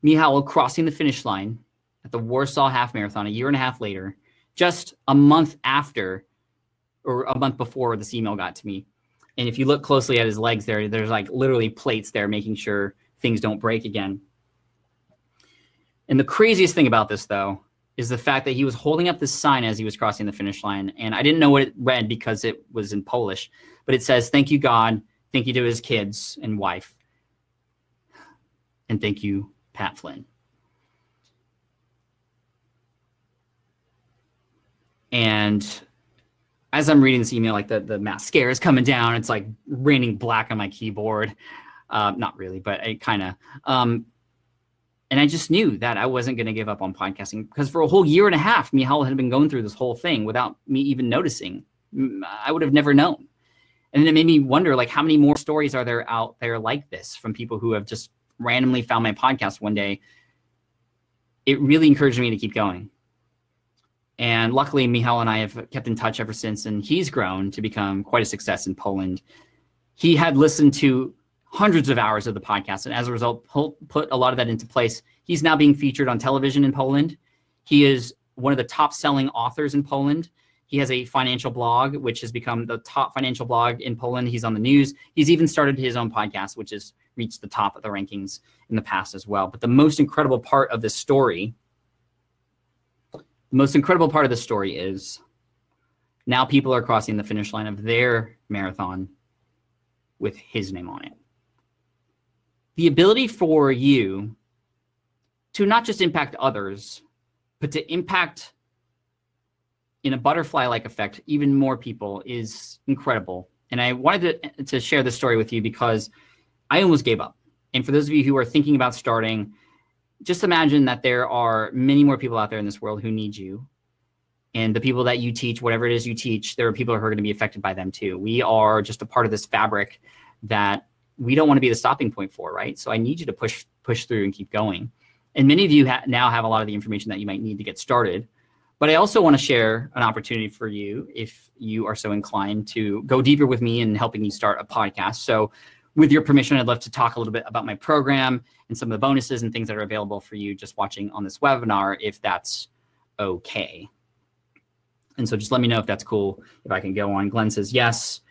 Michał crossing the finish line at the Warsaw Half Marathon a year and a half later, just a month after, or a month before this email got to me. And if you look closely at his legs there, there's like literally plates there making sure things don't break again. And the craziest thing about this, though, is the fact that he was holding up this sign as he was crossing the finish line. And I didn't know what it read because it was in Polish, but it says, "Thank you, God. Thank you to his kids and wife. And thank you, Pat Flynn." And as I'm reading this email, like the mascara is coming down. It's like raining black on my keyboard. Not really, but it kind of. And I just knew that I wasn't going to give up on podcasting, because for a whole year and a half, Michał had been going through this whole thing without me even noticing. I would have never known. And it made me wonder, like, how many more stories are there out there like this from people who have just randomly found my podcast one day? It really encouraged me to keep going. And luckily, Michał and I have kept in touch ever since, and he's grown to become quite a success in Poland. He had listened to hundreds of hours of the podcast, and as a result, put a lot of that into place. He's now being featured on television in Poland. He is one of the top-selling authors in Poland. He has a financial blog, which has become the top financial blog in Poland. He's on the news. He's even started his own podcast, which has reached the top of the rankings in the past as well. But the most incredible part of this story is now people are crossing the finish line of their marathon with his name on it. The ability for you to not just impact others, but to impact in a butterfly-like effect even more people is incredible. And I wanted to share this story with you because I almost gave up. And for those of you who are thinking about starting, just imagine that there are many more people out there in this world who need you. And the people that you teach, whatever it is you teach, there are people who are going to be affected by them too. We are just a part of this fabric that we don't want to be the stopping point for, right? So I need you to push through and keep going. And many of you now have a lot of the information that you might need to get started. But I also want to share an opportunity for you, if you are so inclined, to go deeper with me in helping you start a podcast. So with your permission, I'd love to talk a little bit about my program and some of the bonuses and things that are available for you just watching on this webinar, if that's okay. And so just let me know if that's cool, if I can go on. Glenn says, yes,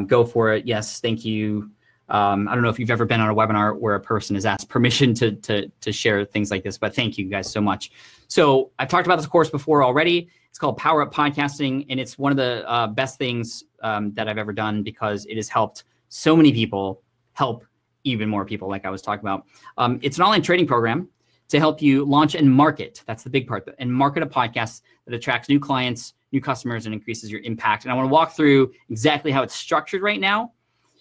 go for it. Yes, thank you. I don't know if you've ever been on a webinar where a person has asked permission to share things like this, but thank you guys so much. So I've talked about this course before already. It's called Power Up Podcasting, and it's one of the best things that I've ever done, because it has helped so many people help even more people, like I was talking about. It's an online training program to help you launch and market. That's the big part, and market a podcast that attracts new clients, new customers, and increases your impact. And I want to walk through exactly how it's structured right now,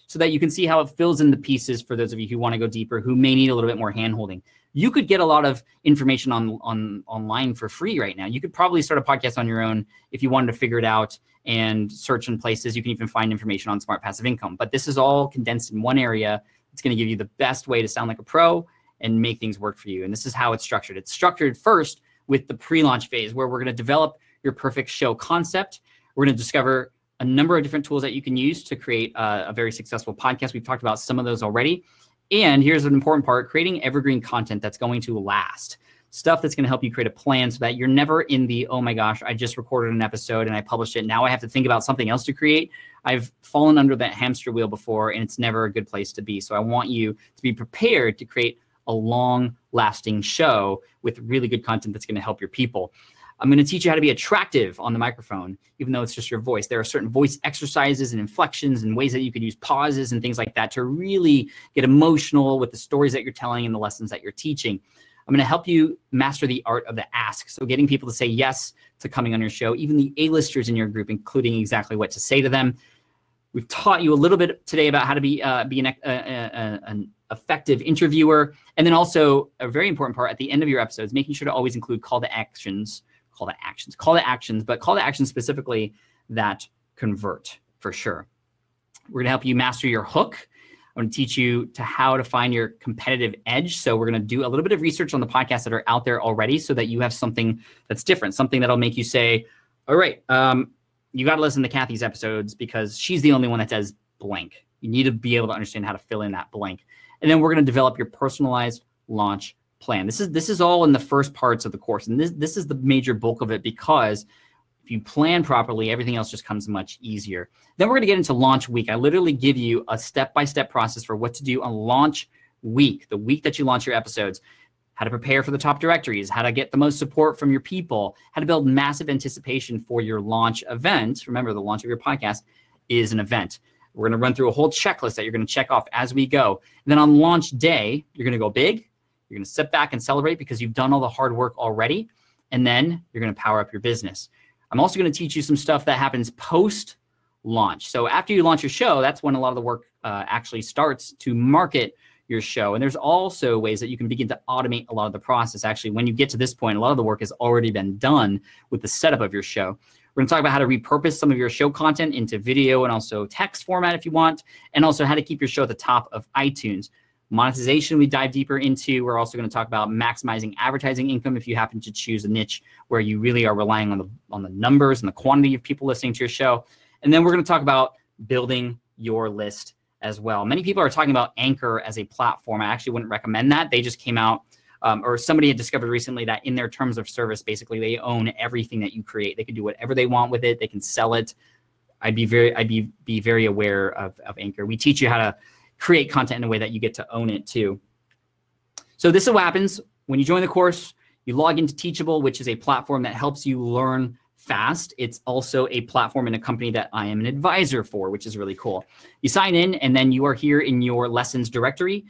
so that you can see how it fills in the pieces for those of you who want to go deeper, who may need a little bit more hand-holding. You could get a lot of information online for free right now. You could probably start a podcast on your own if you wanted to figure it out and search in places. You can even find information on Smart Passive Income. But this is all condensed in one area. It's going to give you the best way to sound like a pro and make things work for you. And this is how it's structured. It's structured first with the pre-launch phase, where we're going to develop your perfect show concept. We're going to discover a number of different tools that you can use to create a very successful podcast. We've talked about some of those already. And here's an important part: creating evergreen content that's going to last. Stuff that's going to help you create a plan so that you're never in the, oh my gosh, I just recorded an episode and I published it. Now I have to think about something else to create. I've fallen under that hamster wheel before, and it's never a good place to be. So I want you to be prepared to create a long-lasting show with really good content that's going to help your people. I'm going to teach you how to be attractive on the microphone, even though it's just your voice. There are certain voice exercises and inflections and ways that you could use pauses and things like that to really get emotional with the stories that you're telling and the lessons that you're teaching. I'm going to help you master the art of the ask. So getting people to say yes to coming on your show, even the A-listers in your group, including exactly what to say to them. We've taught you a little bit today about how to be an effective interviewer. And then also a very important part at the end of your episodes, making sure to always include call to actions specifically that convert for sure. We're going to help you master your hook. I'm going to teach you how to find your competitive edge. So we're going to do a little bit of research on the podcasts that are out there already so that you have something that's different, something that'll make you say, all right, you got to listen to Kathy's episodes because she's the only one that says blank. You need to be able to understand how to fill in that blank. And then we're going to develop your personalized launch plan. This is all in the first parts of the course. And this is the major bulk of it, because if you plan properly, everything else just comes much easier. Then we're going to get into launch week. I literally give you a step-by-step process for what to do on launch week, the week that you launch your episodes, how to prepare for the top directories, how to get the most support from your people, how to build massive anticipation for your launch event. Remember, the launch of your podcast is an event. We're going to run through a whole checklist that you're going to check off as we go. And then on launch day, you're going to go big. You're going to sit back and celebrate because you've done all the hard work already. And then you're going to power up your business. I'm also going to teach you some stuff that happens post-launch. So after you launch your show, that's when a lot of the work actually starts to market your show. And there's also ways that you can begin to automate a lot of the process. Actually, when you get to this point, a lot of the work has already been done with the setup of your show. We're going to talk about how to repurpose some of your show content into video and also text format if you want, and also how to keep your show at the top of iTunes. Monetization, we dive deeper into. We're also going to talk about maximizing advertising income if you happen to choose a niche where you really are relying on the numbers and the quantity of people listening to your show. And then we're going to talk about building your list as well. Many people are talking about Anchor as a platform. I actually wouldn't recommend that. They just came out, or somebody had discovered recently that in their terms of service, basically they own everything that you create. They can do whatever they want with it. They can sell it. I'd be very aware of Anchor. We teach you how to create content in a way that you get to own it too. So this is what happens when you join the course. You log into Teachable, which is a platform that helps you learn fast. It's also a platform in a company that I am an advisor for, which is really cool. You sign in and then you are here in your lessons directory.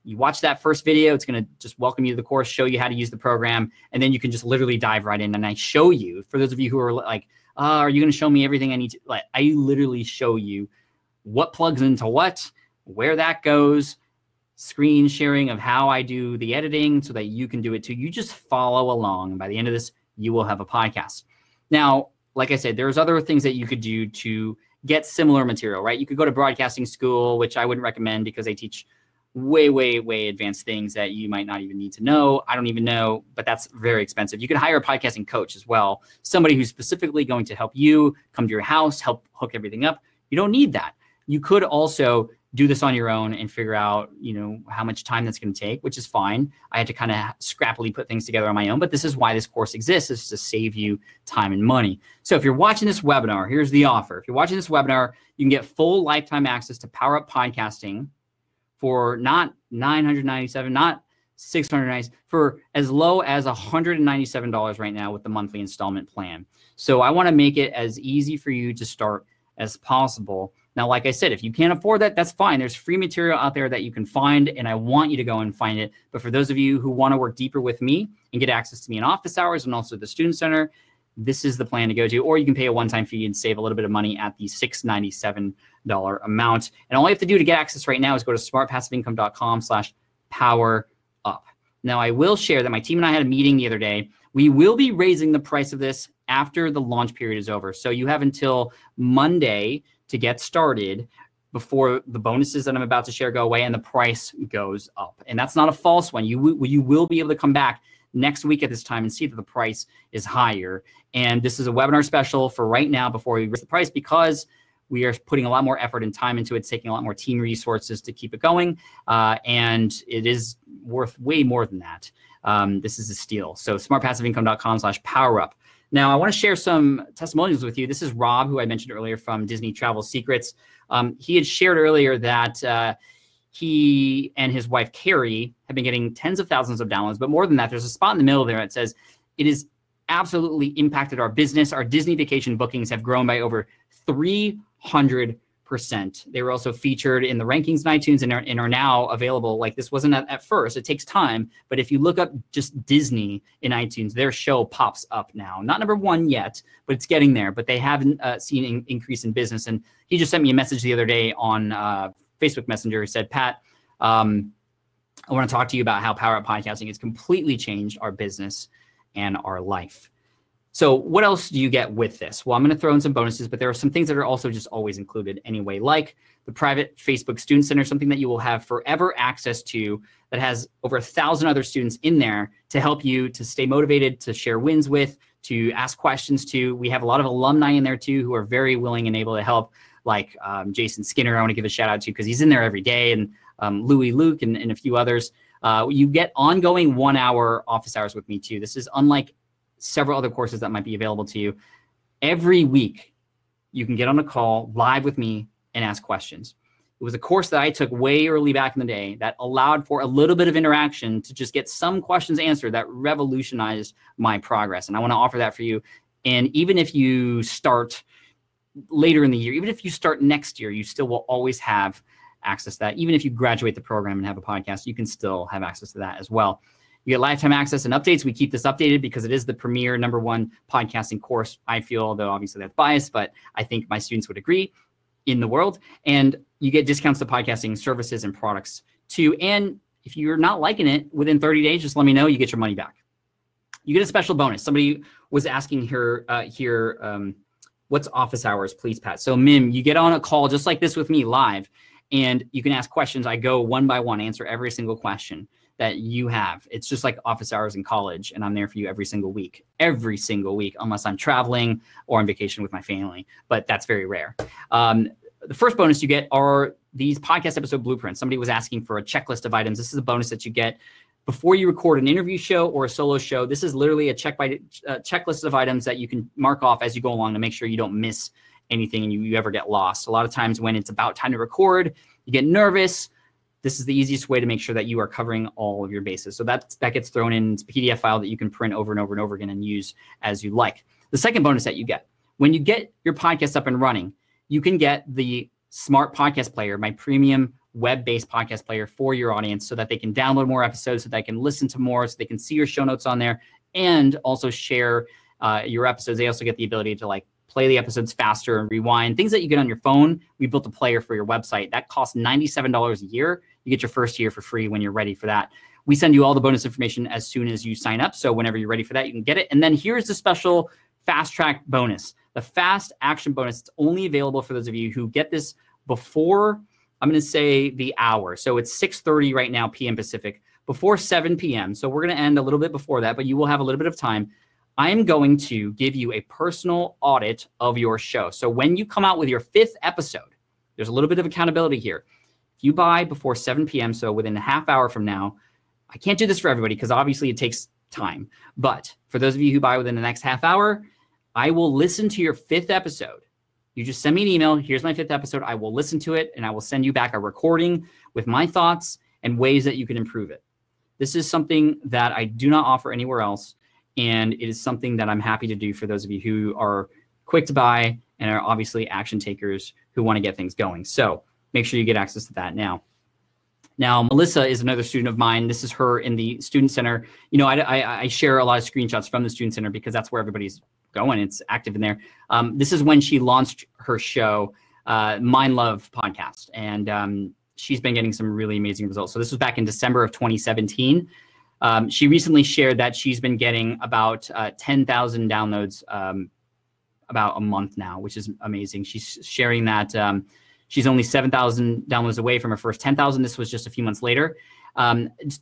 You watch that first video. It's going to just welcome you to the course, show you how to use the program, and then you can just literally dive right in. And I show you, for those of you who are like, are you going to show me everything I need to? Like, I literally show you what plugs into what, where that goes, screen sharing of how I do the editing so that you can do it too. You just follow along, and by the end of this, you will have a podcast. Now, like I said, there's other things that you could do to get similar material, right? You could go to broadcasting school, which I wouldn't recommend because they teach way advanced things that you might not even need to know. I don't even know, but that's very expensive. You could hire a podcasting coach as well, somebody who's specifically going to help you come to your house, help hook everything up. You don't need that. You could also do this on your own and figure out, how much time that's going to take, which is fine. I had to kind of scrappily put things together on my own, but this is why this course exists, is to save you time and money. So if you're watching this webinar, here's the offer. If you're watching this webinar, you can get full lifetime access to Power Up Podcasting for not $997, not $690, for as low as $197 right now with the monthly installment plan. So I want to make it as easy for you to start as possible. Now, like I said, if you can't afford that, that's fine. There's free material out there that you can find, and I want you to go and find it. But for those of you who want to work deeper with me and get access to me in office hours and also the Student Center, this is the plan to go to. Or you can pay a one-time fee and save a little bit of money at the $697 amount. And all you have to do to get access right now is go to smartpassiveincome.com/powerup. Now, I will share that my team and I had a meeting the other day. We will be raising the price of this after the launch period is over. So you have until Monday to get started. before the bonuses that I'm about to share go away and the price goes up. And that's not a false one. You will be able to come back next week at this time and see that the price is higher. And this is a webinar special for right now before we raise the price, because we are putting a lot more effort and time into it. It's taking a lot more team resources to keep it going. And it is worth way more than that. This is a steal. So smartpassiveincome.com/powerup. Now, I want to share some testimonials with you. This is Rob, who I mentioned earlier from Disney Travel Secrets. He had shared earlier that he and his wife, Carrie, have been getting tens of thousands of downloads. But more than that, there's a spot in the middle there that says, it has absolutely impacted our business. Our Disney vacation bookings have grown by over 300%. They were also featured in the rankings in iTunes and are now available. Like, this wasn't at first. It takes time. But if you look up just Disney in iTunes, their show pops up now. Not number one yet, but it's getting there. But they haven't seen an increase in business. And he just sent me a message the other day on Facebook Messenger. He said, Pat, I want to talk to you about how Power Up Podcasting has completely changed our business and our life. So what else do you get with this? Well, I'm going to throw in some bonuses, but there are some things that are also just always included anyway, like the private Facebook Student Center, something that you will have forever access to that has over 1,000 other students in there to help you to stay motivated, to share wins with, to ask questions to. We have a lot of alumni in there too who are very willing and able to help, like Jason Skinner, I want to give a shout out to because he's in there every day, and Louis Luke and a few others. You get ongoing 1-hour office hours with me too. This is unlike several other courses that might be available to you. Every week, you can get on a call live with me and ask questions. It was a course that I took way early back in the day that allowed for a little bit of interaction to just get some questions answered that revolutionized my progress. And I want to offer that for you. And even if you start later in the year, even if you start next year, you still will always have access to that. Even if you graduate the program and have a podcast, you can still have access to that as well. You get lifetime access and updates. We keep this updated because it is the premier #1 podcasting course, I feel, although obviously that's biased, but I think my students would agree, in the world. And you get discounts to podcasting services and products too. And if you're not liking it, within 30 days, just let me know, you get your money back. You get a special bonus. Somebody was asking her here, what's office hours, please, Pat? So Mim, you get on a call just like this with me live, and you can ask questions. I go one by one, answer every single question that you have. It's just like office hours in college, and I'm there for you every single week, unless I'm traveling or on vacation with my family, but that's very rare. The first bonus you get are these podcast episode blueprints. Somebody was asking for a checklist of items. This is a bonus that you get before you record an interview show or a solo show. This is literally a checklist of items that you can mark off as you go along to make sure you don't miss anything and you ever get lost. A lot of times when it's about time to record, you get nervous. This is the easiest way to make sure that you are covering all of your bases. So that gets thrown in. It's a PDF file that you can print over and over and over again and use as you like. The second bonus that you get, when you get your podcast up and running, you can get the Smart Podcast Player, my premium web-based podcast player for your audience, so that they can download more episodes, so they can listen to more, so they can see your show notes on there, and also share your episodes. They also get the ability to like play the episodes faster and rewind. Things that you get on your phone, we built a player for your website. That costs $97 a year. You get your first year for free when you're ready for that. We send you all the bonus information as soon as you sign up. So whenever you're ready for that, you can get it. And then here's the special fast track bonus. The fast action bonus. It's only available for those of you who get this before, I'm going to say the hour. So it's 6:30 right now, PM Pacific, before 7 PM. So we're going to end a little bit before that, but you will have a little bit of time. I am going to give you a personal audit of your show. So when you come out with your 5th episode, there's a little bit of accountability here. If you buy before 7 PM, so within a half hour from now, I can't do this for everybody because obviously it takes time. But for those of you who buy within the next half hour, I will listen to your 5th episode. You just send me an email. Here's my 5th episode. I will listen to it, and I will send you back a recording with my thoughts and ways that you can improve it. This is something that I do not offer anywhere else, and it is something that I'm happy to do for those of you who are quick to buy and are obviously action takers who want to get things going. So make sure you get access to that now. Now, Melissa is another student of mine. This is her in the Student Center. You know, I share a lot of screenshots from the Student Center because that's where everybody's going. It's active in there. This is when she launched her show, Mind Love Podcast. And she's been getting some really amazing results. So this was back in December of 2017. She recently shared that she's been getting about 10,000 downloads about a month now, which is amazing. She's sharing that She's only 7,000 downloads away from her first 10,000. This was just a few months later.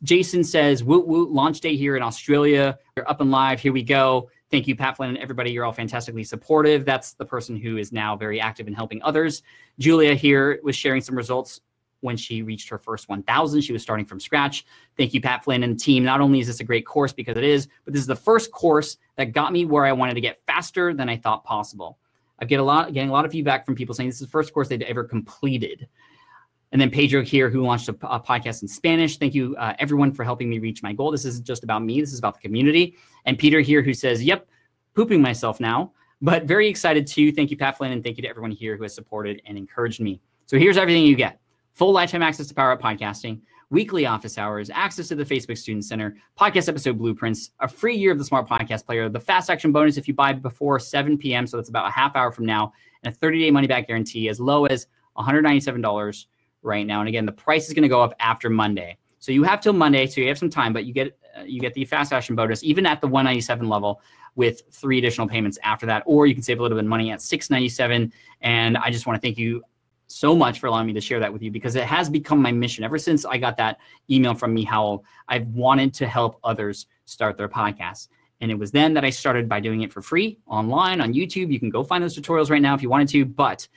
Jason says, woot woot, launch day here in Australia. You're up and live. Here we go. Thank you, Pat Flynn and everybody. You're all fantastically supportive. That's the person who is now very active in helping others. Julia here was sharing some results when she reached her first 1,000. She was starting from scratch. Thank you, Pat Flynn and the team. Not only is this a great course because it is, but this is the first course that got me where I wanted to get faster than I thought possible. I'm getting a lot of feedback from people saying this is the first course they've ever completed. And then Pedro here, who launched a podcast in Spanish. Thank you, everyone, for helping me reach my goal. This isn't just about me. This is about the community. And Peter here, who says, yep, pooping myself now, but very excited too. Thank you, Pat Flynn, and thank you to everyone here who has supported and encouraged me. So here's everything you get. Full lifetime access to Power Up Podcasting, weekly office hours, access to the Facebook Student Center, podcast episode blueprints, a free year of the Smart Podcast Player, the fast action bonus if you buy before 7 p.m., so that's about a half hour from now, and a 30-day money-back guarantee as low as $197 right now. And again, the price is going to go up after Monday. So you have till Monday, so you have some time, but you get the fast action bonus even at the $197 level with 3 additional payments after that, or you can save a little bit of money at $697. And I just want to thank you so much for allowing me to share that with you, because it has become my mission. Ever since I got that email from Michal, I've wanted to help others start their podcasts. And it was then that I started by doing it for free online on YouTube. You can go find those tutorials right now if you wanted to, but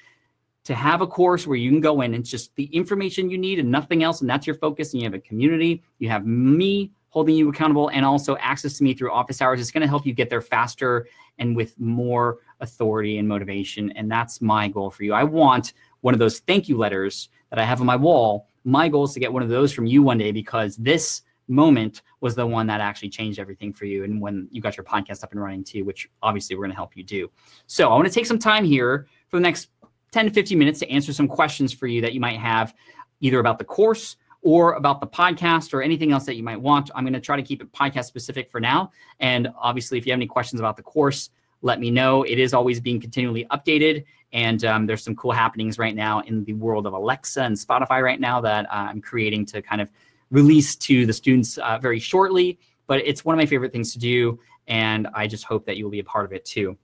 to have a course where you can go in and just the information you need and nothing else, and that's your focus, and you have a community, you have me holding you accountable, and also access to me through office hours, it's going to help you get there faster and with more authority and motivation. And that's my goal for you. I want one of those thank you letters that I have on my wall. My goal is to get one of those from you one day, because this moment was the one that actually changed everything for you. And when you got your podcast up and running too, which obviously we're going to help you do. So I want to take some time here for the next 10 to 15 minutes to answer some questions for you that you might have either about the course or about the podcast or anything else that you might want. I'm going to try to keep it podcast specific for now. And obviously, if you have any questions about the course, let me know. It is always being continually updated. And there's some cool happenings right now in the world of Alexa and Spotify right now that I'm creating to kind of release to the students very shortly. But it's one of my favorite things to do. And I just hope that you'll be a part of it too.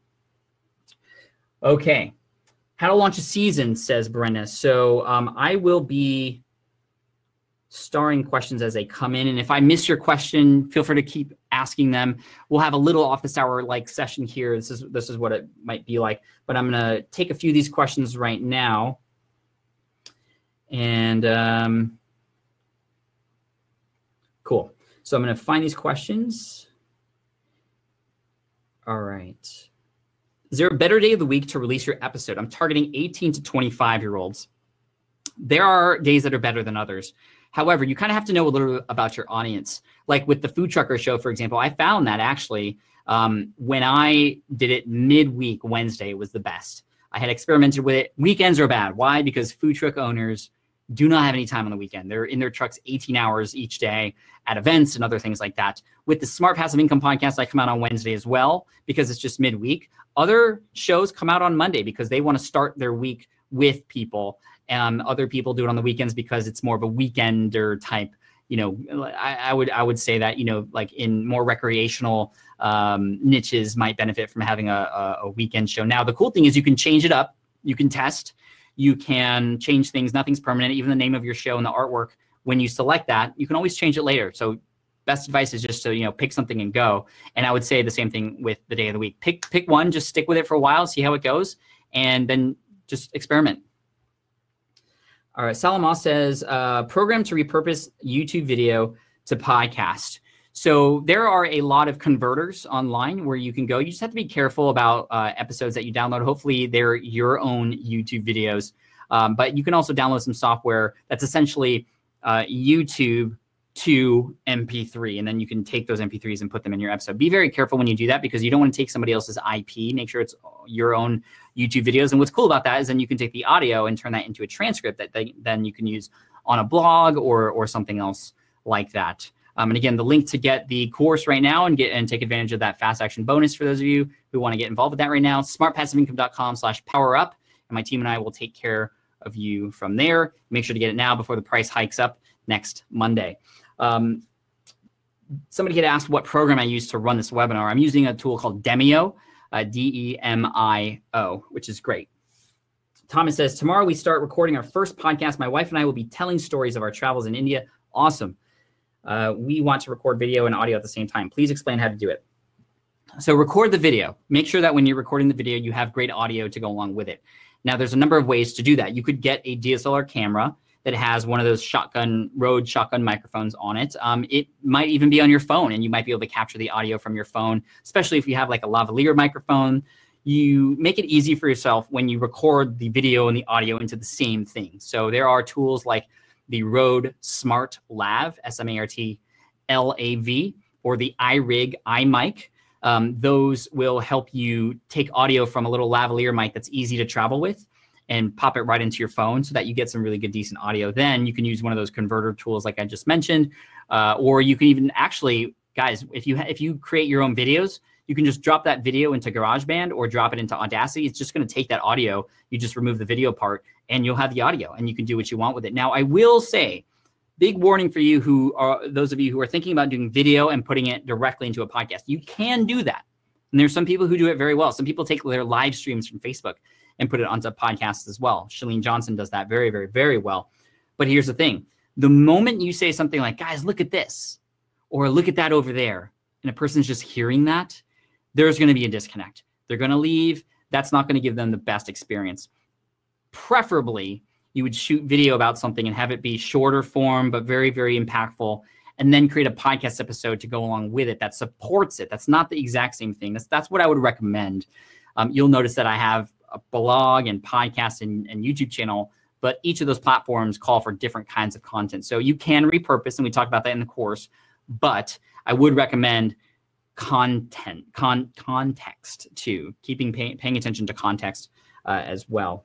Okay. How to launch a season, says Brenda. So I will be starring questions as they come in. And if I miss your question, feel free to keep asking them. We'll have a little office hour like session here. This is what it might be like. But I'm going to take a few of these questions right now. And cool. So I'm going to find these questions. All right. Is there a better day of the week to release your episode? I'm targeting 18 to 25-year-olds. There are days that are better than others. However, you kind of have to know a little bit about your audience. Like with the Food Trucker Show, for example, I found that actually when I did it midweek, Wednesday was the best. I had experimented with it. Weekends are bad. Why? Because food truck owners do not have any time on the weekend. They're in their trucks 18 hours each day at events and other things like that. With the Smart Passive Income podcast, I come out on Wednesday as well because it's just midweek. Other shows come out on Monday because they want to start their week with people. Other people do it on the weekends because it's more of a weekender type. You know, I would say that, you know, like in more recreational niches might benefit from having a weekend show. Now, the cool thing is you can change it up. You can test. You can change things. Nothing's permanent. Even the name of your show and the artwork, when you select that, you can always change it later. So best advice is just to, you know, pick something and go. And I would say the same thing with the day of the week. Pick one, just stick with it for a while, see how it goes, and then just experiment. All right, Salama says, program to repurpose YouTube video to podcast. So there are a lot of converters online where you can go. You just have to be careful about episodes that you download. Hopefully they're your own YouTube videos. But you can also download some software that's essentially YouTube to MP3, and then you can take those MP3s and put them in your episode. Be very careful when you do that because you don't want to take somebody else's IP. Make sure it's your own YouTube videos. And what's cool about that is then you can take the audio and turn that into a transcript that then you can use on a blog or something else like that. And again, the link to get the course right now and take advantage of that fast action bonus for those of you who want to get involved with that right now, smartpassiveincome.com/powerup, and my team and I will take care of you from there. Make sure to get it now before the price hikes up next Monday. Somebody had asked what program I use to run this webinar. I'm using a tool called Demio, D-E-M-I-O, which is great. Thomas says, tomorrow we start recording our first podcast. My wife and I will be telling stories of our travels in India. Awesome. We want to record video and audio at the same time. Please explain how to do it. So record the video. Make sure that when you're recording the video, you have great audio to go along with it. Now, there's a number of ways to do that. You could get a DSLR camera that has one of those Rode shotgun microphones on it. It might even be on your phone, and you might be able to capture the audio from your phone, especially if you have like a lavalier microphone. You make it easy for yourself when you record the video and the audio into the same thing. So there are tools like the Rode Smart Lav, SMART-LAV, or the iRig iMic. Those will help you take audio from a little lavalier mic that's easy to travel with and pop it right into your phone so that you get some really good, decent audio. Then you can use one of those converter tools like I just mentioned, or you can even actually, guys, if you create your own videos, you can just drop that video into GarageBand or drop it into Audacity. It's just going to take that audio. You just remove the video part and you'll have the audio and you can do what you want with it. Now, I will say, big warning for you those of you who are thinking about doing video and putting it directly into a podcast. You can do that. And there's some people who do it very well. Some people take their live streams from Facebook and put it onto podcasts as well. Shalene Johnson does that very, very, very well. But here's the thing. The moment you say something like, guys, look at this, or look at that over there, and a person's just hearing that, there's going to be a disconnect. They're going to leave. That's not going to give them the best experience. Preferably, you would shoot video about something and have it be shorter form, but very, very impactful, and then create a podcast episode to go along with it that supports it. That's not the exact same thing. That's what I would recommend. You'll notice that I have a blog and podcast and YouTube channel, but each of those platforms call for different kinds of content. So you can repurpose, and we talked about that in the course, but I would recommend context too, paying attention to context as well.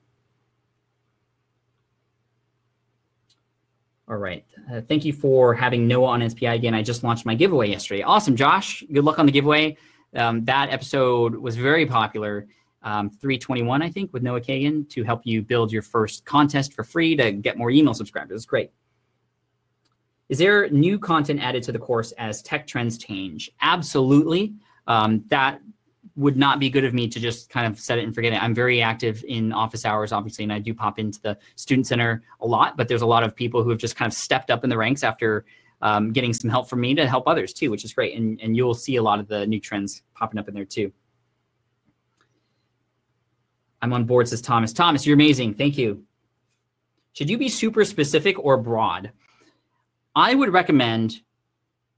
All right. Thank you for having Noah on SPI again. I just launched my giveaway yesterday. Awesome, Josh. Good luck on the giveaway. That episode was very popular. 321, I think, with Noah Kagan to help you build your first contest for free to get more email subscribers. It's great. Is there new content added to the course as tech trends change? Absolutely. That would not be good of me to just kind of set it and forget it. I'm very active in office hours, obviously, and I do pop into the student center a lot, but there's a lot of people who have just kind of stepped up in the ranks after getting some help from me to help others too, which is great. And you'll see a lot of the new trends popping up in there too. I'm on board, says Thomas. Thomas, you're amazing. Thank you. Should you be super specific or broad? I would recommend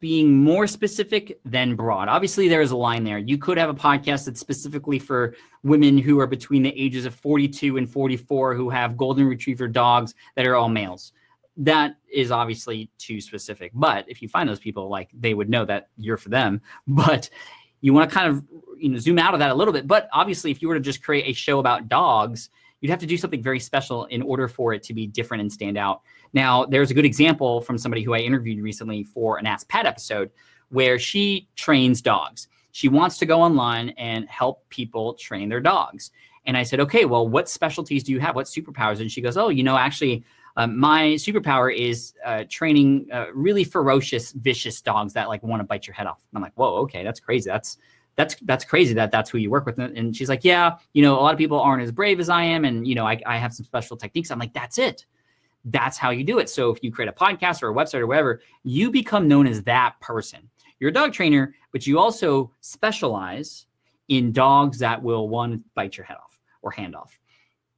being more specific than broad. Obviously, there is a line there. You could have a podcast that's specifically for women who are between the ages of 42 and 44 who have golden retriever dogs that are all males. That is obviously too specific. But if you find those people, like, they would know that you're for them. But you want to kind of zoom out of that a little bit. But obviously, if you were to just create a show about dogs, you'd have to do something very special in order for it to be different and stand out. Now, there's a good example from somebody who I interviewed recently for an Ask Pat episode where she trains dogs. She wants to go online and help people train their dogs. And I said, okay, well, what specialties do you have? What superpowers? And she goes, oh, actually, my superpower is training really ferocious, vicious dogs that like want to bite your head off. And I'm like, whoa, okay, that's crazy. That's crazy that's who you work with. And she's like, yeah, a lot of people aren't as brave as I am. And, I have some special techniques. I'm like, that's it. That's how you do it. So if you create a podcast or a website or whatever, you become known as that person. You're a dog trainer, but you also specialize in dogs that will want to bite your head off or hand off.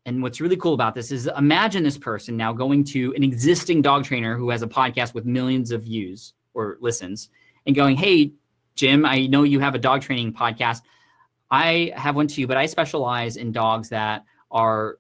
And what's really cool about this is imagine this person now going to an existing dog trainer who has a podcast with millions of views or listens and going, hey, Jim, I know you have a dog training podcast. I have one too, but I specialize in dogs that are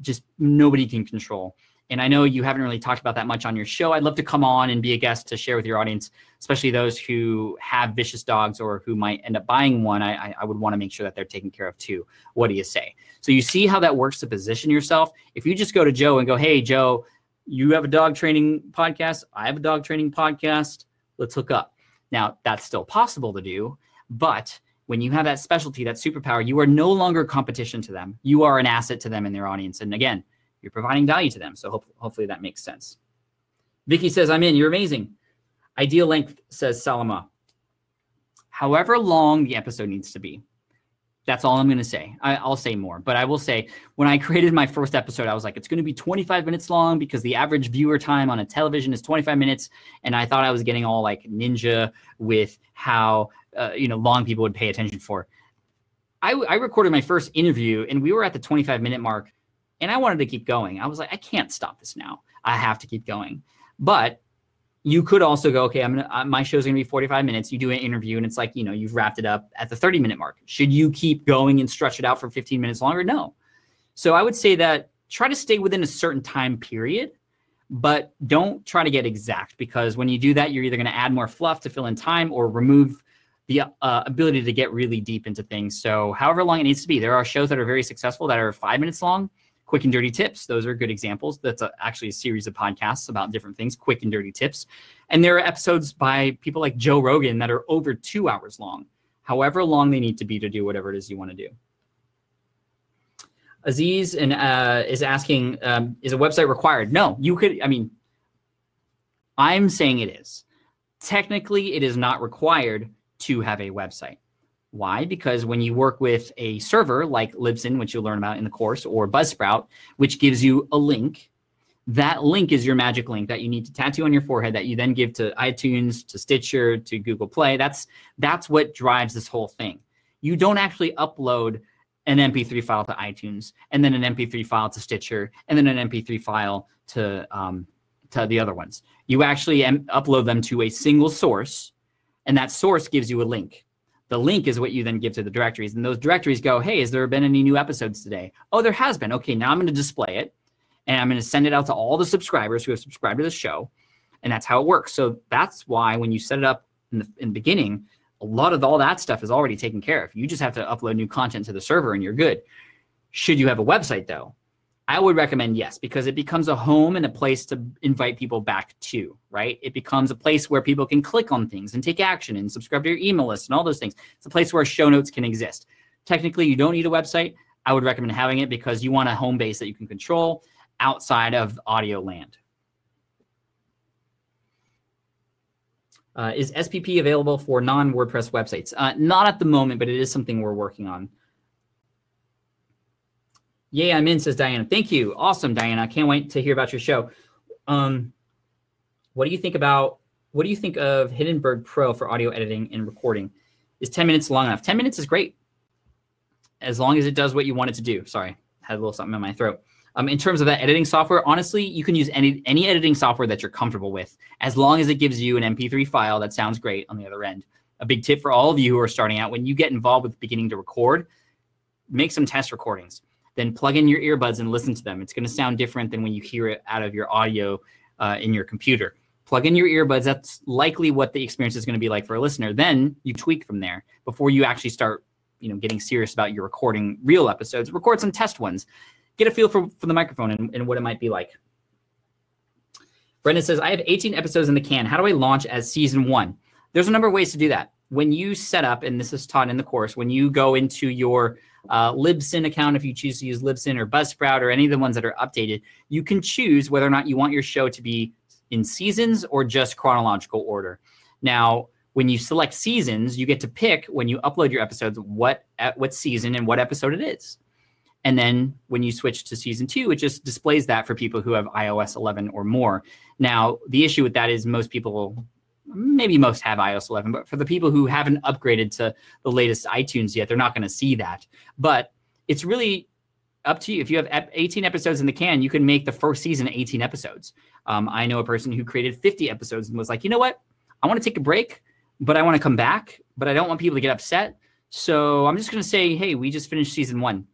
just nobody can control. And I know you haven't really talked about that much on your show. I'd love to come on and be a guest to share with your audience, especially those who have vicious dogs or who might end up buying one. I would want to make sure that they're taken care of too. What do you say? So you see how that works to position yourself. If you just go to Joe and go, hey, Joe, you have a dog training podcast. I have a dog training podcast. Let's hook up. Now, that's still possible to do, but when you have that specialty, that superpower, you are no longer competition to them. You are an asset to them and their audience. And again, you're providing value to them. So hopefully that makes sense. Vicky says, I'm in. You're amazing. Ideal length, says Salama. However long the episode needs to be. That's all I'm going to say. I'll say more, but I will say when I created my first episode, I was like, it's going to be 25 minutes long because the average viewer time on a television is 25 minutes. And I thought I was getting all like ninja with how, long people would pay attention for. I recorded my first interview and we were at the 25-minute mark and I wanted to keep going. I was like, I can't stop this now. I have to keep going. But you could also go, okay, my show's gonna be 45 minutes. You do an interview and it's like, you've wrapped it up at the 30-minute mark. Should you keep going and stretch it out for 15 minutes longer? No. So I would say that try to stay within a certain time period, but don't try to get exact, because when you do that, you're either gonna add more fluff to fill in time or remove the ability to get really deep into things. So however long it needs to be. There are shows that are very successful that are 5 minutes long. Quick and Dirty Tips. Those are good examples. That's actually a series of podcasts about different things, Quick and Dirty Tips. And there are episodes by people like Joe Rogan that are over 2 hours long, however long they need to be to do whatever it is you want to do. Aziz is asking, is a website required? No, you could, I'm saying it is. Technically, it is not required to have a website. Why? Because when you work with a server like Libsyn, which you'll learn about in the course, or Buzzsprout, which gives you a link, that link is your magic link that you need to tattoo on your forehead that you then give to iTunes, to Stitcher, to Google Play. That's what drives this whole thing. You don't actually upload an MP3 file to iTunes and then an MP3 file to Stitcher and then an MP3 file to the other ones. You actually upload them to a single source, and that source gives you a link. The link is what you then give to the directories. And those directories go, hey, has there been any new episodes today? Oh, there has been. Okay, now I'm going to display it. And I'm going to send it out to all the subscribers who have subscribed to the show. And that's how it works. So that's why when you set it up in the beginning, a lot of all that stuff is already taken care of. You just have to upload new content to the server and you're good. Should you have a website, though? I would recommend yes, because it becomes a home and a place to invite people back to, right? It becomes a place where people can click on things and take action and subscribe to your email list and all those things. It's a place where show notes can exist. Technically, you don't need a website. I would recommend having it because you want a home base that you can control outside of audio land. Is SPP available for non-WordPress websites? Not at the moment, but it is something we're working on. Yay, I'm in, says Diana. Thank you. Awesome, Diana. I can't wait to hear about your show. What do you think of Hindenburg Pro for audio editing and recording? Is 10 minutes long enough? 10 minutes is great, as long as it does what you want it to do. Sorry, had a little something in my throat. In terms of that editing software, honestly, you can use any editing software that you're comfortable with, as long as it gives you an MP3 file that sounds great on the other end. A big tip for all of you who are starting out, when you get involved with beginning to record, make some test recordings. Then plug in your earbuds and listen to them. It's going to sound different than when you hear it out of your audio in your computer. Plug in your earbuds. That's likely what the experience is going to be like for a listener. Then you tweak from there before you actually start, getting serious about your recording real episodes. Record some test ones. Get a feel for the microphone and what it might be like. Brendan says, I have 18 episodes in the can. How do I launch as season 1? There's a number of ways to do that. When you set up, and this is taught in the course, when you go into your Libsyn account, if you choose to use Libsyn or Buzzsprout or any of the ones that are updated, you can choose whether or not you want your show to be in seasons or just chronological order. Now, when you select seasons, you get to pick when you upload your episodes what season and what episode it is. And then when you switch to season 2, it just displays that for people who have iOS 11 or more. Now, the issue with that is most people, maybe most have iOS 11, but for the people who haven't upgraded to the latest iTunes yet, they're not going to see that. But it's really up to you. If you have 18 episodes in the can, you can make the first season 18 episodes. I know a person who created 50 episodes and was like, you know what? I want to take a break, but I want to come back, but I don't want people to get upset. So I'm just going to say, hey, we just finished season 1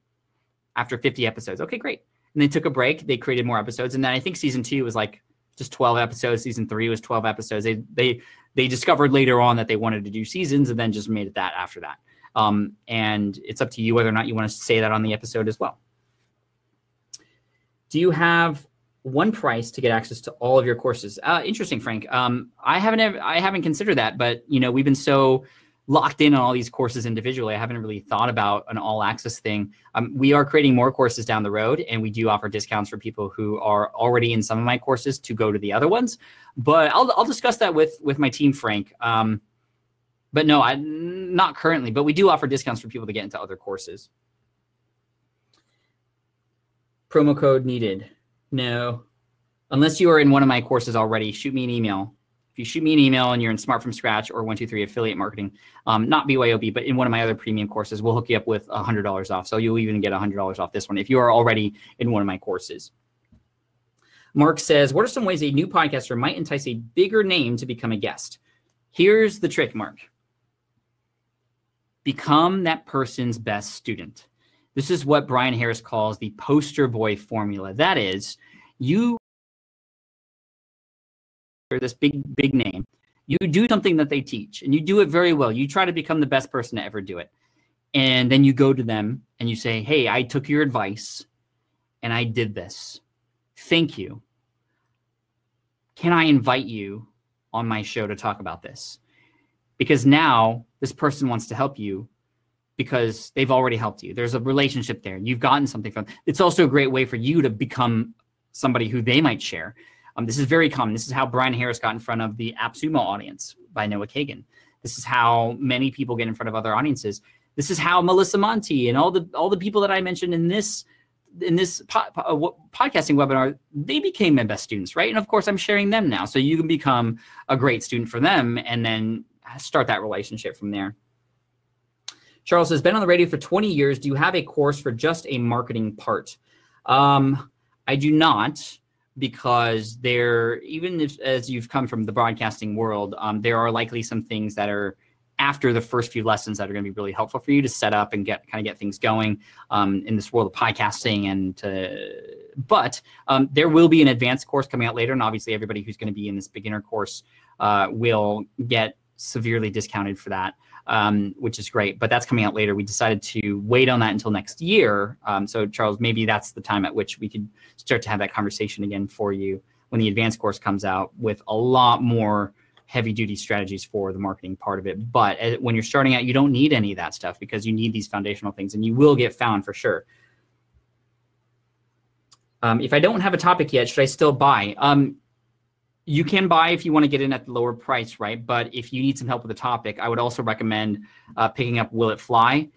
after 50 episodes. Okay, great. And they took a break. They created more episodes. And then I think season 2 was like just 12 episodes. Season 3 was 12 episodes. They discovered later on that they wanted to do seasons and then just made it that after that. And it's up to you whether or not you want to say that on the episode as well. Do you have one price to get access to all of your courses? Interesting, Frank. I haven't considered that, but we've been so locked in on all these courses individually. I haven't really thought about an all access thing. We are creating more courses down the road, and we do offer discounts for people who are already in some of my courses to go to the other ones. But I'll discuss that with my team, Frank. But no, not currently, but we do offer discounts for people to get into other courses. Promo code needed. No, unless you are in one of my courses already, shoot me an email. If you shoot me an email and you're in Smart from Scratch or 123 affiliate marketing, not BYOB, but in one of my other premium courses, we'll hook you up with $100 off. So you'll even get $100 off this one if you are already in one of my courses. Mark says, what are some ways a new podcaster might entice a bigger name to become a guest? Here's the trick, Mark. Become that person's best student. This is what Brian Harris calls the poster boy formula. That is, you are this big name. You do something that they teach, and you do it very well. You try to become the best person to ever do it. And then you go to them and you say, hey, I took your advice and I did this. Thank you. Can I invite you on my show to talk about this? Because now this person wants to help you because they've already helped you. There's a relationship there. You've gotten something from it. It's also a great way for you to become somebody who they might share. This is very common. This is how Brian Harris got in front of the AppSumo audience by Noah Kagan. This is how many people get in front of other audiences. This is how Melissa Monti and all the people that I mentioned in this podcasting webinar, they became my best students, right? And of course, I'm sharing them now. So you can become a great student for them and then start that relationship from there. Charles says, been on the radio for 20 years. Do you have a course for just a marketing part? I do not, because even as you've come from the broadcasting world, there are likely some things that are after the first few lessons that are going to be really helpful for you to set up and get things going in this world of podcasting. But there will be an advanced course coming out later, and obviously everybody who's going to be in this beginner course will get severely discounted for that, which is great. But that's coming out later. We decided to wait on that until next year. So Charles, maybe that's the time at which we could start to have that conversation again for you when the advanced course comes out with a lot more heavy duty strategies for the marketing part of it. But when you're starting out, you don't need any of that stuff because you need these foundational things, and you will get found for sure. If I don't have a topic yet, should I still buy? You can buy if you want to get in at the lower price, right? But if you need some help with the topic, I would also recommend picking up Will It Fly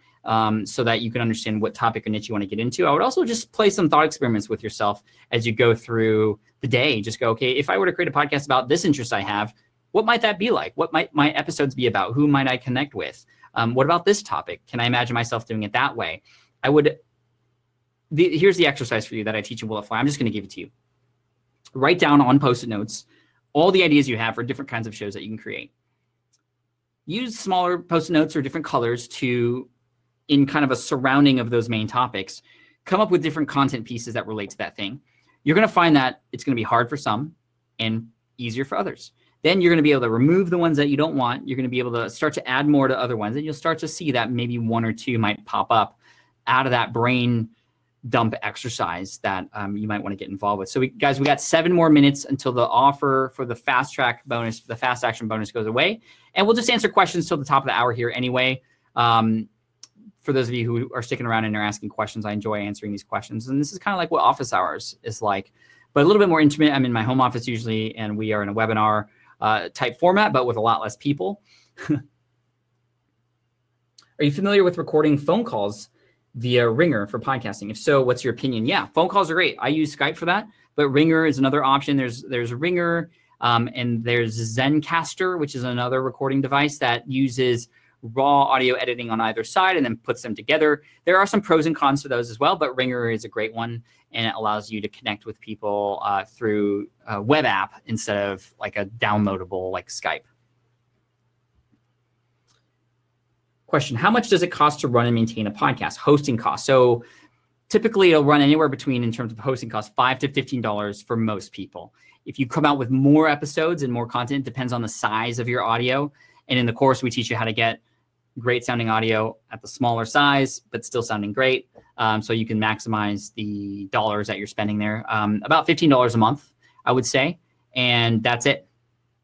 so that you can understand what topic or niche you want to get into. I would also just play some thought experiments with yourself as you go through the day. Just go, okay, if I were to create a podcast about this interest I have, what might that be like? What might my episodes be about? Who might I connect with? What about this topic? Can I imagine myself doing it that way? Here's the exercise for you that I teach in Will It Fly. I'm just going to give it to you. Write down on Post-it notes all the ideas you have for different kinds of shows that you can create. Use smaller Post-it notes or different colors in kind of a surrounding of those main topics, come up with different content pieces that relate to that thing. You're going to find that it's going to be hard for some and easier for others. Then you're going to be able to remove the ones that you don't want. You're going to be able to start to add more to other ones, and you'll start to see that maybe one or two might pop up out of that brain dump exercise that you might want to get involved with. So guys, we got 7 more minutes until the offer for the fast track bonus, the fast action bonus goes away. And we'll just answer questions till the top of the hour here anyway. For those of you who are sticking around and are asking questions, I enjoy answering these questions. And this is kind of like what office hours is like, but a little bit more intimate. I'm in my home office usually, and we are in a webinar type format, but with a lot less people. Are you familiar with recording phone calls via Ringer for podcasting? If so, what's your opinion? Yeah, phone calls are great. I use Skype for that, but Ringer is another option. There's Ringer, and there's Zencaster, which is another recording device that uses raw audio editing on either side and then puts them together. There are some pros and cons to those as well, but Ringer is a great one, and it allows you to connect with people through a web app instead of like a downloadable like Skype. Question, how much does it cost to run and maintain a podcast? Hosting costs. So typically it'll run anywhere between, in terms of hosting costs, $5 to $15 for most people. If you come out with more episodes and more content, it depends on the size of your audio. And in the course, we teach you how to get great sounding audio at the smaller size, but still sounding great. So you can maximize the dollars that you're spending there. About $15 a month, I would say. And that's it.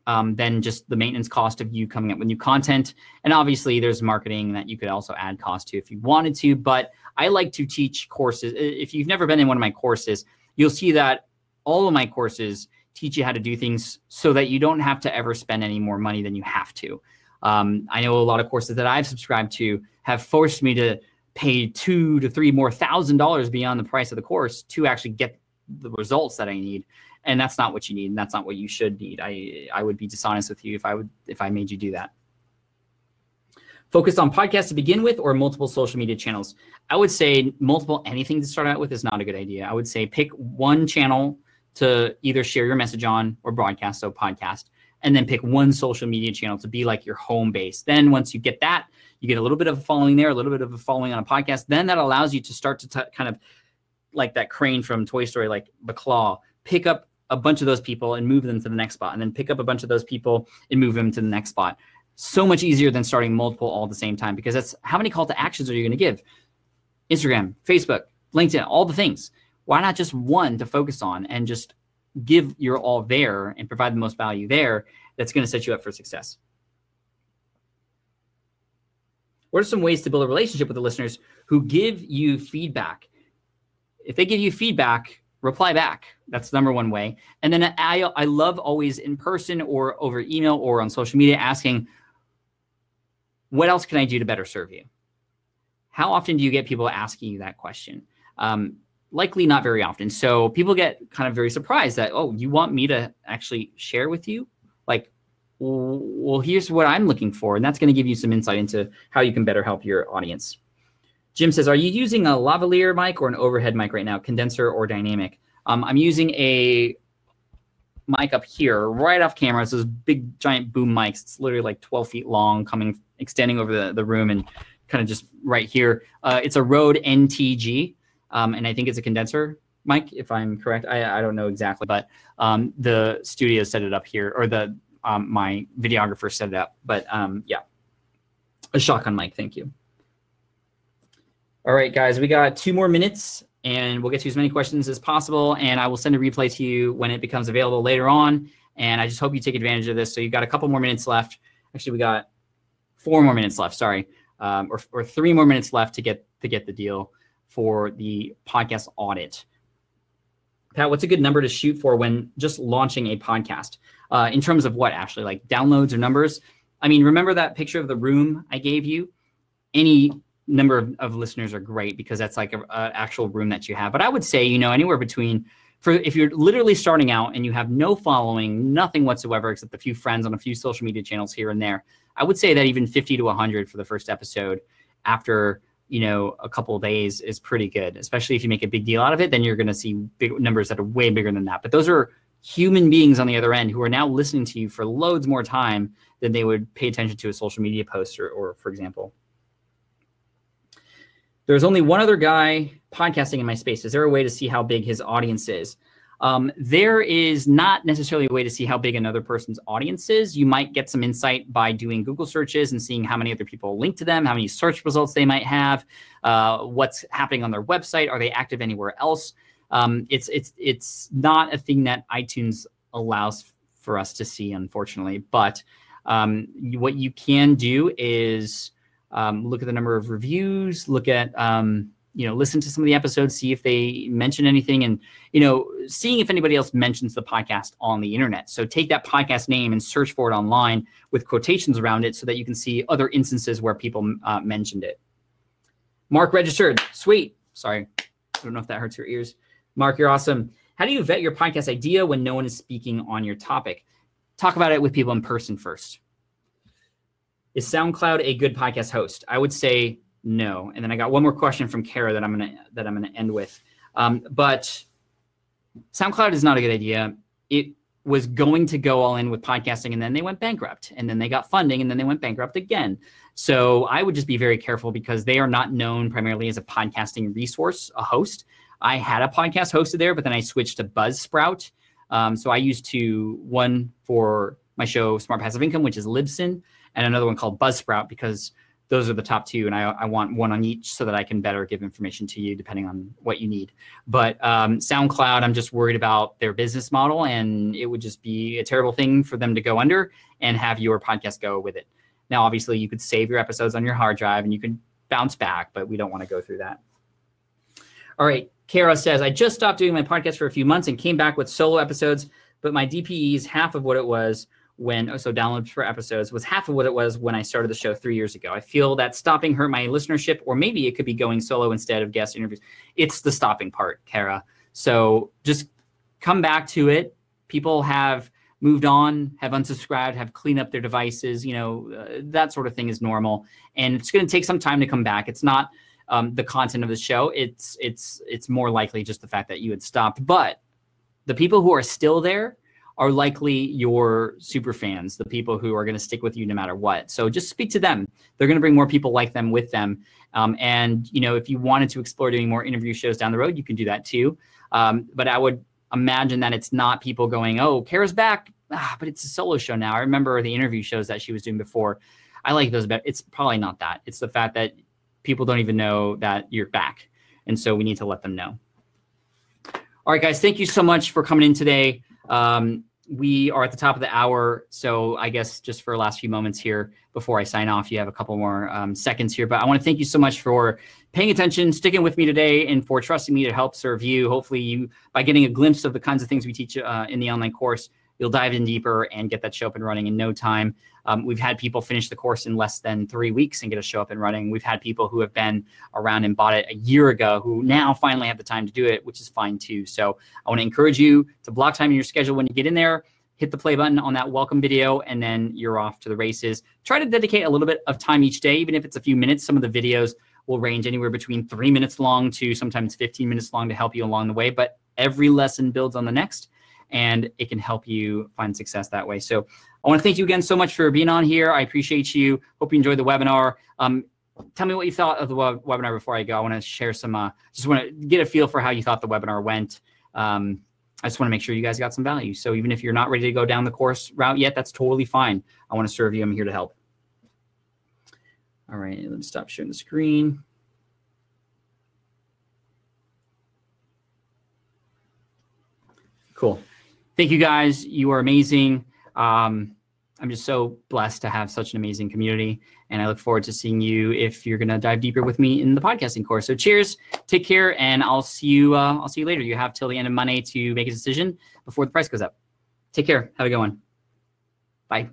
Then just the maintenance cost of you coming up with new content. And obviously there's marketing that you could also add cost to if you wanted to. But I like to teach courses. If you've never been in one of my courses, you'll see that all of my courses teach you how to do things so that you don't have to ever spend any more money than you have to. I know a lot of courses that I've subscribed to have forced me to pay $2,000 to $3,000 more beyond the price of the course to actually get the results that I need. And that's not what you need, and that's not what you should need. I would be dishonest with you if I made you do that. Focused on podcasts to begin with or multiple social media channels? I would say multiple anything to start out with is not a good idea. I would say pick one channel to either share your message on or broadcast, so podcast, and then pick one social media channel to be like your home base. Then once you get that, you get a little bit of a following there, a little bit of a following on a podcast. Then that allows you to start to kind of like that crane from Toy Story, like the claw, pick up a bunch of those people and move them to the next spot, and then pick up a bunch of those people and move them to the next spot. So much easier than starting multiple all at the same time, because that's how many call to actions are you going to give? Instagram, Facebook, LinkedIn, all the things. Why not just one to focus on and just give your all there and provide the most value there? That's going to set you up for success. What are some ways to build a relationship with the listeners who give you feedback? If they give you feedback, reply back. That's the number one way. And then I love always in person or over email or on social media asking, what else can I do to better serve you? How often do you get people asking you that question? Likely not very often. So people get kind of very surprised that, oh, you want me to actually share with you? Like, well, here's what I'm looking for. And that's going to give you some insight into how you can better help your audience. Jim says, are you using a lavalier mic or an overhead mic right now, condenser or dynamic? I'm using a mic up here, right off camera. It's those big, giant boom mics. It's literally like 12 feet long, extending over the room and kind of just right here. It's a Rode NTG, and I think it's a condenser mic, if I'm correct. I don't know exactly, but the studio set it up here, or my videographer set it up. But yeah, a shotgun mic. Thank you. All right, guys, we got 2 more minutes, and we'll get to as many questions as possible, and I will send a replay to you when it becomes available later on, and I just hope you take advantage of this. So you've got a couple more minutes left. Actually, we got 4 more minutes left, sorry, or 3 more minutes left to get the deal for the podcast audit. Pat, what's a good number to shoot for when just launching a podcast? In terms of what, Ashley, like downloads or numbers? I mean, remember that picture of the room I gave you? Any number of listeners are great, because that's like an actual room that you have. But I would say, anywhere between, if you're literally starting out and you have no following, nothing whatsoever except a few friends on a few social media channels here and there, I would say that even 50 to 100 for the first episode after, a couple of days is pretty good, especially if you make a big deal out of it. Then you're going to see big numbers that are way bigger than that. But those are human beings on the other end who are now listening to you for loads more time than they would pay attention to a social media post or for example. There's only one other guy podcasting in my space. Is there a way to see how big his audience is? There is not necessarily a way to see how big another person's audience is. You might get some insight by doing Google searches and seeing how many other people link to them, how many search results they might have, what's happening on their website. Are they active anywhere else? It's not a thing that iTunes allows for us to see, unfortunately. But what you can do is look at the number of reviews, look at, listen to some of the episodes, see if they mention anything, and, seeing if anybody else mentions the podcast on the internet. So take that podcast name and search for it online with quotations around it so that you can see other instances where people mentioned it. Mark registered. Sweet. Sorry. I don't know if that hurts your ears. Mark, you're awesome. How do you vet your podcast idea when no one is speaking on your topic? Talk about it with people in person first. Is SoundCloud a good podcast host? I would say no. And then I got one more question from Kara that I'm gonna end with. But SoundCloud is not a good idea. It was going to go all in with podcasting, and then they went bankrupt, and then they got funding, and then they went bankrupt again. So I would just be very careful, because they are not known primarily as a podcasting resource, a host. I had a podcast hosted there, but then I switched to Buzzsprout. So I used one for my show, Smart Passive Income, which is Libsyn, and another one called Buzzsprout, because those are the top 2, and I want one on each so that I can better give information to you depending on what you need. But SoundCloud, I'm just worried about their business model, and it would just be a terrible thing for them to go under and have your podcast go with it. Now, obviously, you could save your episodes on your hard drive and you can bounce back, but we don't want to go through that. All right, Kara says, I just stopped doing my podcast for a few months and came back with solo episodes, but my DPE is half of what it was. so downloads per episodes was half of what it was when I started the show 3 years ago. I feel that stopping hurt my listenership, or maybe it could be going solo instead of guest interviews. It's the stopping part, Kara. So just come back to it. People have moved on, have unsubscribed, have cleaned up their devices, that sort of thing is normal. And it's going to take some time to come back. It's not the content of the show. It's more likely just the fact that you had stopped. But the people who are still there are likely your super fans, the people who are going to stick with you no matter what. So just speak to them. They're going to bring more people like them with them. And, if you wanted to explore doing more interview shows down the road, you can do that too. But I would imagine that it's not people going, oh, Kara's back, but it's a solo show now. I remember the interview shows that she was doing before. I like those better. It's probably not that. It's the fact that people don't even know that you're back. And so we need to let them know. All right, guys, thank you so much for coming in today. We are at the top of the hour, so I guess just for the last few moments here before I sign off, you have a couple more seconds here. But I want to thank you so much for paying attention, sticking with me today, and for trusting me to help serve you. Hopefully, you, by getting a glimpse of the kinds of things we teach in the online course, you'll dive in deeper and get that show up and running in no time. We've had people finish the course in less than 3 weeks and get a show up and running. We've had people who have been around and bought it a year ago who now finally have the time to do it, which is fine too. So I want to encourage you to block time in your schedule when you get in there, hit the play button on that welcome video, and then you're off to the races. Try to dedicate a little bit of time each day, even if it's a few minutes. Some of the videos will range anywhere between 3 minutes long to sometimes 15 minutes long to help you along the way. But every lesson builds on the next, and it can help you find success that way. So I want to thank you again so much for being on here. I appreciate you. Hope you enjoyed the webinar. Tell me what you thought of the webinar before I go. I want to share some, just want to get a feel for how you thought the webinar went. I just want to make sure you guys got some value. So even if you're not ready to go down the course route yet, that's totally fine. I want to serve you. I'm here to help. All right, let me stop sharing the screen. Cool. Thank you guys. You are amazing. I'm just so blessed to have such an amazing community, and I look forward to seeing you if you're going to dive deeper with me in the podcasting course. So cheers, take care, and I'll see you later. You have till the end of Monday to make a decision before the price goes up. Take care. Have a good one. Bye.